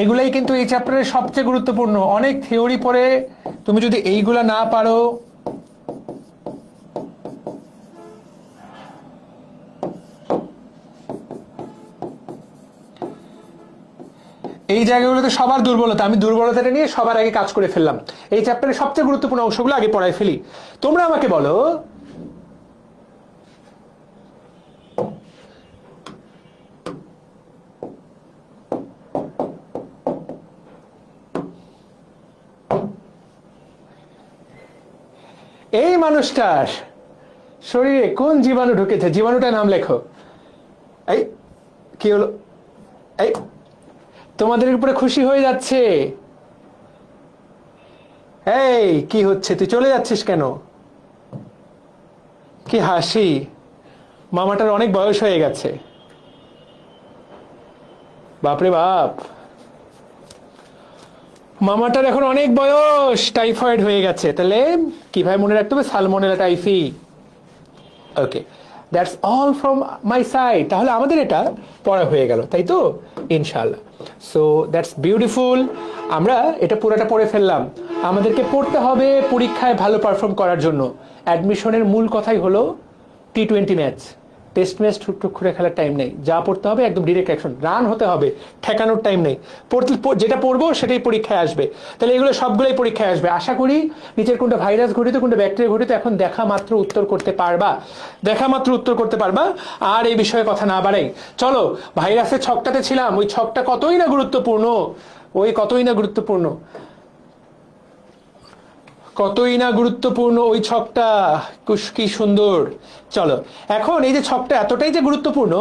এগুলাই কিন্তু এই চ্যাপ্টারের সবচেয়ে গুরুত্বপূর্ণ। অনেক থিওরি পড়ে তুমি যদি এইগুলা না পারো, এই জায়গাগুলোতে সবার দুর্বলতা, আমি দুর্বলতাটা নিয়ে সবার আগে কাজ করে ফেললাম। এই চ্যাপ্টারের সবচেয়ে গুরুত্বপূর্ণ অংশগুলো আগে পড়ায় ফেলি। তোমরা আমাকে বলো, এই মানুষটার শরীরে কোন জীবাণু ঢুকেছে, জীবাণুটার নাম লেখো। এই কি হলো? এই তোমাদের উপরে খুশি হয়ে যাচ্ছে। এই কি হচ্ছে, তুই চলে যাচ্ছিস কেন? কি হাসি, মামাটার অনেক বয়স হয়ে গেছে। বাপরে বাপ, মামাটার এখন অনেক বয়স, টাইফয়েড হয়ে গেছে, তাহলে কিভাবে মনে রাখতে হবে? Salmonella typhi. Okay, that's all from my side. তাহলে আমাদের এটা পড়া হয়ে গেল, তাই তো? ইনশাআল্লাহ। So that's beautiful. আমরা এটা পুরোটা পড়ে ফেললাম। আমাদেরকে পড়তে হবে পরীক্ষায় ভালো পারফর্ম করার জন্য। অ্যাডমিশনের মূল কথাই হলো T20 ম্যাচ, টেস্ট ম্যাচ টুকটুক করে খেলার টাইম নেই। যা পড়তে হবে একদম ডিরেক্ট অ্যাকশন, রান হতে হবে, ঠেকানোর টাইম নেই। যেটা পড়বো সেটাই পরীক্ষায় আসবে। তাহলে এগুলো সবগুলোই পরীক্ষায় আসবে। আশা করি নিচের কোনটা ভাইরাস ঘটিত, কোনটা ব্যাকটেরিয়া ঘটিত এখন দেখা মাত্র উত্তর করতে পারবা, আর এই বিষয়ে কথা না বাড়াই, চলো ভাইরাসের ছকটাতে ছিলাম। ওই ছকটা কতই না গুরুত্বপূর্ণ, ওই ছকটা কি সুন্দর। চলো এখন এই যে ছকটা এতটাই যে গুরুত্বপূর্ণ,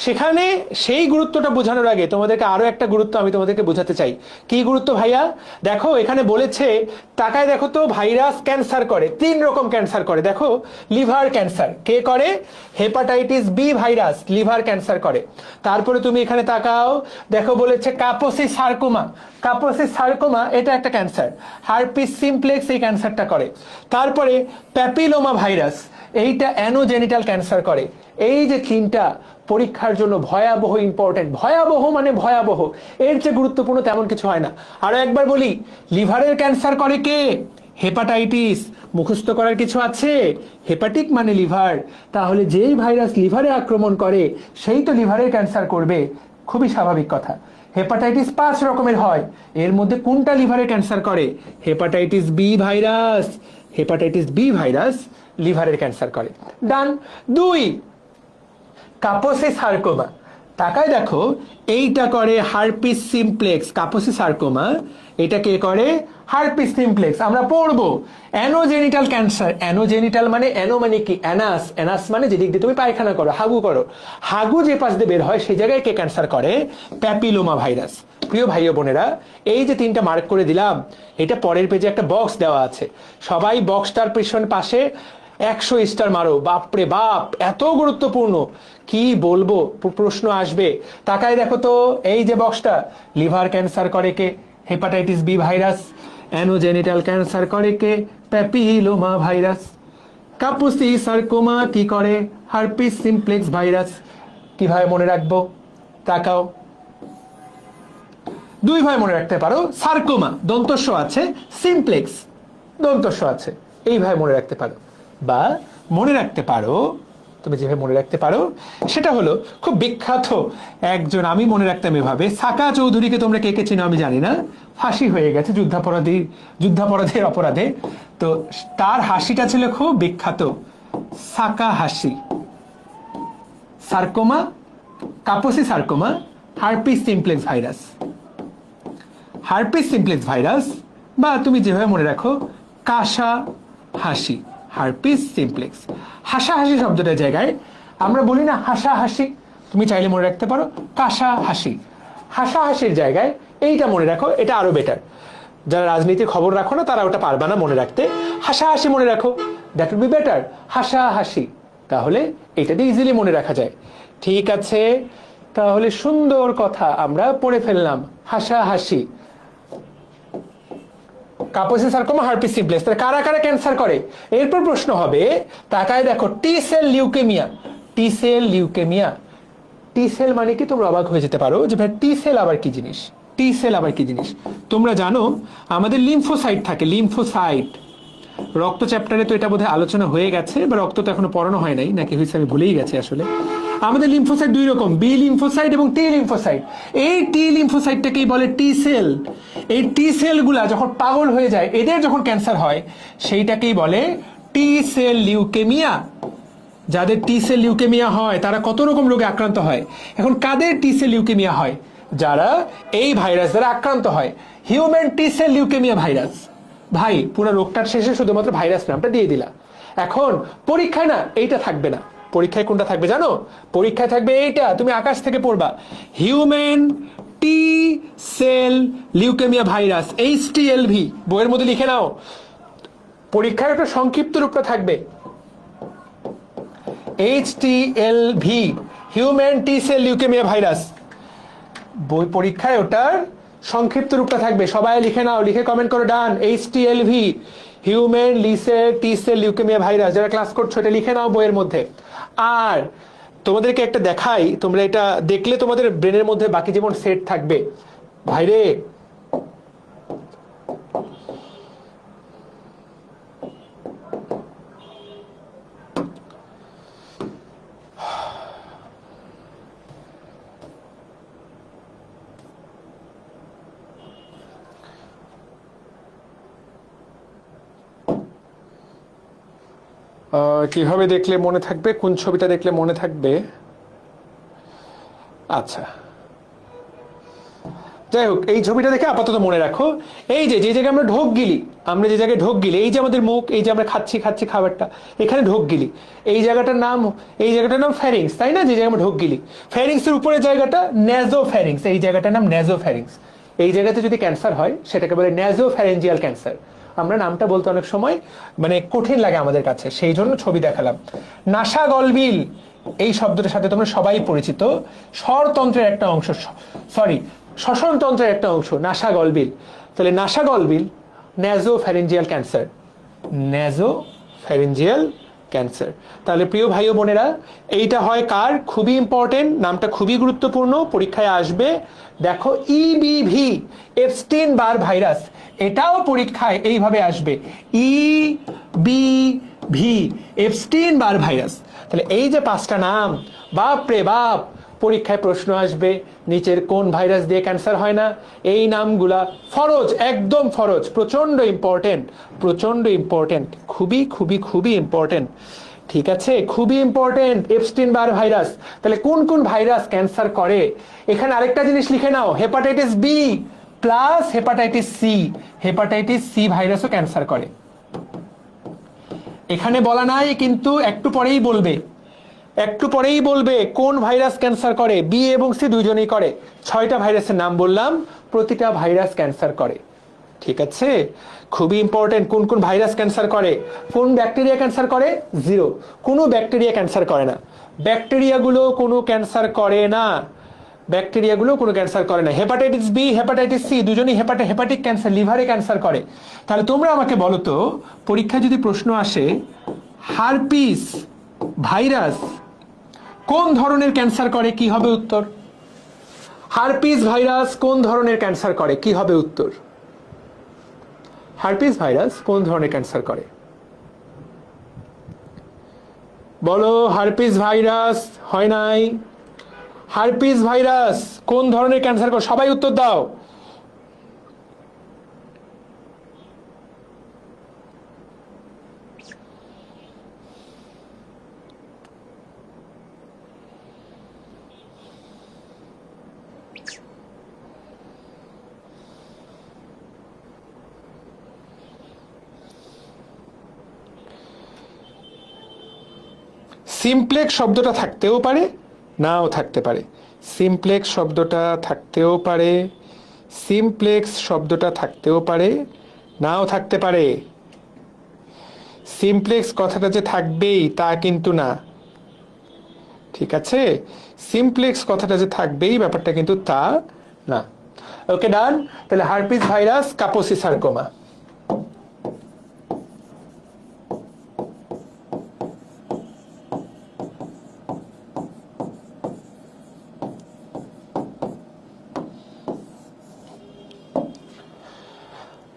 সেখানে সেই গুরুত্বটা বোঝানোর আগে তোমাদেরকে আরো একটা গুরুত্ব আমি তোমাদেরকে বোঝাতে চাই। কি গুরুত্ব ভাইয়া? দেখো এখানে বলেছে, তাকায় দেখো তো, ভাইরাস ক্যান্সার করে, 3 রকম ক্যান্সার করে। দেখো, লিভার ক্যান্সার কে করে? Hepatitis B virus liver cancer করে। তারপরে তুমি এখানে তাকাও, দেখো বলেছে কাপোসি সার্কোমা, এটা একটা ক্যান্সার। হার্পিস সিমপ্লেক্স এই ক্যান্সারটা করে। তারপরে প্যাপিলোমা ভাইরাস, এইটা অ্যানোজেনিটাল ক্যান্সার করে। এই যে 3টা পরীক্ষার জন্য ভয়াবহ ইম্পর্টেন্ট। ভয়াবহ মানে ভয়াবহ, এর চেয়ে গুরুত্বপূর্ণ তেমন কিছু হয় না। আরো একবার বলি, লিভারের ক্যান্সার করে কে? হেপাটাইটিস। মুখস্থ করার কিছু আছে? হেপাটিক মানে লিভার, তাহলে যেই ভাইরাস লিভারে আক্রমণ করে সেই তো লিভারের ক্যান্সার করবে, খুবই স্বাভাবিক কথা। হেপাটাইটিস 5 রকমের হয়, এর মধ্যে কোনটা লিভারে ক্যান্সার করে? হেপাটাইটিস বি ভাইরাস লিভারের ক্যান্সার করে। ডান। 2, কাপোসি সার্কোমা। তাকায় দেখো, এইটা করে হার্পিস সিমপ্লেক্স। কাপোসি সার্কোমা এটা কে করে? Herpes simplex. আমরা পড়বো অ্যানোজেনিটাল ক্যান্সার। অ্যানোজেনিটাল মানে, অ্যানো মানে কি? অ্যানাস মানে যেদিক দিয়ে তুমি পায়খানা করো, হাগু যে পাশ দিয়ে বের হয় সেই জায়গায় কে ক্যান্সার করে? Papilloma virus. প্রিয় ভাই ও বোনেরা, এই যে 3টা মার্ক করে দিলাম, এটা পরের পেজে একটা বক্স দেওয়া আছে। সবাই বক্সটার পাশে 100 স্টার মারো। বাপরে বাপ, এত গুরুত্বপূর্ণ, কি বলবো, প্রশ্ন আসবে। তাকায় দেখো তো, এই যে বক্সটা, লিভার ক্যান্সার করে কে? Hepatitis B virus. Anogenital cancer করে কে? Papilloma virus. কাপুসি সার্কোমা কি করে? Herpes simplex virus. কিভাবে মনে রাখবো? তাকাও, 2 ভাবে মনে রাখতে পারো। সার্কোমা দন্তস্ব আছে, সিমপ্লেক্স দন্তস্ব আছে, এইভাবে মনে রাখতে পারো। বা মনে রাখতে পারো, তুমি যেভাবে মনে রাখতে পারো সেটা হলো খুব বিখ্যাত একজন, আমি মনে রাখতাম এভাবে। সাকা চৌধুরীকে তোমরা কে কে চিনো আমি জানি না, ফাঁসি হয়ে গেছে যুদ্ধাপরাধের অপরাধে। তো তার হাসিটা ছিল খুব বিখ্যাত, সাকা হাসি। Sarcoma, Kaposi sarcoma, herpes simplex virus, বা তুমি যেভাবে মনে রাখো কাশা হাসি, হার্পিস সিমপ্লেক্স। হাসাহাসি শব্দটার জায়গায় আমরা বলি না হাসাহাসি, তুমি চাইলে মনে রাখতে পারো কাশা হাসি। হাসাহাসির জায়গায় এইটা মনে রাখো, এটা আরো বেটার। যারা রাজনীতির খবর রাখো না তারা ওটা পারবে না মনে রাখতে, হাসাহাসি মনে রাখো, দ্যাট উইল বি বেটার, হাসাহাসি। তাহলে এটা দিয়ে ইজিলি মনে রাখা যায়। ঠিক আছে, তাহলে সুন্দর কথা আমরা পড়ে ফেললাম, হাসাহাসি। কাপোসি সার্কোমা, হার্পিস সিমপ্লেক্স। তাহলে কারা কারা ক্যান্সার করে? এরপর প্রশ্ন হবে, তাকায় দেখো, টি সেল লিউকেমিয়া। টি সেল মানে কি? তোমরা অবাক হয়ে যেতে পারো যে ভাই টি সেল আবার কি জিনিস। তোমরা জানো আমাদের লিম্ফোসাইট থাকে, রক্ত চ্যাপ্টারে তো এটা বোধহয় আলোচনা হয়ে গেছে, বা রক্ত তো এখনো পড়ানো হয় নাই, নাকি হয়েছে আমি ভুলেই গেছি আসলে। আমাদের লিম্ফোসাইট 2 রকম, বি লিম্ফোসাইট এবং টি লিম্ফোসাইট। এই টি লিম্ফোসাইটটাকেই বলে টি সেল। এই টি সেলগুলা যখন পাগল হয়ে যায়, এদের যখন ক্যান্সার হয়, সেইটাকেই বলে টি সেল লিউকেমিয়া। যাদের টি সেল লিউকেমিয়া হয় তারা কত রকম রোগে আক্রান্ত হয়। এখন কাদের টি সেল লিউকেমিয়া হয়? যারা এই ভাইরাস দ্বারা আক্রান্ত হয়, হিউম্যান টি সেল লিউকেমিয়া ভাইরাস। ভাই, পুরো রোগটার শেষে শুধুমাত্র ভাইরাস নামটা দিয়ে দিলা। এখন পরীক্ষায় না এইটা থাকবে না, পরীক্ষায় কোনটা থাকবে জানো? পরীক্ষায় থাকবে এইটা, তুমি আকাশ থেকে পড়বা, হিউম্যান টি সেল লিউকেমিয়া ভাইরাস, HTLV। বইয়ের মধ্যে লিখে নাও, পরীক্ষায় একটা সংক্ষিপ্ত রূপটা থাকবে, HTLV, হিউম্যান টি সেল লিউকেমিয়া ভাইরাস। বই পরীক্ষায় ওটার সংক্ষিপ্ত রূপটা থাকবে, সবাই লিখে নাও, লিখে কমেন্ট করো ডান। HTLV হিউম্যান লিসের টি সেল লিউকেমিয়া ভাইরাস, যারা ক্লাস করছো এটা লিখে নাও বইয়ের মধ্যে। আর তোমাদেরকে একটা দেখাই, তোমরা এটা দেখলে তোমাদের ব্রেনের মধ্যে বাকি যেমন সেট থাকবে। ভাইরে কিভাবে দেখলে মনে থাকবে, কোন ছবিটা দেখলে মনে থাকবে? আচ্ছা যাই হোক, এই ছবিটা দেখে আপাতত মনে রাখো, এই যে জায়গায় আমরা ঢোক গিলি, আমরা যে জায়গায় ঢোক গিলি, এই যে আমাদের মুখ, এই যে আমরা খাচ্ছি খাবারটা, এখানে ঢোক গিলি, এই জায়গাটার নাম ফ্যারিংস, তাই না? যে জায়গায় আমরা ঢোক গিলি, ফ্যারিংসের উপরে জায়গাটা ন্যাজোফ্যারিংস, এই জায়গাটার নাম ন্যাজোফ্যারিংস। এই জায়গাতে যদি ক্যান্সার হয় সেটাকে বলে ন্যাজোফ্যারেঞ্জিয়াল ক্যান্সার। আমরা নামটা বলতে অনেক সময় মানে কঠিন লাগে আমাদের কাছে, সেই জন্য ছবি দেখালাম। নাসাগলবিল এই শব্দটার সাথে তোমরা সবাই পরিচিত, স্বরতন্ত্রের একটা অংশ, সরি শ্বসনতন্ত্রের একটা অংশ নাসাগলবিল। তাহলে নাসাগলবিল ন্যাজোফ্যারেঞ্জিয়াল ক্যান্সার, ন্যাজোফ্যারেঞ্জিয়াল ক্যান্সার। তাহলে প্রিয় ভাই ও বোনেরা, এইটা হয় কার? খুবই ইম্পর্টেন্ট, নামটা খুবই গুরুত্বপূর্ণ, পরীক্ষায় আসবে। দেখো EBV এপস্টিন বার ভাইরাস, এটাও পরীক্ষায় এইভাবে আসবে, EBV এপস্টিন বার ভাইরাস। তাহলে এই যে 5টা নাম, বাপ রে বাপ, পরীক্ষায় প্রশ্ন আসবে নিচের কোন ভাইরাস দিয়ে ক্যান্সার হয় না। এই নামগুলা ফরজ, একদম ফরজ, প্রচন্ড ইম্পর্টেন্ট, প্রচন্ড ইম্পর্টেন্ট, খুবই খুবই খুবই ইম্পর্টেন্ট। ঠিক আছে, খুবই ইম্পর্টেন্ট এপস্টিন বার ভাইরাস। তাহলে কোন কোন ভাইরাস ক্যান্সার করে? এখানে আরেকটা জিনিস লিখে নাও, hepatitis B plus hepatitis C, hepatitis C ভাইরাসও ক্যান্সার করে। এখানে বলা নাই কিন্তু একটু পরেই বলবে, একটু পরেই বলবে কোন ভাইরাস ক্যান্সার করে। বি এবং সি দুইজনেই করে। 6টা ভাইরাসের নাম বললাম, প্রতিটা ভাইরাস ক্যান্সার করে। ঠিক আছে, খুবই ইম্পর্টেন্ট, কোন কোন ভাইরাস ক্যান্সার করে। কোন ব্যাকটেরিয়া ক্যান্সার করে? 0, কোনো ব্যাকটেরিয়া ক্যান্সার করে না, ব্যাকটেরিয়াগুলো কোনো ক্যান্সার করে না, ব্যাকটেরিয়াগুলো কোনো ক্যান্সার করে না। হেপাটাইটিস বি হেপাটাইটিস সি দুজনেই হেপাটিক ক্যান্সার, লিভারে ক্যান্সার করে। তাহলে তোমরা আমাকে বলো তো, পরীক্ষায় যদি প্রশ্ন আসে হারপিস ভাইরাস কোন ধরনের ক্যান্সার করে, কি হবে উত্তর? হারপিস ভাইরাস কোন ধরনের ক্যান্সার করে, কি হবে উত্তর? হারপিস ভাইরাস কোন ধরনের ক্যান্সার করে বলো? হারপিস ভাইরাস হয় নাই, হারপিস ভাইরাস কোন ধরনের ক্যান্সার করে? সবাই উত্তর দাও। সিমপ্লেক্স শব্দটা থাকতেও পারে, নাও থাকতে পারে। সিমপ্লেক্স শব্দটা থাকতেও পারে, সিমপ্লেক্স শব্দটা থাকতেও পারে, নাও থাকতে পারে। সিমপ্লেক্স কথাটা যে থাকবেই তা কিন্তু না, ঠিক আছে? সিমপ্লেক্স কথাটা যে থাকবেই ব্যাপারটা কিন্তু তা না। Okay done. তাহলে herpes virus, Kaposi sarcoma.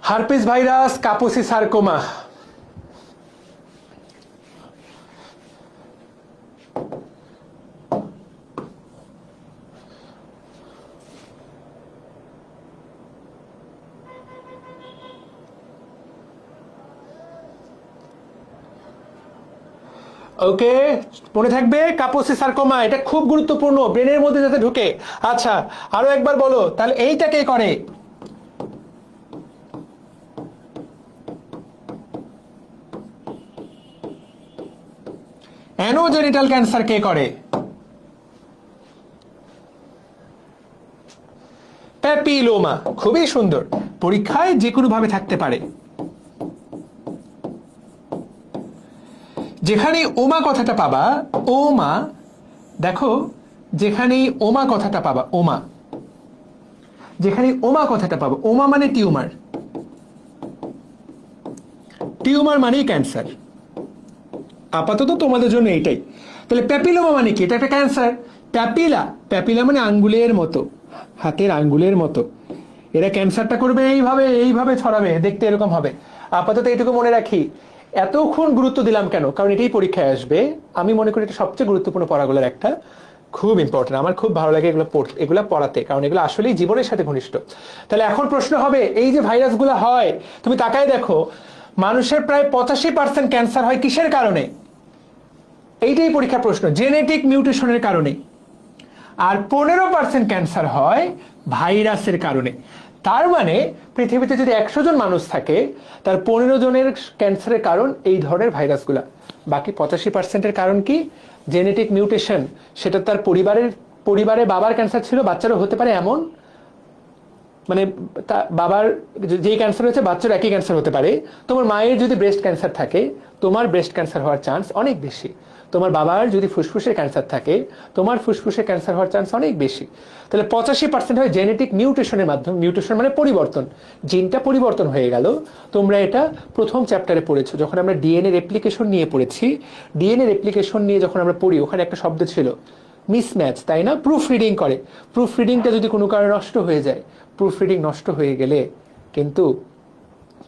Herpes virus, Kaposi sarcoma. Okay, মনে থাকবে কাপোসি সার্কোমা, এটা খুব গুরুত্বপূর্ণ, ব্রেনের মধ্যে যাতে ঢুকে। আচ্ছা আরো একবার বলো, তাহলে এইটা কে করে? অ্যানোজেনিটাল ক্যান্সার কে করে? প্যাপিলোমা। খুবই সুন্দর, পরীক্ষায় যে কোনো ভাবে থাকতে পারে। যেখানে ওমা কথাটা পাবা, ওমা, দেখো যেখানেই ওমা কথাটা পাবা, ওমা, যেখানে ওমা কথাটা পাবো। ওমা মানে টিউমার, টিউমার মানেই ক্যান্সার। আপাতত তোমাদের জন্য এইটাই। তাহলে প্যাপিলোমা মানে কি? এটা একটা ক্যান্সার। প্যাপিলা, প্যাপিলা মানে আঙ্গুলের মতো, হাতের আঙ্গুলের মতো। এরা ক্যান্সারটা করবে এইভাবে, এইভাবে ছড়াবে, দেখতে এরকম হবে। আপাতত এইটুকু মনে রাখি। এতক্ষণ গুরুত্ব দিলাম কেন? কারণ এটাই পরীক্ষায় আসবে। আমি মনে করি এটা সবচেয়ে গুরুত্বপূর্ণ পড়াগুলোর একটা, খুব ইম্পর্টেন্ট। আমার খুব ভালো লাগে এগুলো পড়াতে, কারণ এগুলো আসলেই জীবনের সাথে ঘনিষ্ঠ। তাহলে এখন প্রশ্ন হবে, এই যে ভাইরাসগুলো হয়, তুমি তাকায় দেখো, মানুষের প্রায় 85% ক্যান্সার হয় কিসের কারণে? এইটাই পরীক্ষার প্রশ্ন, জেনেটিক মিউটেশনের কারণে। আর 15% ক্যান্সার হয় ভাইরাসের কারণে। তার মানে পৃথিবীতে যদি 100 জন মানুষ থাকে, তার 15 জনের ক্যান্সারের কারণ এই ধরনের ভাইরাসগুলা। বাকি 85%-এর কারণ কি? Genetic mutation. সেটা তার পরিবারে বাবার ক্যান্সার ছিল, বাচ্চারও হতে পারে এমন, মানে বাবার যেই ক্যান্সার হয়েছে বাচ্চার একই ক্যান্সার হতে পারে। তোমার মায়ের যদি ব্রেস্ট ক্যান্সার থাকে, তোমার ব্রেস্ট ক্যান্সার হওয়ার চান্স অনেক বেশি। তোমার বাবার যদি ফুসফুসের ক্যান্সার থাকে, তোমার ফুসফুসের ক্যান্সার হওয়ার চান্স অনেক বেশি। তাহলে 85% হয় জেনেটিক মিউটেশনের মাধ্যমে। মিউটেশন মানে পরিবর্তন, জিনটা পরিবর্তন হয়ে গেল। তোমরা এটা প্রথম চ্যাপ্টারে পড়েছো, যখন আমরা ডিএনএ রেপ্লিকেশন নিয়ে পড়েছি। ডিএনএ রেপ্লিকেশন নিয়ে যখন আমরা পড়ি, ওখানে একটা শব্দ ছিল মিসম্যাচ, তাই না? প্রুফ রিডিং করে। প্রুফ রিডিংটা যদি কোনো কারণে নষ্ট হয়ে যায়, প্রুফ রিডিং নষ্ট হয়ে গেলে কিন্তু,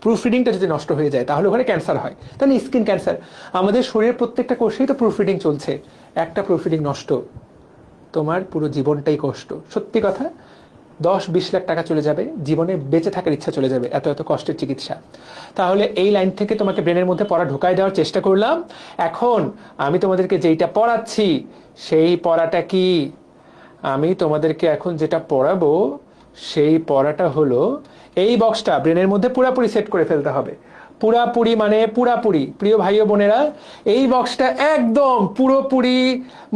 প্রুফ রিডিংটা যদি নষ্ট হয়ে যায় তাহলে ওখানে ক্যান্সার হয়। তাহলে স্কিন ক্যান্সার। আমাদের শরীরের প্রত্যেকটা কোষেই তো প্রুফ রিডিং চলছে। একটা প্রুফ রিডিং নষ্ট, তোমার পুরো জীবনটাই কষ্ট। সত্যি কথা, 10-20 লাখ টাকা চলে যাবে, জীবনে বেঁচে থাকার ইচ্ছা চলে যাবে, এত এত কষ্টের চিকিৎসা। তাহলে এই লাইন থেকে তোমাকে ব্রেনের মধ্যে পড়া ঢুকাই দেওয়ার চেষ্টা করলাম। এখন আমি তোমাদেরকে যেইটা পড়াচ্ছি, সেই পড়াটা কি? আমি তোমাদেরকে এখন যেটা পড়াবো, সেই পড়াটা হলো, এই বক্সটা ব্রেনের মধ্যে পুরাপুরি সেট করে ফেলতে হবে। পুরাপুরি মানে পুরাপুরি। প্রিয় ভাই ও বোনেরা, এই বক্সটা একদম পুরোপুরি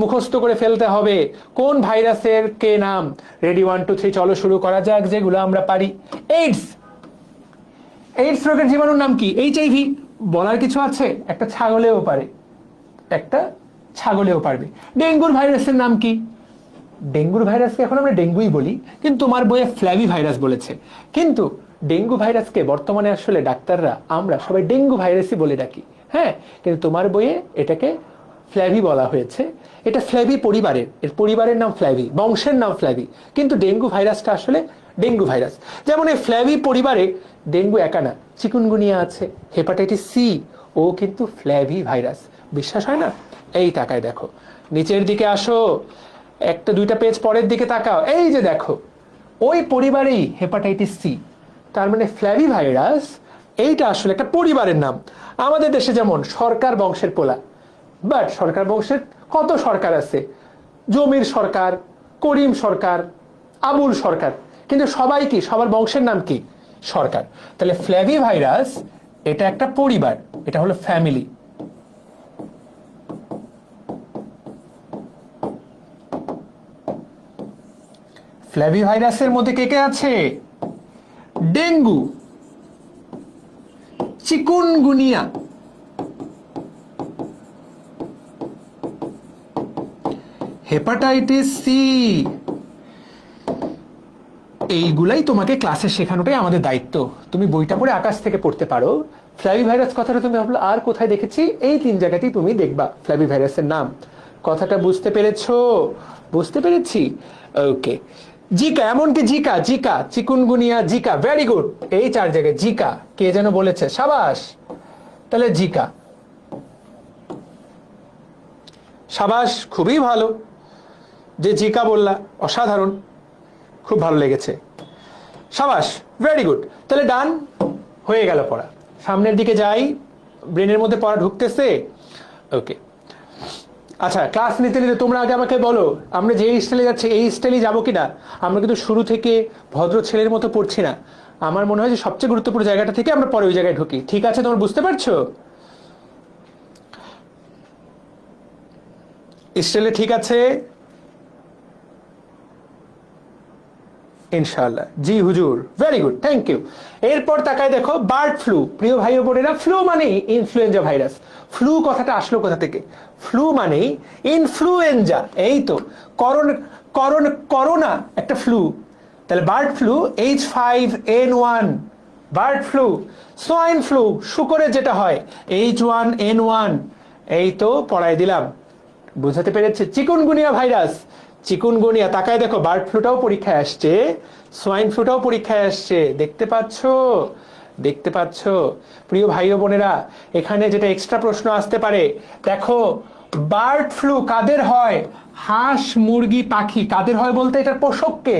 মুখস্থ করে ফেলতে হবে। কোন ভাইরাসের কে নাম? রেডি, 1 2 3, চলো শুরু করা যাক, যেগুলো আমরা পারি। এইডস, এইডস রোগের জীবাণুর নাম কি? এইচআইভি। বলার কিছু আছে? একটা ছাগলেও পারে, একটা ছাগলেও পারবে। ডেঙ্গুর ভাইরাসের নাম কি? ডেঙ্গুর ভাইরাসকে এখন আমরা ডেঙ্গুই বলি, কিন্তু তোমার বইয়ে ফ্ল্যাভি ভাইরাস বলেছে। কিন্তু ডেঙ্গু ভাইরাসকে বর্তমানে আসলে ডাক্তাররা, আমরা সবাই ডেঙ্গু ভাইরাসই বলে ডাকি, হ্যাঁ। কিন্তু তোমার বইয়ে এটাকে ফ্ল্যাভি বলা হয়েছে। এটা ফ্ল্যাভি পরিবারের, এর পরিবারের নাম ফ্ল্যাভি, বংশের নাম ফ্ল্যাভি। কিন্তু ডেঙ্গু ভাইরাসটা আসলে ডেঙ্গু ভাইরাস। যেমন এই ফ্ল্যাভি পরিবারে ডেঙ্গু একা না, চিকুনগুনিয়া আছে, হেপাটাইটিস সি, ও কিন্তু ফ্ল্যাভি ভাইরাস। বিশ্বাস হয় না? এই তাকায় দেখো, নিচের দিকে আসো, একটা দুইটা পেজ পরের দিকে তাকাও, এই যে দেখো, ওই পরিবারেই হেপাটাইটিস সি। তার মানে ফ্ল্যাভি ভাইরাস এইটা আসলে একটা পরিবারের নাম। আমাদের দেশে যেমন সরকার বংশের পোলা, বাট সরকার বংশের কত সরকার আছে, জমির সরকার, করিম সরকার, আবুল সরকার, কিন্তু সবাই কি, সবার বংশের নাম কি? সরকার। তাহলে ফ্ল্যাভি ভাইরাস এটা একটা পরিবার, এটা হলো ফ্যামিলি। ফ্ল্যাভি ভাইরাসের মধ্যে কে কে আছে? Dengue, chikungunya, hepatitis C. এইগুলাই তোমাকে ক্লাসে শেখানোটাই আমাদের দায়িত্ব। তুমি বইটা পড়ে আকাশ থেকে পড়তে পারো। ফ্ল্যাভি ভাইরাস কথাটা তুমি ভাবলো আর কোথায় দেখেছি? এই 3 জায়গাতেই তুমি দেখবা ফ্ল্যাভি ভাইরাসের নাম। কথাটা বুঝতে পেরেছো? বুঝতে পেরেছি, ওকে। জিকা, এমনকি Zika, Zika, chikungunya, Zika, very good. এই 4 জায়গায় জিকা, কে যেন বলেছে, সাবাস। তাহলে জিকা, সাবাস, খুবই ভালো যে জিকা বললা, অসাধারণ, খুব ভালো লেগেছে, সাবাস, ভেরি গুড। তাহলে ডান হয়ে গেল পড়া। সামনের দিকে যাই, ব্রেনের মধ্যে পড়া ঢুকতেছে, ওকে। আচ্ছা, ক্লাস নিতে নিতে তোমরা আগে আমাকে বলো, আমরা যে স্টাইলে যাচ্ছি এই স্টাইলে যাবো কিনা। আমরা কিন্তু শুরু থেকে ভদ্র ছেলের মতো পড়ছি না। আমার মনে হয় যে সবচেয়ে গুরুত্বপূর্ণ জায়গাটা থেকে আমরা পরে ওই জায়গায় ঢুকি। ঠিক আছে, তোমরা বুঝতে পারছো? স্টাইলে ঠিক আছে ইনশাআল্লাহ? জি হুজুর, ভেরি গুড, থ্যাংক ইউ। এরপর তাকায় দেখো, বার্ড ফ্লু। প্রিয় ভাই ও বোনেরা, ফ্লু মানে ইনফ্লুয়েঞ্জা ভাইরাস। ফ্লু কথাটা আসলো কোথা থেকে? ফ্লু মানে ইনফ্লুয়েঞ্জা, এই তো করোনা একটা ফ্লু। তাহলে bird flu H5N1, bird flu, swine flu শুকরের যেটা হয় H1N1, এই তো পড়াই দিলাম, বুঝাতে পেরেছে। চিকুনগুনিয়া ভাইরাস, চিকুনগুনিয়া, তাকায় দেখো বার্ড ফ্লুটাও পরীক্ষায় আসছে, সোয়াইন ফ্লুটাও পরীক্ষায় আসছে, দেখতে পাচ্ছো, দেখতে পাচ্ছো প্রিয় ভাই ও বোনেরা। এখানে যেটা এক্সট্রা প্রশ্ন আসতে পারে, দেখো বার্ড ফ্লু কাদের হয়? হাঁস, মুরগি, পাখি। কাদের হয় বলতে এটার পোষককে,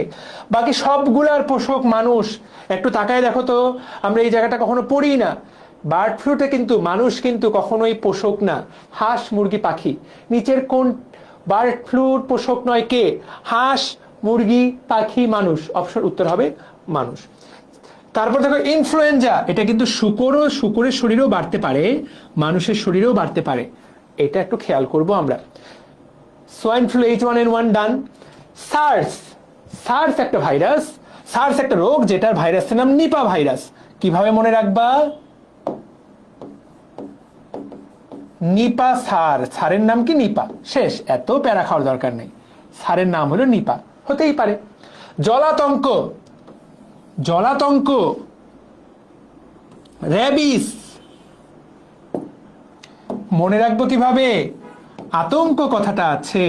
বাকি সবগুলার পোষক মানুষ। একটু তাকায় দেখো তো, আমরা এই জায়গাটা কখনো পড়ি না। বার্ড ফ্লুতে কিন্তু মানুষ কিন্তু কখনোই পোষক না, হাঁস, মুরগি, পাখি। নিচের কোন বার্ড ফ্লুর পোষক নয়? কে? হাঁস, মুরগি, পাখি, মানুষ। অপশন উত্তর হবে মানুষ। তারপর দেখো ইনফ্লুয়েঞ্জা, এটা কিন্তু শুকরের শরীরেও বাড়তে পারে, মানুষের শরীরেও বাড়তে পারে, এটা একটু খেয়াল করব আমরা। সোয়াইন ফ্লু H1N1 ডান। সার্স, সার্স একটা ভাইরাস, সার্স একটা রোগ যেটার ভাইরাসের নাম নিপা ভাইরাস। কিভাবে মনে রাখবা? নিপা সার, সারের নাম কি? নিপা। শেষ, এত প্যারা খাওয়ার দরকার নেই, সারের নাম হলো নিপা, হতেই পারে। জলাতঙ্ক, জলাতঙ্ক, র্যাবিস, মনে রাখবো কিভাবে? আতঙ্ক কথাটা আছে,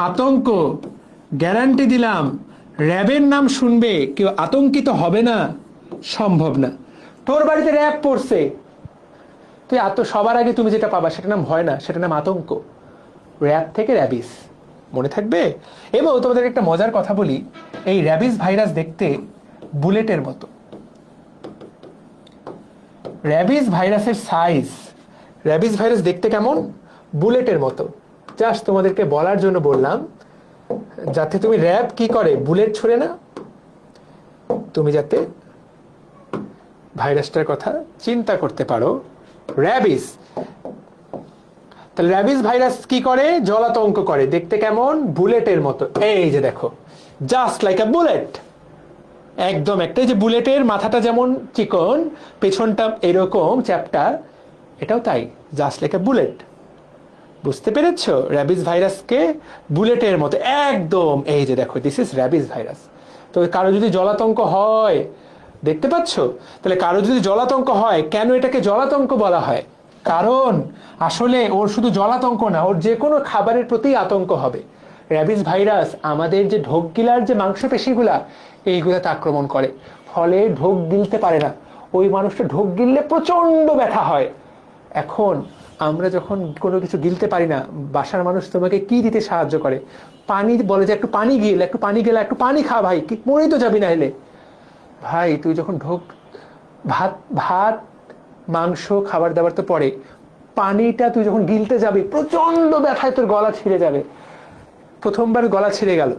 আতঙ্ক, গ্যারান্টি দিলাম র্যাবের নাম শুনবে কেউ আতঙ্কিত হবে না, সম্ভব না। তোর বাড়িতে র্যাব পড়ছে, তুই সবার আগে তুমি যেটা পাবা সেটা নাম হয় না, সেটা নাম আতঙ্ক। র্যাব থেকে র্যাবিস, মনে থাকবে। এবং তোমাদের একটা মজার কথা বলি, এই র্যাবিস ভাইরাস দেখতে বুলেটের মতো। র্যাবিস ভাইরাসের সাইজ, র্যাবিস ভাইরাস দেখতে কেমন? বুলেটের মতো। জাস্ট তোমাদেরকে বলার জন্য বললাম, যাতে তুমি র্যাব কি করে বুলেট ছুড়ে না, তুমি যাতে ভাইরাসটার কথা চিন্তা করতে পারো। র্যাবিস, তাহলে র্যাবিস ভাইরাস কি করে? জলাতঙ্ক করে, দেখতে কেমন? বুলেটের মতো। এই যে দেখো, জাস্ট লাইক আ বুলেট, একদম একটা, যে বুলেটের মাথাটা যেমন চিকন, পেছনটা এরকম চ্যাপ্টা, এটাও তাই, জাস্ট লাইক আ বুলেট। বুঝতে পেরেছো? র্যাবিস ভাইরাসকে বুলেটের মতো একদম, এই যে দেখো, দিস ইজ র্যাবিস ভাইরাস। তো কারো যদি জলাতঙ্ক হয়, দেখতে পাচ্ছ? তাহলে কারো যদি জলাতঙ্ক হয়, কেন এটাকে জলাতঙ্ক বলা হয়? কারণ আসলে ওর শুধু জলাতঙ্ক না, ওর যে কোনো খাবারের প্রতি আতঙ্ক হবে। র্যাবিস ভাইরাস আমাদের যে ঢোক গিলার যে মাংসপেশিগুলা, এইগুলাতে আক্রমণ করে, ফলে ঢোক গিলতে পারে না। ওই মানুষটা ঢোক গিললে প্রচন্ড ব্যথা হয়। এখন আমরা যখন কোনো কিছু গিলতে পারি না, বাসার মানুষ তোমাকে কি দিতে সাহায্য করে? পানি, বলে যে একটু পানি গিল, একটু পানি গেলে, একটু পানি খা ভাই, কি মরেই তো যাবি না এলে। ভাই তুই যখন ভাত, মাংস, খাবার দাবার তো পরে, পানিটা তুই যখন গিলতে যাবি, প্রচন্ড ব্যথায় তোর গলা ছিঁড়ে যাবে। প্রথমবার গলা ছিঁড়ে গেল,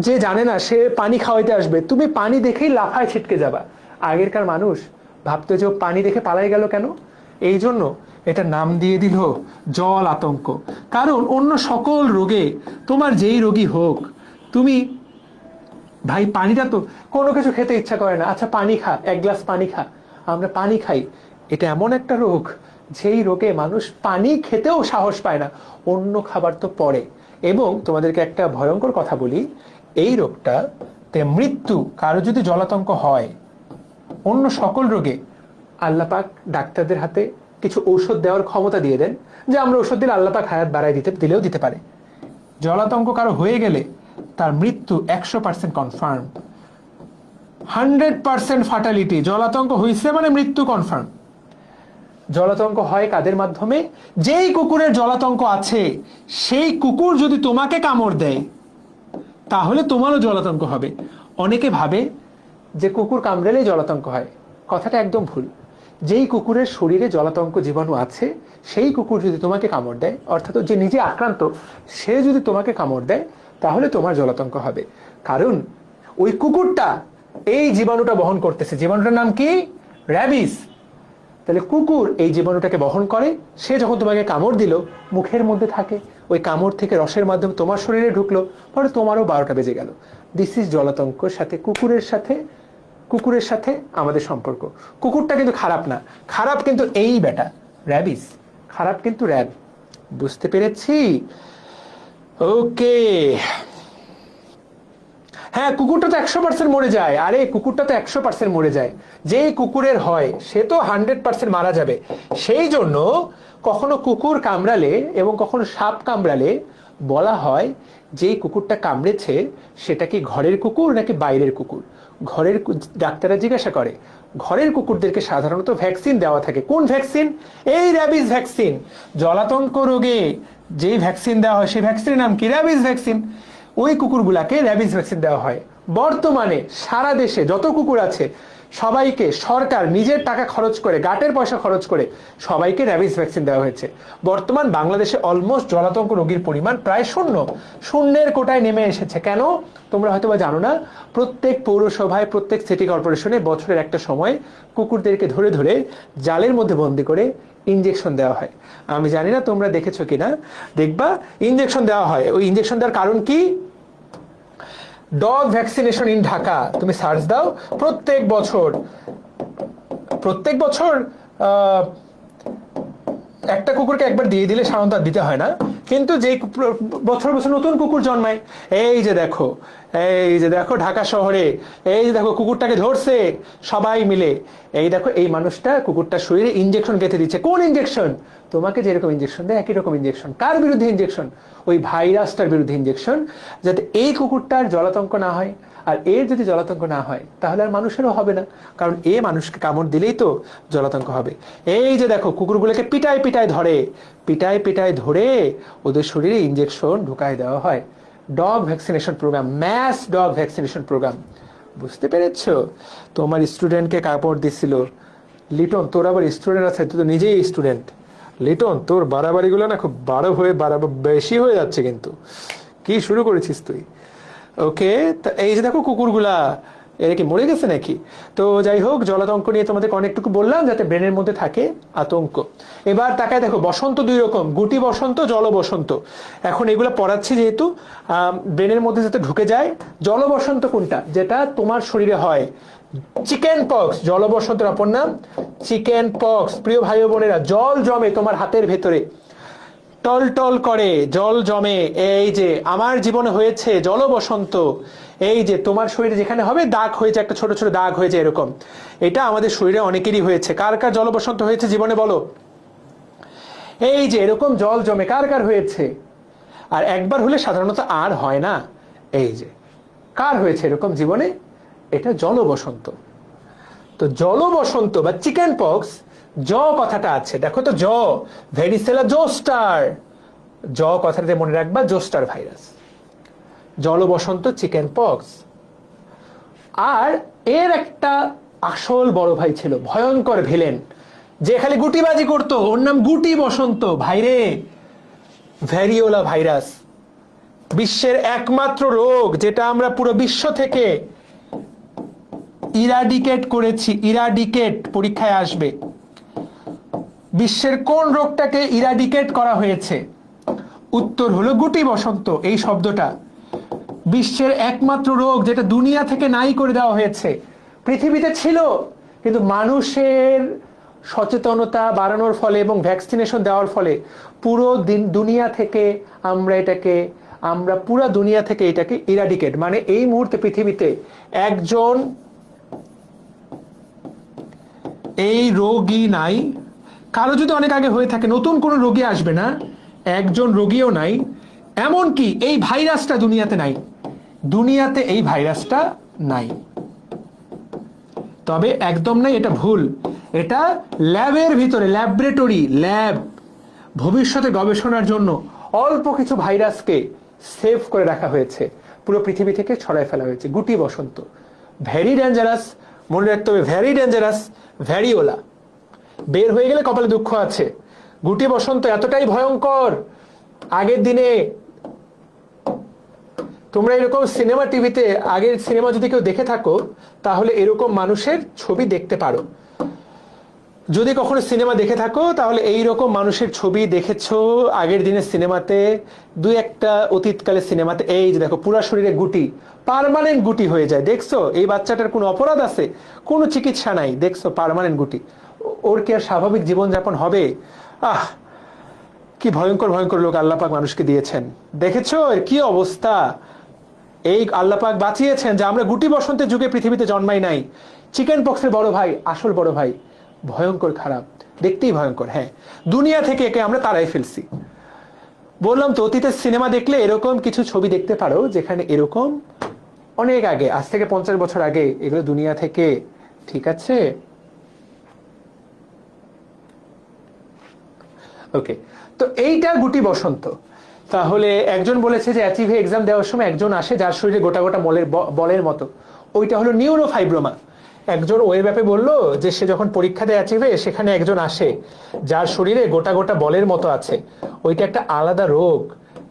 যে জানে না সে পানি খাওয়াইতে আসবে, তুমি পানি দেখেই লাফায় ছিটকে যাবা। আগেরকার মানুষ ভাবতো যে পানি দেখে পালাই গেল কেন? এই জন্য এটা নাম দিয়ে দিল জল আতঙ্ক। কারণ অন্য সকল রোগে, তোমার যেই রোগী হোক, তুমি ভাই পানিটা তো, কোনো কিছু খেতে ইচ্ছা করে না, আচ্ছা পানি খা, এক গ্লাস পানি খা, আমরা পানি খাই। এটা এমন একটা রোগ, যেই রোগে মানুষ পানি খেতেও সাহস পায় না, অন্য খাবার তো পরে। এবং তোমাদেরকে একটা ভয়ঙ্কর কথা বলি, এই রোগটাতে মৃত্যু, কারো যদি জলাতঙ্ক হয়, অন্য সকল রোগে আল্লাহ পাক ডাক্তারদের হাতে কিছু ঔষধ দেওয়ার ক্ষমতা দিয়ে দেন, যে আমরা ঔষধ দিলে আল্লাহ পাক হায়াত বাড়ায় দিলেও দিতে পারে। জলাতঙ্ক কারো হয়ে গেলে তার মৃত্যু 100% কনফার্ম, 100% ফার্টালিটি। জলাতঙ্ক হয়েছে মানে মৃত্যু কনফার্ম। জলাতঙ্ক হয় কাদের মাধ্যমে? যেই কুকুরের জলাতঙ্ক আছে, সেই কুকুর যদি তোমাকে কামড় দেয়, তাহলে তোমারও জলাতঙ্ক হবে। অনেকে ভাবে যে কুকুর কামড়ালেই জলাতঙ্ক হয়, কথাটা একদম ভুল। যেই কুকুরের শরীরে জলাতঙ্ক জীবাণু আছে, সেই কুকুর যদি তোমাকে কামড় দেয়, অর্থাৎ যে নিজে আক্রান্ত, সে যদি তোমাকে কামড় দেয়, তাহলে তোমার জলাতঙ্ক হবে। কারণ ওই কুকুরটা এই জীবাণুটা বহন করতেছে। জীবাণুটার নাম কি? র্যাবিস। তাহলে কুকুর এই জীবাণুটাকে বহন করে, সে যখন তোমাকে কামড় দিল, মুখের মধ্যে থাকে, ওই কামড় থেকে রসের মাধ্যমে তোমার শরীরে ঢুকলো, পরে তোমারও 12টা বেজে গেল। দিস ইজ জলাতঙ্কর সাথে, কুকুরের সাথে আমাদের সম্পর্ক। কুকুরটা কিন্তু খারাপ না, খারাপ কিন্তু এই বেটা র্যাবিস, খারাপ কিন্তু র্যাব। বুঝতে পেরেছি? ওকে, হ্যাঁ, কুকুরটা তো 100% মরে যায়। আরে কুকুরটা তো 100% মরে যায়। যেই কুকুরের হয় সে তো 100% মারা যাবে। সেই জন্য কখনো কুকুর কামড়ালে এবং কখনো সাপ কামড়ালে বলা হয় যেই কুকুরটা কামড়েছে সেটা কি ঘরের কুকুর নাকি বাইরের কুকুর। ঘরের ডাক্তাররা জিজ্ঞাসা করে, ঘরের কুকুরদেরকে সাধারণত ভ্যাকসিন দেওয়া থাকে। কোন ভ্যাকসিন? এই র্যাবিস ভ্যাকসিন। জলাতঙ্ক রোগে যেই ভ্যাকসিন দেওয়া হয় সেই ভ্যাকসিনের নাম কি? Rabies vaccine. ওই কুকুরগুলাকে র্যাবিস ভ্যাকসিন দেওয়া হয়। বর্তমানে সারা দেশে যত কুকুর আছে সবাইকে সরকার নিজের টাকা খরচ করে, গাটের পয়সা খরচ করে সবাইকে র্যাবিস ভ্যাকসিন দেওয়া হয়েছে। বর্তমান বাংলাদেশে অলমোস্ট জলাতঙ্ক রোগীর পরিমাণ প্রায় শূন্যের কোটায় নেমে এসেছে। কেন? তোমরা হয়তো বা জানো না, প্রত্যেক পৌরসভায়, প্রত্যেক সিটি কর্পোরেশনে বছরের একটা সময় কুকুরদেরকে ধরে ধরে জালের মধ্যে বন্দি করে ইঞ্জেকশন দেওয়া হয়। আমি জানি না তোমরা দেখেছো কিনা, দেখবা ইঞ্জেকশন দেওয়া হয়। ওই ইঞ্জেকশন দেওয়ার কারণ কি? ডগ ভ্যাকসিনেশন ইন ঢাকা তুমি সার্চ দাও, প্রত্যেক বছর একটা কুকুরকে একবার দিয়ে দিলে সাধারণত দিতে হয় না, কিন্তু যে বছর বছর নতুন কুকুর জন্মায়। এই যে দেখো ঢাকা শহরে, এই যে দেখো কুকুরটাকে ধরছে সবাই মিলে। এই দেখো এই মানুষটা কুকুরটার শরীরে ইঞ্জেকশন গেঁথে দিচ্ছে। কোন ইঞ্জেকশন? তোমাকে যেরকম ইঞ্জেকশন দেয় একই রকম ইঞ্জেকশন। কার বিরুদ্ধে ইঞ্জেকশন? ওই ভাইরাসটার বিরুদ্ধে ইঞ্জেকশন, যাতে এই কুকুরটার জলাতঙ্ক না হয়। আর এর যদি জলাতঙ্ক না হয় তাহলে আর মানুষেরও হবে না, কারণ এ মানুষকে কামড় দিলেই তো জলাতঙ্ক হবে। এই যে দেখো কুকুরগুলোকে পিটায় পিটায় ধরে ওদের শরীরে ইঞ্জেকশন ঢুকায় দেওয়া হয়। Dog vaccination program, mass dog vaccination program. বুঝতে পেরেছ? তোমার স্টুডেন্টকে কাপড় দিছিল। লিটন, তোর আবার স্টুডেন্ট আছে, তুই তো নিজেই স্টুডেন্ট। লিটন, তোর বাড়াবাড়িগুলো না খুব বেশি হয়ে যাচ্ছে, কিন্তু কি শুরু করেছিস তুই? ওকে, এই যে দেখো কুকুরগুলা, এরা কি মরে গেছে নাকি? তো যাই হোক, জলাতঙ্ক নিয়ে তোমাদের অনেকটুকু বললাম যাতে ব্রেনের মধ্যে থাকে আতঙ্ক। এবার তাকায় দেখো, বসন্ত দুই রকম, গুটি বসন্ত, জল বসন্ত। এখন এগুলো পড়াচ্ছি যেহেতু ব্রেনের মধ্যে যাতে ঢুকে যায়। জল বসন্ত কোনটা? যেটা তোমার শরীরে হয়। চিকেন পক্স জল বসন্তের অপর নাম চিকেন পক্স। প্রিয় ভাই ও বোনেরা, জল জমে তোমার হাতের ভেতরে, টল টল করে জল জমে। এই যে আমার জীবনে হয়েছে জল বসন্ত। এই যে তোমার শরীরে যেখানে হবে দাগ হয়েছে, একটা ছোট ছোট দাগ হয়েছে এরকম, এটা আমাদের শরীরে অনেকেরই হয়েছে। কার কার জল বসন্ত হয়েছে জীবনে বলো? এই যে এরকম জল জমে কার কার হয়েছে? আর একবার হলে সাধারণত আর হয় না। এই যে কার হয়েছে এরকম জীবনে? এটা জল বসন্ত। তো জল বসন্ত বা চিকেন পক্স, জ কথাটা আছে, দেখো তো, জ ভেরিসেলা জোস্টার। জ কথাটাতে মনে রাখবা, জোস্টার ভাইরাস। জল বসন্ত, চিকেন পক্স। আর এর একটা আসল বড় ভাই ছিল, ভয়ঙ্কর ভিলেন, যে খালি গুটিবাজি করতো, ওর নাম গুটি বসন্ত। ভাইরে, ভ্যারিওলা ভাইরাস। বিশ্বের একমাত্র রোগ যেটা আমরা পুরো বিশ্ব থেকে ইরাডিকেট করেছি। ইরাডিকেট পরীক্ষায় আসবে। বিশ্বের কোন রোগটাকে ইরাডিকেট করা হয়েছে? উত্তর হলো গুটি বসন্ত। এই শব্দটা বিশ্বের একমাত্র রোগ যেটা দুনিয়া থেকে নাই করে দেওয়া হয়েছে। পৃথিবীতে ছিল, কিন্তু মানুষের সচেতনতা বাড়ানোর ফলে এবং ভ্যাকসিনেশন দেওয়ার ফলে পুরো দুনিয়া থেকে আমরা পুরো দুনিয়া থেকে এটাকে ইরাডিকেট, মানে এই মুহূর্তে পৃথিবীতে একজন এই রোগী নাই। কারো যদি অনেক আগে হয়ে থাকে, নতুন কোনো রোগী আসবে না। একজন রোগীও নাই, এমনকি এই ভাইরাসটা দুনিয়াতে নাই। দুনিয়াতে এই ভাইরাসটা নাই। তবে একদম নাই, এটা ভুল। এটা ল্যাবের ভিতরে, ল্যাব ভবিষ্যতে গবেষণার জন্য অল্প কিছু ভাইরাসকে সেভ করে রাখা হয়েছে, পুরো পৃথিবী থেকে ছড়ায় ফেলা হয়েছে। গুটি বসন্ত ভেরি ডেঞ্জারাস, মনে রাখতে হবে, ভেরি ডেঞ্জারাস। ভ্যারিওলা বের হয়ে গেলে কপালে দুঃখ আছে। গুটি বসন্ত এতটাই ভয়ঙ্কর, আগের দিনে তোমরা এরকম সিনেমা, টিভিতে আগের সিনেমা যদি কেউ দেখে থাকো তাহলে এরকম মানুষের ছবি দেখতে পারো। যদি কখনো সিনেমা দেখে থাকো তাহলে এইরকম মানুষের ছবি দেখেছো আগের দিনের সিনেমাতে, দুই একটা অতীতকালের সিনেমাতে। এই যে দেখো, পুরা শরীরে গুটি, পার্মানেন্ট গুটি হয়ে যায়। দেখছো এই বাচ্চাটার কোনো অপরাধ আছে? কোনো চিকিৎসা নাই, দেখছো পার্মানেন্ট গুটি। ওর কি আর স্বাভাবিক জীবনযাপন হবে? কি ভয়ঙ্কর ভয়ঙ্কর লোক আল্লাহ পাক মানুষকে দিয়েছেন। দেখেছো এর কি অবস্থা? এই আল্লাহ পাক বাঁচিয়েছেন যে আমরা গুটি বসন্তের যুগে পৃথিবীতে জন্মাই নাই। চিকেন পক্সের বড় ভাই, আসল বড় ভাই, ভয়ঙ্কর খারাপ, দেখতেই ভয়ঙ্কর। হ্যাঁ, দুনিয়া থেকে একে আমরা তাড়াই ফেলছি। বললাম তো, অতীতের সিনেমা দেখলে এরকম কিছু ছবি দেখতে পারো যেখানে এরকম অনেক আগে, আজ থেকে 50 বছর আগে এগুলো দুনিয়া থেকে, ঠিক আছে। ওকে, তো এইটা গুটি বসন্ত। তাহলে একজন বলেছে যে অ্যাচিভে এক্সাম দেওয়ার সময় একজন আসে যার শরীরে গোটা গোটা বলের মতো, ওইটা হলো নিউরোফাইব্রোমা। একজন ওয়েব অ্যাপে বললো যে সে যখন পরীক্ষা দেয় অ্যাচিভে, সেখানে একজন আসে যার শরীরে গোটা গোটা বলের মতো আছে, ওইটা একটা আলাদা রোগ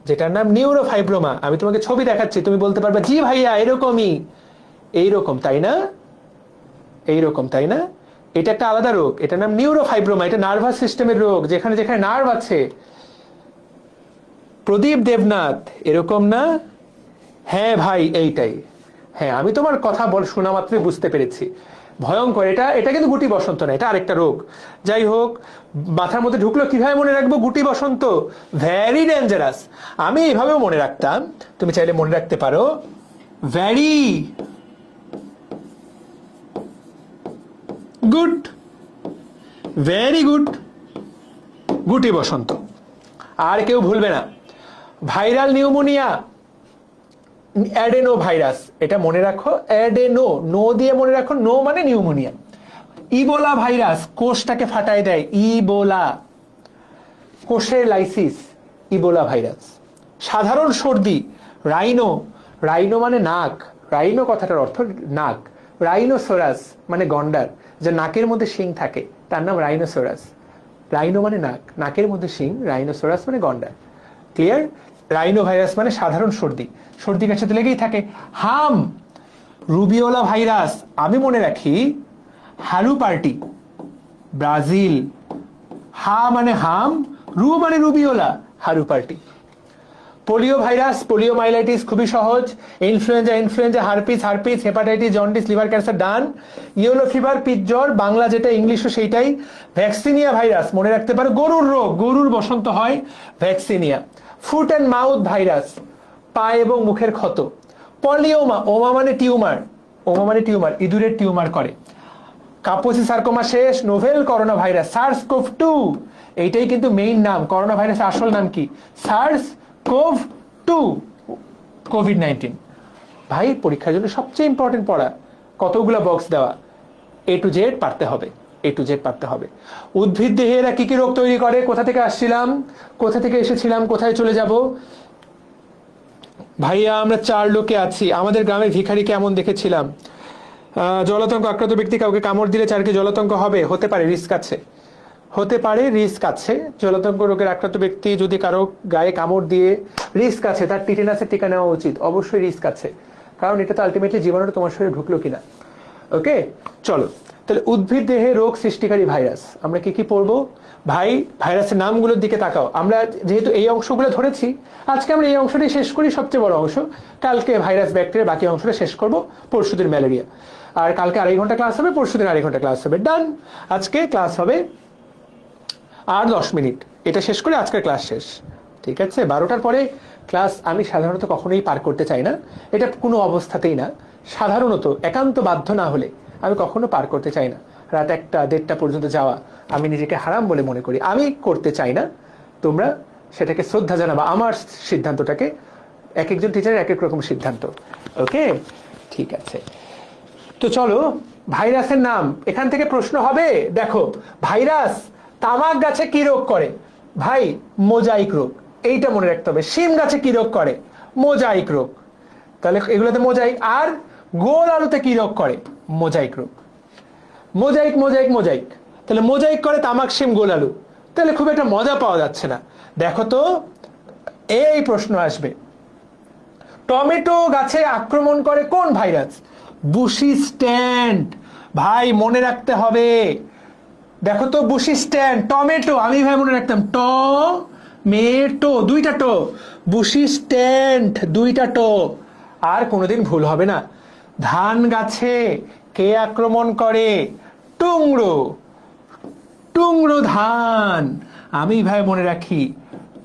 যেটার নাম নিউরোফাইব্রোমা। আমি তোমাকে ছবি দেখাচ্ছি, তুমি বলতে পারবে জি ভাইয়া এরকমই, এইরকম তাই না, এইরকম তাই না, এটা একটা আলাদা রোগ, এটার নাম নিউরোফাইব্রোমা। এটা নার্ভাস সিস্টেমের রোগ, যেখানে যেখানে নার্ভ আছে। প্রদীপ দেবনাথ, এরকম না? হ্যাঁ ভাই এইটাই। হ্যাঁ, আমি তোমার কথা শোনা মাত্রই বুঝতে পেরেছি, ভয়ঙ্কর। এটা কিন্তু গুটি বসন্ত না, এটা আরেকটা রোগ। যাই হোক, মাথার মধ্যে ঢুকলো, কিভাবে মনে রাখবো গুটি বসন্ত? Vary dangerous. আমি এভাবেও মনে রাখতাম, তুমি চাইলে মনে রাখতে পারো, ভ্যারি গুড, ভেরি গুড, গুটি বসন্ত। আর কেউ ভুলবে না। ভাইরাল নিউমোনিয়া, অ্যাডেনো ভাইরাস, এটা মনে রাখো, অ্যাডেনো, নো দিয়ে মনে রাখো, নো মানে নিউমোনিয়া। ইবোলা ভাইরাস, কোষটাকে ফাটায় দেয়, ইবোলা, কোষের লাইসিস, ইবোলা ভাইরাস। সাধারণ সর্দি, রাইনো, রাইনো মানে নাক, রাইনো কথাটার অর্থ নাক। রাইনোসোরাস মানে গন্ডার, যে নাকের মধ্যে শিং থাকে, তার নাম রাইনোসোরাস। রাইনো মানে নাক, নাকের মধ্যে শিং, রাইনোসোরাস মানে গন্ডার। ক্লিয়ার? রাইনো ভাইরাস মানে সাধারণ সর্দি, সর্দি কাশিতে লেগেই থাকে। হাম, রুবিওলা ভাইরাস, আমি মনে রাখি, হালু পার্টি, ব্রাজিল। হা মানে হাম, রু মানে রুবিওলা, হারু পার্টি। পোলিও ভাইরাস, পোলিওমাইলাইটিস, খুবই সহজ। Influenza, influenza, herpes, herpes, hepatitis, jaundice, liver cancer, done. Yellow fever, পিচ জ্বর, বাংলা যেটা ইংলিশও সেইটাই। ভ্যাকসিনিয়া ভাইরাস, মনে রাখতে পারো, গরুর রোগ, গরুর বসন্ত হয়, vaccinia. Foot and mouth virus, পা এবং মুখের ক্ষত। পলিওমা, ওমা মানে টিউমার, ওমা মানে টিউমার, ইঁদুরের টিউমার করে। কাপোসি সার্কোমা শেষ। Novel corona virus, SARS CoV 2, এইটাই কিন্তু মেইন নাম। করোনা ভাইরাসের আসল নাম কি? সার্স কোভ 2, কোভিড-19। ভাই, পরীক্ষার জন্য সবচেয়ে ইম্পর্টেন্ট পড়া, কতগুলো বক্স দেওয়া, A to Z পারতে হবে, A to Z পারতে হবে। উদ্ভিদ দেহে এরা কি কি রোগ তৈরি করে, কোথা থেকে আসছিলাম, কোথা থেকে এসেছিলাম, কোথায় চলে যাব? ভাইয়া আমরা 4 লোকে আছি, আমাদের গ্রামের ভিখারি কেমন দেখেছিলাম। জলাতঙ্ক আক্রান্ত ব্যক্তি কাউকে কামড় দিলে 4 কি জলাতঙ্ক হবে? হতে পারে, রিস্ক আছে, হতে পারে, রিস্ক আছে। জলাতঙ্ক রোগের আক্রান্ত ব্যক্তি যদি কারো গায়ে কামড় দিয়ে, রিস্ক আছে, তার টিটেনাসের টিকা নেওয়া উচিত, অবশ্যই রিস্ক আছে, কারণ এটা তো আলটিমেটলি জীবাণুটা তোমার শরীরে ঢুকলো কিনা। ওকে, চলো তাহলে উদ্ভিদ দেহে রোগ সৃষ্টিকারী ভাইরাস আমরা কি কি পড়বো? ভাই, ভাইরাসের নামগুলোর দিকে তাকাও। আমরা যেহেতু এই অংশগুলো ধরেছি, আজকে আমরা এই অংশটাই শেষ করি, সবচেয়ে বড় অংশ। কালকে ভাইরাস ব্যাকটেরিয়া বাকি অংশটা শেষ করব, পরশুদিন ম্যালেরিয়া। আর কালকে 2.5 ঘন্টা ক্লাস হবে, পরশুদিন 2.5 ঘন্টা ক্লাস হবে, ডান। আজকে ক্লাস হবে আর 10 মিনিট, এটা শেষ করে আজকের ক্লাস শেষ, ঠিক আছে? 12টার পরে ক্লাস আমি সাধারণত কখনোই পার করতে চাই না, এটা কোনো অবস্থাতেই না। সাধারণত একান্ত বাধ্য না হলে আমি কখনো পার করতে চাই না। রাত 1টা 1:30 পর্যন্ত যাওয়া আমি নিজেকে হারাম বলে মনে করি, আমি করতে চাই না। তোমরা সেটাকে শ্রদ্ধা জানাবা, আমার সিদ্ধান্তটাকে। এক একজন টিচারের এক এক রকম সিদ্ধান্ত, ওকে, ঠিক আছে। তো চলো, ভাইরাসের নাম এখান থেকে প্রশ্ন হবে। দেখো, ভাইরাস তামাক গাছে কি রোগ করে? ভাই, মোজাইক রোগ, এইটা মনে রাখতে হবে। শিম গাছে কি রোগ করে? মোজাইক রোগ, তাহলে এগুলোতে মোজাইক। আর গোল আলুতে কি রোগ করে? মোজাইক রোগ। মোজাইক, মোজাইক, মোজাইক, তাহলে মোজাইক করে তামাক, শিম, গোল আলু, তাহলে খুব একটা মজা পাওয়া যাচ্ছে না। দেখো তো, এই প্রশ্ন আসবে, টমেটো গাছে আক্রমণ করে কোন ভাইরাস? Bushy stand. ভাই, মনে রাখতে হবে। দেখো তো, বুশি স্ট্যান্ড, টমেটো, আমি ভাই মনে রাখতাম মেটো, 2টা টো, বুশি স্ট্যান্ড, 2টা টো, আর কোনোদিন ভুল হবে না। ধান গাছে কে আক্রমণ করে? টুংরো, টুংরো ধান, আমি ভাই মনে রাখি।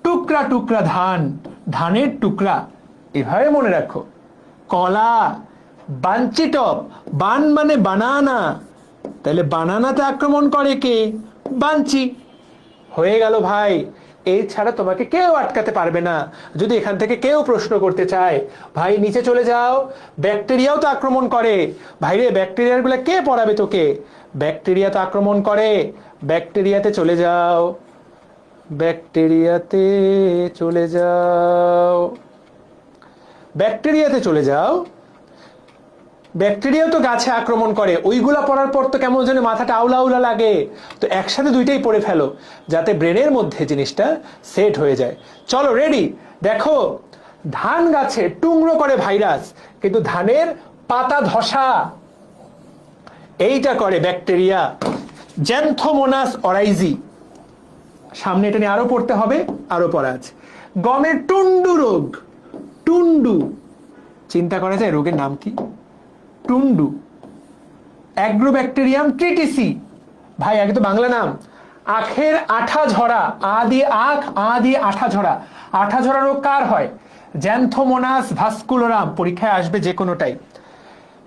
টুকরা টুকরা ধান, ধানের টুকরা, এভাবে মনে রাখো। কলা। বাঞ্চিটপ, বান মানে বানানা, তাহলে বানানাতে আক্রমণ করে কে? বাঞ্চি। হয়ে গেল ভাই। এই ছাড়া তোমাকে কেউ আটকাতে পারবে না। যদি এখান থেকে কেউ প্রশ্ন করতে চায়, ভাই নিচে চলে যাও, ব্যাকটেরিয়াও তো আক্রমণ করে। ভাইরে ব্যাকটেরিয়াগুলো কে পড়াবে তোকে? ব্যাকটেরিয়া তো আক্রমণ করে। ব্যাকটেরিয়াতে চলে যাও, ব্যাকটেরিয়াতে চলে যাও, ব্যাকটেরিয়াতে চলে যাও। ব্যাকটেরিয়া তো গাছে আক্রমণ করে। ওইগুলা পড়ার পর তো কেমন যেন মাথাটা আউলা আউলা লাগে। তো একসাথে দুইটাই পড়ে ফেলো, যাতে ব্রেনের মধ্যে জিনিসটা সেট হয়ে যায়। চলো রেডি। দেখো, ধান গাছে টুকরো করে ভাইরাস, কিন্তু ধানের পাতা ধসা এইটা করে ব্যাকটেরিয়া, জ্যান্থোমোনাস অরাইজি। সামনে এটা নিয়ে আরো পড়তে হবে, আরো পড়া আছে। গমের টুন্ডু রোগ, টুন্ডু, চিন্তা করা যায় রোগের নাম কি? টুন্ডু। অ্যাগ্রোব্যাকটেরিয়াম ট্রিটিসি, ভাই আগে তো বাংলা নাম। আখের আঠা ঝরা, আ দিয়ে আখ, আ দিয়ে আঠা ঝরা। আঠা ঝরা রোগ কার হয়? জ্যান্থোমোনাস ভাস্কুলোরাম, পরীক্ষায় আসবে যে কোনোটাই।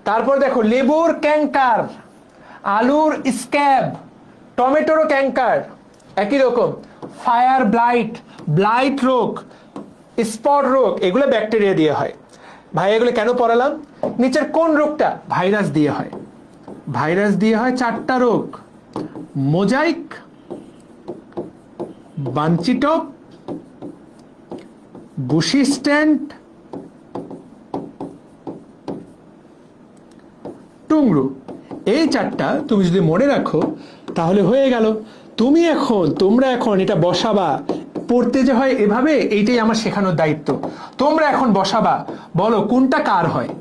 তারপর দেখো, লেবুর ক্যাঙ্কার, আলুর স্ক্যাব, টমেটোরও ক্যাঙ্কার একই রকম। ফায়ার ব্লাইট, ব্লাইট রোগ, স্পট রোগ, এগুলো ব্যাকটেরিয়া দিয়ে হয়। ভাই এগুলো কেন পড়ালাম? নিচের কোন রোগটা ভাইরাস দিয়ে হয়? ভাইরাস দিয়ে হয় 4টা রোগ: মোজাইক, বাঞ্চিটপ, বুশি স্ট্যান্ড, টুংরু। এই 4টা তুমি যদি মনে রাখো তাহলে হয়ে গেল। তোমরা এখন এটা বসাবা। পড়তে যে হয় এভাবে, এইটাই আমার শেখানোর দায়িত্ব। তোমরা এখন বসাবা, বলো কোনটা কার হয়।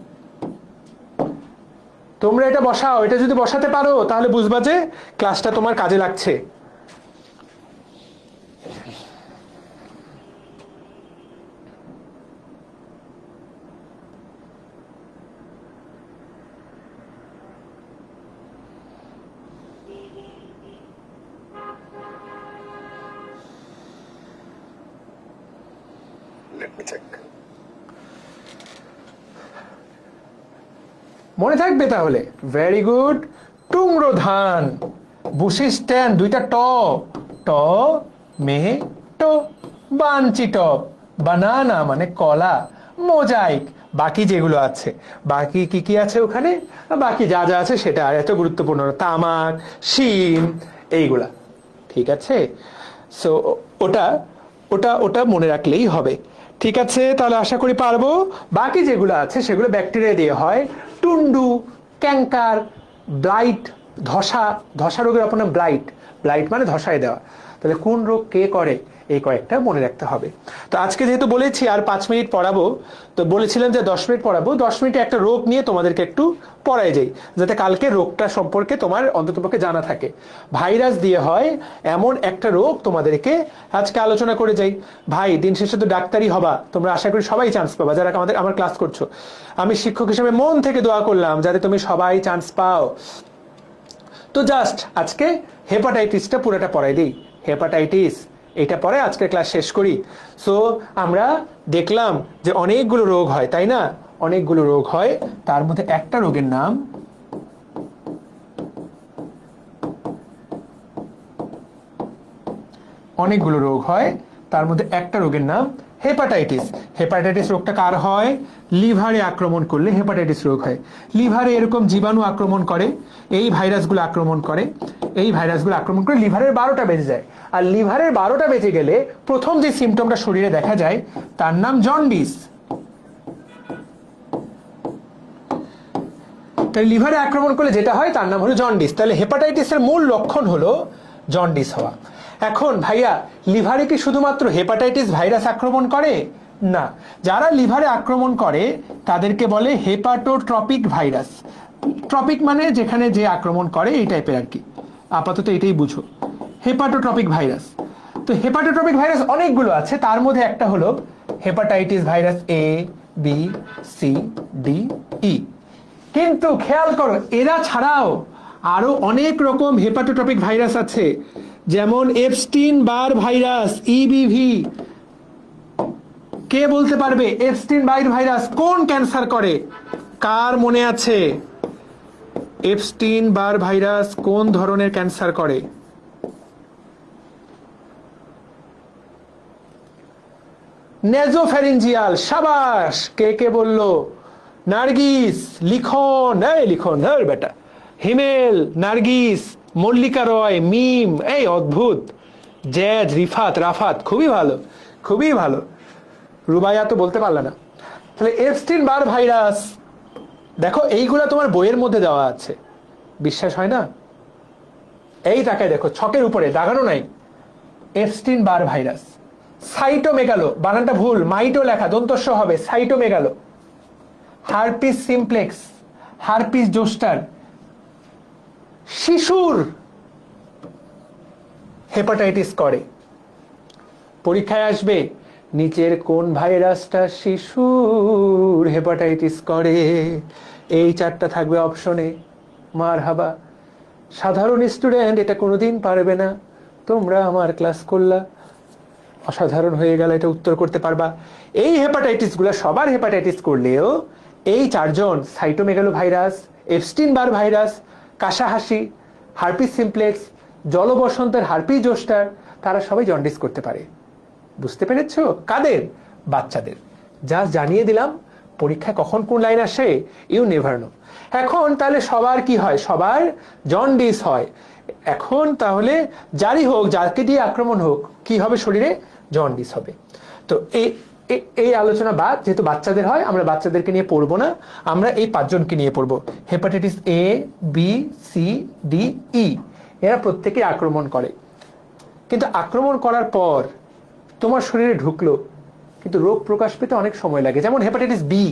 তোমরা এটা বসাও। এটা যদি বসাতে পারো তাহলে বুঝবা যে ক্লাসটা তোমার কাজে লাগছে। মনে থাকবে তাহলে? Very good. টুংরো ধান, বুশি স্ট্যান্ড, 2টা ট, ট মে টো, বাঞ্চিটপ, বানানা মানে কলা, মোজাইক, বাকি যেগুলো আছে, বাকি কি কি আছে ওখানে, বাকি যা যা আছে সেটা আর এত গুরুত্বপূর্ণ না। তামাক, শিম, এইগুলা। ঠিক আছে? সো ওটা ওটা ওটা মনে রাখলেই হবে। ঠিক আছে, তাহলে আশা করি পারবো। বাকি যেগুলো আছে সেগুলো ব্যাকটেরিয়া দিয়ে হয়। টুন্ডু, ক্যাঙ্কার, ব্লাইট, ধসা, ধসা রোগের অপর নাম ব্লাইট। ব্লাইট মানে ধসায় দেওয়া। তাহলে কোন রোগ কে করে, এই কয়েকটা মনে রাখতে হবে। তো আজকে যেহেতু বলেছি আর 5 মিনিট পড়াবো, তো বলেছিলাম যে 10 মিনিট পড়াবো। 10 মিনিটে একটা রোগ নিয়ে তোমাদেরকে একটু পড়াই যাই, যাতে কালকে রোগটা সম্পর্কে তোমার অন্ততপক্ষে জানা থাকে। ভাইরাস দিয়ে হয় এমন একটা রোগ তোমাদেরকে আজকে আলোচনা করে যাই। ভাই দিন শেষে তো ডাক্তারই হবা, তোমরা আশা করি সবাই চান্স পাবা যারা আমার ক্লাস করছো। আমি শিক্ষক হিসেবে মন থেকে দোয়া করলাম যাতে তুমি সবাই চান্স পাও। তো জাস্ট আজকে হেপাটাইটিসটা পুরোটা পড়াই দিই। হেপাটাইটিস এটা পরে আজকের ক্লাস শেষ করি। সো আমরা দেখলাম যে অনেকগুলো রোগ হয়, তাই না? অনেকগুলো রোগ হয়, তার মধ্যে একটা রোগের নাম অনেকগুলো রোগ হয়, তার মধ্যে একটা রোগের নাম হেপাটাইটিস। হেপাটাইটিস রোগটা কার হয়? লিভারে আক্রমণ করলে হেপাটাইটিস রোগ হয়। লিভারে এরকম জীবাণু আক্রমণ করে, এই ভাইরাসগুলো আক্রমণ করে, এই ভাইরাসগুলো আক্রমণ করে লিভারের 12টা বেজে যায়। আর লিভারের 12টা বেজে গেলে প্রথম যে সিমটমটা শরীরে দেখা যায় তার নাম জন্ডিস। তাই লিভারে আক্রমণ করলে যেটা হয় তার নাম হলো জন্ডিস। তাহলে হেপাটাইটিসের মূল লক্ষণ হলো জন্ডিস হওয়া। এখন ভাইয়া, লিভারে কি শুধুমাত্র হেপাটাইটিস ভাইরাস আক্রমণ করে? না, যারা লিভারে আক্রমণ করে তাদেরকে বলে হেপাটোট্রপিক ভাইরাস। ট্রপিক মানে যেখানে যে আক্রমণ করে, এই টাইপের আর কি। আপাতত এটাই বুঝো, হেপাটোট্রপিক ভাইরাস। তো হেপাটোট্রপিক ভাইরাস অনেকগুলো আছে, তার মধ্যে একটা হলো হেপাটাইটিস ভাইরাস এ, বি, সি, ডি, ই। কিন্তু খেয়াল করো, এরা ছাড়াও আরো অনেক রকম হেপাটোট্রপিক ভাইরাস আছে, যেমন এপস্টিন বার ভাইরাস, ইবিভি, কে বলতে পারবে এপস্টিন বাইর ভাইরাস কোন ক্যান্সার করে? কার মনে আছে এপস্টিন বার ভাইরাস কোন ধরনের ক্যান্সার করে? নেজোফ্যারিঞ্জিয়াল। সাবাস। কে কে বললো? নার্গিস, লিখন, এই লিখন বেটা, হিমেল, নার্গিস, মল্লিকা রয়, মিম, এই অদ্ভুত, জ্যাজ, রিফাত, রাফাত, খুবই ভালো, খুবই ভালো। রুবাইয়া তো বলতে পারলে না। তাহলে এপস্টিন বার ভাইরাস, দেখো এইগুলা তোমার বইয়ের মধ্যে দেওয়া আছে, বিশ্বাস হয় না? এই তাকায় দেখো, ছকের উপরে দাগানো নাই, এপস্টিন বার ভাইরাস। সাইটোমেগালো, বানানটা ভুল, মাইটো লেখা, দন্তস্ব হবে, cytomegalo. Herpes simplex, herpes zoster, শিশুর হেপাটাইটিস করে। পরীক্ষায় আসবে নিচের কোন ভাইরাসটা শিশুর হেপাটাইটিস করে? এই চারটা থাকবে অপশনে। মারহাবা। সাধারণ স্টুডেন্ট এটা কোনোদিন পারবে না, তোমরা আমার ক্লাস করলা, অসাধারণ হয়ে গেল, এটা উত্তর করতে পারবা। এই হেপাটাইটিস গুলা সবার হেপাটাইটিস করলেও এই চারজন, cytomegalo virus, Epstein Barr virus, কাশাহাসি, হারপিস সিমপ্লেক্স, জলবসন্তের হারপিস জোস্টার, তারা সবাই জন্ডিস করতে পারে। বুঝতে পেরেছো? কাদের? বাচ্চাদের। যা জানিয়ে দিলাম, পরীক্ষায় কখন কোন লাইন আসে ইউ নেভার নো। এখন তাহলে সবার কি হয়? সবার জন্ডিস হয়। এখন তাহলে যারই হোক, যাকে দিয়ে আক্রমণ হোক, কি হবে শরীরে? জন্ডিস হবে। তো এই আলোচনা বাদ, যেহেতু বাচ্চাদের হয়, আমরা বাচ্চাদেরকে নিয়ে পড়বো না, আমরা এই পাঁচজনকে নিয়ে পড়বো। Hepatitis A, B, C, D, E, এরা প্রত্যেকে আক্রমণ করে। কিন্তু আক্রমণ করার পর তোমার শরীরে ঢুকলো, কিন্তু রোগ প্রকাশ পেতে অনেক সময় লাগে। যেমন হেপাটাইটিস বি,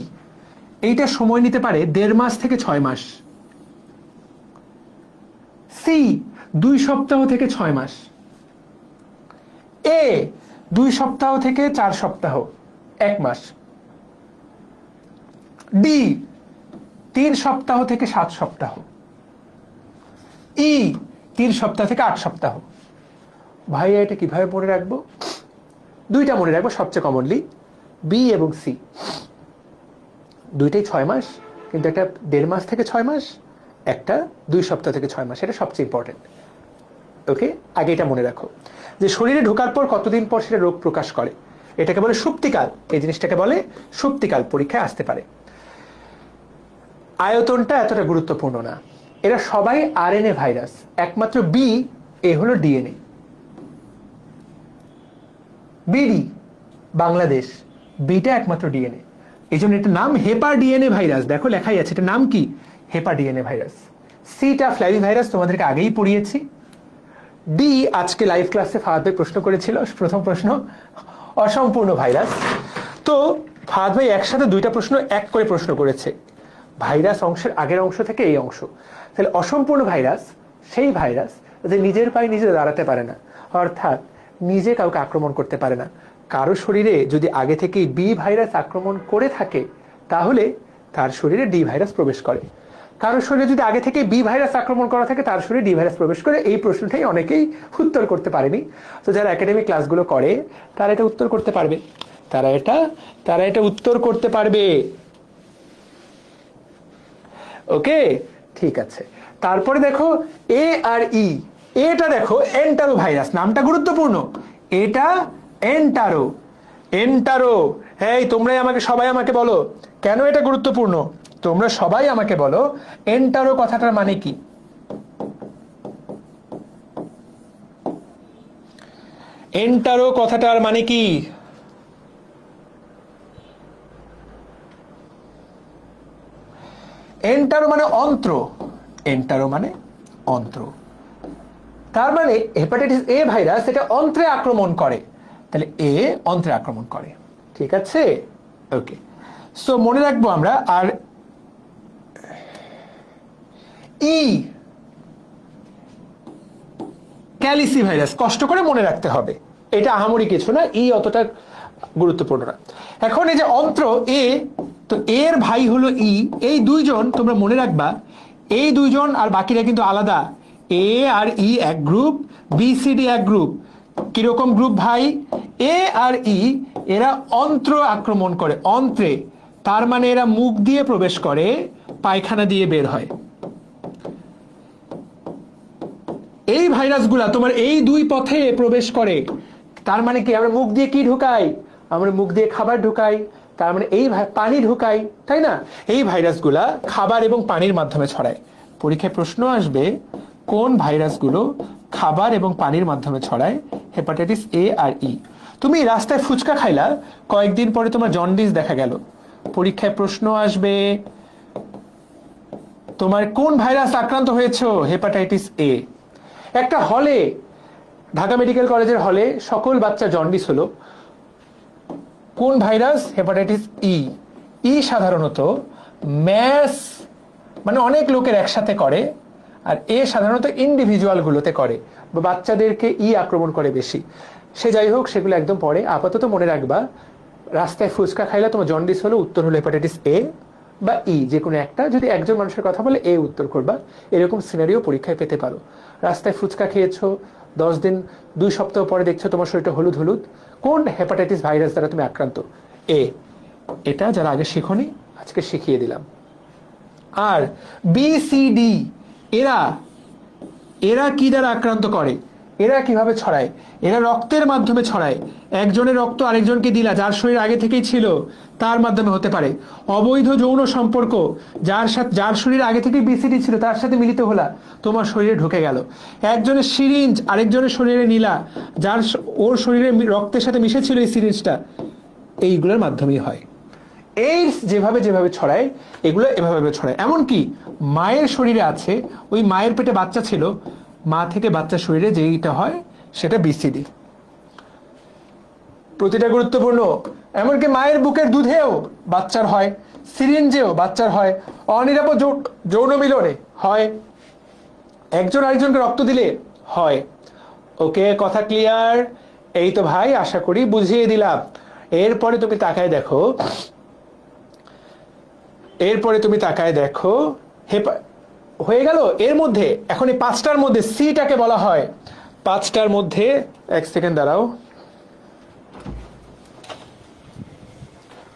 এইটা সময় নিতে পারে 1.5 মাস থেকে 6 মাস। সি 2 সপ্তাহ থেকে 6 মাস। এ 2 সপ্তাহ থেকে 4 সপ্তাহ, 1 মাস। ডি 3 সপ্তাহ থেকে 7 সপ্তাহ। ই 3 সপ্তাহ থেকে 8 সপ্তাহ। ভাই এটা কিভাবে মনে রাখবো? দুইটা মনে রাখবো সবচেয়ে কমনলি, বি এবং সি। দুইটাই 6 মাস, কিন্তু একটা 1.5 মাস থেকে 6 মাস, একটা 2 সপ্তাহ থেকে 6 মাস। এটা সবচেয়ে ইম্পর্টেন্ট। ওকে, আগে এটা মনে রাখো যে শরীরে ঢোকার পর কতদিন পর সেটা রোগ প্রকাশ করে। এটাকে বলে সুপ্তিকাল। এই জিনিসটাকে বলে সুপ্তিকাল, পরীক্ষায় আসতে পারে। আয়তনটা এতটা গুরুত্বপূর্ণ না। এরা সবাই আরএনএ ভাইরাস, একমাত্র বি, এ হলো ডিএনএ। বিডি বাংলাদেশ, বিটা একমাত্র ডিএনএ, এই জন্য এটার নাম হেপা ডিএনএ ভাইরাস। দেখো লেখাই আছে, এটার নাম কি? হেপা ডিএনএ ভাইরাস। সিটা ফ্ল্যাভি ভাইরাস, তোমাদেরকে আগেই পড়িয়েছি। ডি আজকে লাইভ ক্লাসে ফাহাদ ভাই প্রশ্ন করেছিল, প্রথম প্রশ্ন অসম্পূর্ণ ভাইরাস। তো ফাহাদ ভাই একসাথে দুইটা প্রশ্ন এক করে প্রশ্ন করেছে, ভাইরাস অংশের আগের অংশ থেকে এই অংশ। তাহলে অসম্পূর্ণ ভাইরাস সেই ভাইরাস যে নিজের পায়ে নিজে দাঁড়াতে পারে না, অর্থাৎ নিজে কাউকে আক্রমণ করতে পারে না। কারো শরীরে যদি আগে থেকেই বি ভাইরাস আক্রমণ করে থাকে, তাহলে তার শরীরে ডি ভাইরাস প্রবেশ করে। কারো শরীরে যদি আগে থেকে বি ভাইরাস আক্রমণ করা থাকে, তার শরীরে ডি ভাইরাস প্রবেশ করে। এই প্রশ্নটাই অনেকেই উত্তর করতে পারেনি। তো যারা একাডেমিক ক্লাসগুলো করে তারা এটা উত্তর করতে পারবে, তারা এটা উত্তর করতে পারবে। ওকে, ঠিক আছে। তারপরে দেখো এ আর ই। এটা দেখো এন্টারো ভাইরাস, নামটা গুরুত্বপূর্ণ। এটা এন্টারো, এন্টারো। এই তোমরাই আমাকে, সবাই আমাকে বলো কেন এটা গুরুত্বপূর্ণ। তোমরা সবাই আমাকে বলো এন্টারো কথাটার মানে কি? এন্টারো কথাটার মানে কি? এন্টারো মানে অন্ত্র, এন্টারো মানে অন্ত্র। তার মানে হেপাটাইটিস এ ভাইরাস এটা অন্ত্রে আক্রমণ করে, তাহলে এ অন্ত্রে আক্রমণ করে। ঠিক আছে, ওকে। সো মনে রাখবো আমরা। আর ই ক্যালিসি ভাইরাস, কষ্ট করে মনে রাখতে হবে, এটা আহামরি কিছু না, ই অতটা গুরুত্বপূর্ণ না। এখন এই যে অন্ত্র এ, তো এর ভাই হলো ই। এই দুইজন তোমরা মনে রাখবা, এই দুইজন আর বাকিরা কিন্তু আলাদা। এ আর ই এক গ্রুপ, বি সি ডি এক গ্রুপ। কিরকম গ্রুপ ভাই? এ আর ই এরা অন্ত্র আক্রমণ করে, অন্ত্রে, তার মানে এরা মুখ দিয়ে প্রবেশ করে, পায়খানা দিয়ে বের হয়। এই ভাইরাসগুলা তোমার এই দুই পথে প্রবেশ করে, তার মানে কি আমরা মুখ দিয়ে কি ঢুকাই? আমরা মুখ দিয়ে খাবার ঢুকাই, তার মানে এই পানি ঢুকাই, তাই না? এই ভাইরাসগুলা খাবার এবং পানির মাধ্যমে ছড়ায়। পরীক্ষায় প্রশ্ন আসবে কোন ভাইরাসগুলো খাবার এবং পানির মাধ্যমে ছড়ায়? হেপাটাইটিস এ আর ই। তুমি রাস্তায় ফুচকা খাইলা, কয়েকদিন পরে তোমার জন্ডিস দেখা গেল, পরীক্ষায় প্রশ্ন আসবে তোমার কোন ভাইরাস আক্রান্ত হয়েছে? Hepatitis A. একটা হলে, ঢাকা মেডিকেল কলেজের হলে সকল বাচ্চা জন্ডিস হলো, কোন ভাইরাস? Hepatitis E. ই সাধারণত ম্যাস, মানে অনেক লোকের একসাথে করে, আর এ সাধারণত ইন্ডিভিজুয়াল গুলোতে করে, বা বাচ্চাদেরকে ই আক্রমণ করে বেশি। সে যাই হোক, সেগুলো একদম পরে। আপাতত মনে রাখবা, রাস্তায় ফুচকা খাইলে তোমার জন্ডিস হলো, উত্তর হলো হেপাটাইটিস এ বা ই, যে কোনো একটা। যদি একজন মানুষের কথা বলে এ উত্তর করবা, এরকম সিনারিও পরীক্ষায় পেতে পারো। রাস্তায় ফুচকা খেয়েছো, 10 দিন 2 সপ্তাহ পরে দেখছো তোমার শরীরটা হলুদ হলুদ, কোন হেপাটাইটিস ভাইরাস দ্বারা তুমি আক্রান্ত? এ। এটা যারা আগে শিখোনি, আজকে শিখিয়ে দিলাম। আর বি সি ডি এরা এরা কি দ্বারা আক্রান্ত করে? এরা কিভাবে ছড়ায়? এরা রক্তের মাধ্যমে ছড়ায়। একজনের রক্ত আরেকজনকে দিলা, যার শরীর আগে থেকেই ছিল, তার মাধ্যমে হতে পারে। অবৈধ যৌন সম্পর্ক, যার শরীর আগে থেকেই বিসিডি ছিল, তার সাথে মিলিত হলা, তোমার শরীরে ঢুকে গেল। একজনের সিরিঞ্জ আরেকজনের শরীরে নিলা, যার ওর শরীরে রক্তের সাথে মিশে ছিল এই সিরিঞ্জটা, এইগুলোর মাধ্যমেই হয়। এইডস যেভাবে যেভাবে ছড়ায়, এগুলো এভাবে ছড়ায়। এমনকি মায়ের শরীরে আছে, ওই মায়ের পেটে বাচ্চা ছিল, মা থেকে বাচ্চার শরীরে যেইটা হয় সেটা বিসিডি। প্রতিটা গুরুত্বপূর্ণ। এমনকি মায়ের বুকের দুধেও বাচ্চার হয়, সিরিঞ্জেও বাচ্চার হয়, অনিরাপদ যৌন মিলনে হয়, একজন আরেকজনকে রক্ত দিলে হয়। ওকে, কথা ক্লিয়ার? এই তো ভাই, আশা করি বুঝিয়ে দিলাম। এরপরে তুমি তাকায় দেখো, হয়ে গেল। এর মধ্যে এখন এই 5টার মধ্যে সিটাকে বলা হয়, 5টার মধ্যে, এক সেকেন্ড দাঁড়াও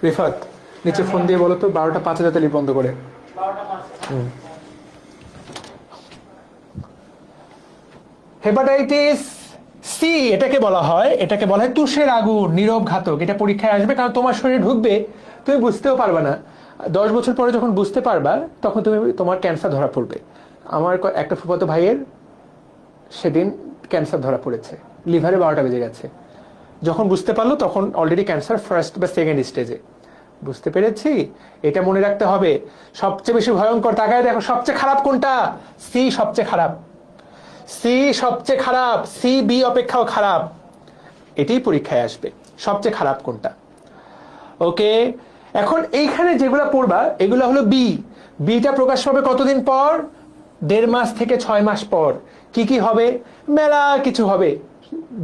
রিফাত, নিচে ফোন দিয়ে বলো তো 12টা 5 যাতে বন্ধ করে। হেপাটাইটিস সি এটাকে বলা হয় তুষের আগুন, নীরব ঘাতক। এটা পরীক্ষায় আসবে, কারণ তোমার শরীরে ঢুকবে, তুমি বুঝতেও পারবে না। 10 বছর পরে যখন বুঝতে পারবা, তখন তোমার ক্যান্সার ধরা পড়বে। আমার একটা ফুফাতো ভাইয়ের সেদিন ক্যান্সার ধরা পড়েছে, লিভারে 12টা বেজে গেছে। যখন বুঝতে পারলো, তখন অলরেডি ক্যান্সার ফার্স্ট বা সেকেন্ড স্টেজে। বুঝতে পেরেছি? এটা মনে রাখতে হবে। সবচেয়ে বেশি ভয়ঙ্কর, তাকায় দেখো সবচেয়ে খারাপ কোনটা? সি সবচেয়ে খারাপ, সি সবচেয়ে খারাপ, সি বি অপেক্ষাও খারাপ। এটাই পরীক্ষায় আসবে, সবচেয়ে খারাপ কোনটা। ওকে, এখন এইখানে যেগুলো পড়বা, এগুলো হলো বি। বিটা প্রকাশ পাবে কতদিন পর? 1.5 মাস থেকে 6 মাস পর। কি কি হবে? মেলা কিছু হবে।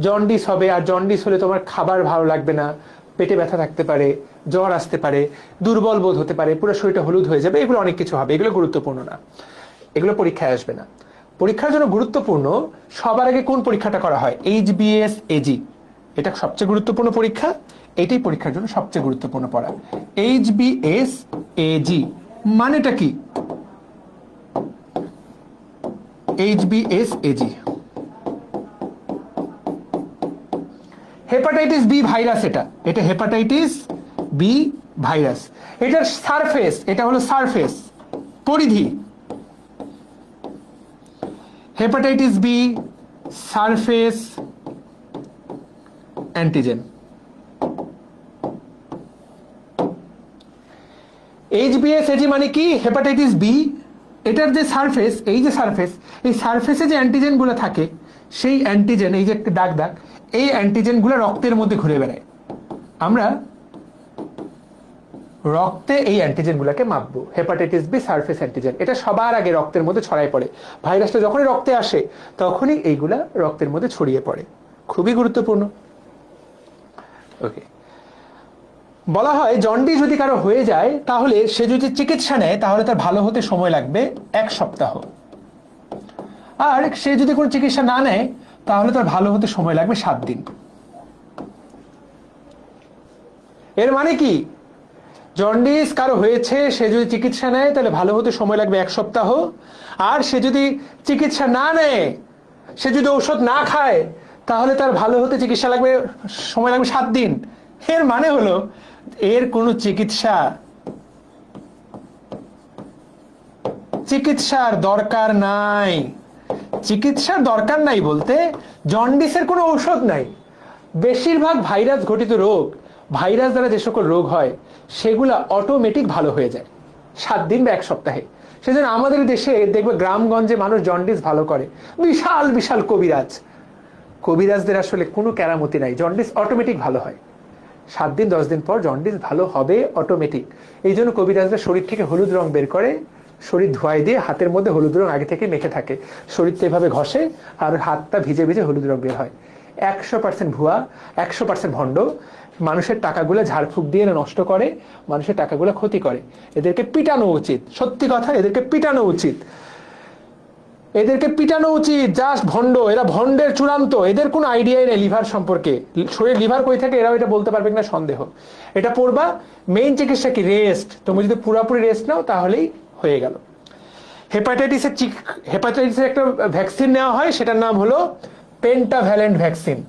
জন্ডিস হবে, আর জন্ডিস হলে তোমার খাবার ভালো লাগবে না, পেটে ব্যথা থাকতে পারে, জ্বর আসতে পারে, দুর্বল বোধ হতে পারে, পুরো শরীরটা হলুদ হয়ে যাবে। এগুলো অনেক কিছু হবে, এগুলো গুরুত্বপূর্ণ না, এগুলো পরীক্ষায় আসবে না। পরীক্ষার জন্য গুরুত্বপূর্ণ, সবার আগে কোন পরীক্ষাটা করা হয়? HbS-Ag। এটা সবচেয়ে গুরুত্বপূর্ণ পরীক্ষা, এটাই পরীক্ষার জন্য সবচেয়ে গুরুত্বপূর্ণ পড়া। HbS-Ag মানেটা কি? HbS-Ag hepatitis B virus. এটা হেপাটাইটিস বি ভাইরাস। এটার সারফেস, এটা হলো সারফেস, পরিধি। Hepatitis B surface antigen. HbS-Ag মানে কি? হেপাটাইটিস বি, এটার যে সারফেস, এই যে সারফেস, এই সারফেসে যে অ্যান্টিজেন গুলো থাকে, সেই অ্যান্টিজেন, এই যে একটা দাগ দাগ, এই অ্যান্টিজেন গুলো রক্তের মধ্যে ঘুরে বেড়ায়। আমরা রক্তে এই অ্যান্টিজেন গুলাকে মাপবো। হেপাটাইটিস বি সারফেস অ্যান্টিজেন, এটা সবার আগে রক্তের মধ্যে ছড়ায় পড়ে। ভাইরাসটা যখনই রক্তে আসে, তখনই এইগুলা রক্তের মধ্যে ছড়িয়ে পড়ে। খুবই গুরুত্বপূর্ণ। ওকে, বলা হয় জন্ডিস যদি কারো হয়ে যায়, তাহলে সে যদি চিকিৎসা নেয়, তাহলে তার ভালো হতে সময় লাগবে 1 সপ্তাহ। আর সে যদি কোনো চিকিৎসা না নেয়, তাহলে তার ভালো হতে সময় লাগবে 7 দিন। এর মানে কি, জন্ডিস কারো হয়েছে, সে যদি চিকিৎসা নেয় তাহলে ভালো হতে সময় লাগবে 1 সপ্তাহ, আর সে যদি চিকিৎসা না নেয়, সে যদি ঔষধ না খায়, তাহলে তার ভালো হতে সময় লাগবে 7 দিন। এর মানে হলো এর কোনো চিকিৎসার দরকার নাই। চিকিৎসার দরকার নাই বলতে জন্ডিসের কোনো ঔষধ নাই। বেশিরভাগ ভাইরাস ঘটিত রোগ, ভাইরাস দ্বারা যে সকল রোগ হয় সেগুলা অটোমেটিক ভালো হয়ে যায় 7 দিন বা 1 সপ্তাহে। সেজন্য আমাদের দেশে দেখবে গ্রামগঞ্জে মানুষ জন্ডিস ভালো করে, বিশাল বিশাল কবিরাজদের আসলে কোনো কেরামতি নাই, জন্ডিস অটোমেটিক ভালো হয় 7 দিন 10 দিন পর জন্ডিস ভালো হবে অটোমেটিক। এই জন্য কবিরাজরা শরীর থেকে হলুদ রং বের করে, শরীর ধোয়াই দিয়ে হাতের মধ্যে হলুদ রং আগে থেকে মেখে থাকে, শরীরটা এভাবে ঘষে আর হাতটা ভিজে ভিজে হলুদ রং বের হয়। 100% ভুয়া, 100% ভণ্ড। মানুষের টাকাগুলো ঝাড়ফুঁক দিয়ে নষ্ট করে, মানুষের টাকাগুলো ক্ষতি করে। এদেরকে পিটানো উচিত, সত্যি কথা, এদেরকে পিটানো উচিত, জাস্ট ভণ্ড, এরা ভণ্ডের চূড়ান্ত। এদের কোনো আইডিয়াই নেই লিভার সম্পর্কে, শরীর লিভার কই থাকে এরাও এটা বলতে পারবে না, সন্দেহ। এটা পড়বা। মেইন চিকিৎসা কি? রেস্ট। তুমি যদি পুরোপুরি রেস্ট নাও তাহলেই হয়ে গেল। হেপাটাইটিসের একটা ভ্যাকসিন নেওয়া হয়, সেটার নাম হলো পেন্টাভ্যালেন্ট ভ্যাকসিন।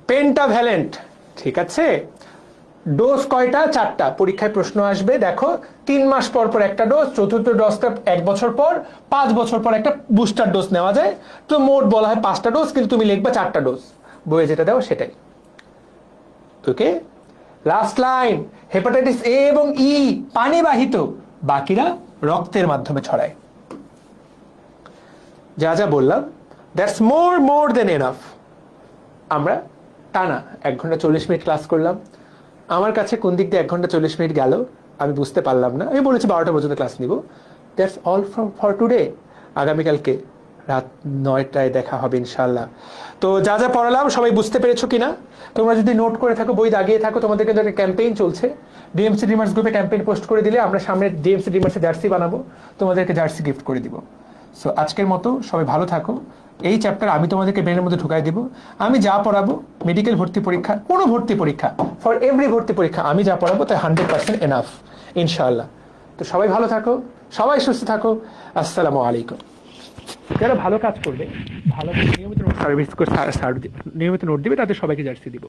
পেন্টাভ্যালেন্ট, ঠিক আছে। ডোজ কয়টা? 4টা। পরীক্ষায় প্রশ্ন আসবে, দেখো 3 মাস পর পর একটা ডোজ, চতুর্থ ডোজটা 1 বছর পর, 5 বছর পর একটা বুস্টার ডোজ নেওয়া যায়। তো মোট বলা হয় 5টা ডোজ, কিন্তু তুমি লিখবা 4টা ডোজ, বইয়ে যেটা দাও সেটাই। ওকে, লাস্ট লাইন। হেপাটাইটিস এ এবং ই পানিবাহিত, বাকিরা রক্তের মাধ্যমে ছড়ায়। যা যা বললাম, দ্যাটস মোর দেন এনাফ। আমরা টানা 1 ঘন্টা 40 মিনিট ক্লাস করলাম। আমার কাছে কোন দিক দিয়ে 1 ঘন্টা 40 মিনিট গেল আমি বুঝতে পারলাম না। আমি বলেছি 12টা পর্যন্ত ক্লাস নিব। That's all for today. আগামীকালকে রাত 9টায় দেখা হবে ইনশাল্লাহ। তো যা যা পড়ালাম সবাই বুঝতে পেরেছো কিনা? তোমরা যদি নোট করে থাকো, বই দাগিয়ে থাকো, তোমাদের কিন্তু একটা ক্যাম্পেইন চলছে। ডিএমসি ড্রিমার্স গ্রুপে ক্যাম্পেইন পোস্ট করে দিলে আমরা সামনে ডিএমসি ড্রিমার্সের জার্সি বানাবো, তোমাদেরকে জার্সি গিফট করে দিব। সো আজকের মতো সবাই ভালো থাকো। এই চ্যাপ্টার আমি তোমাদেরকে ব্রেনের মধ্যে ঢুকাই দিব। আমি যা পড়াবো, মেডিকেল ভর্তি পরীক্ষা, কোনো ভর্তি পরীক্ষা, ফর এভরি ভর্তি পরীক্ষা আমি যা পড়াবো তাই 100% এনাফ ইনশাআল্লাহ। তো সবাই ভালো থাকো, সবাই সুস্থ থাকো। আসসালামু আলাইকুম। যারা ভালো কাজ করবে, ভালো নিয়মিত নোট দিবে, তাদের সবাইকে জার্সি দিব।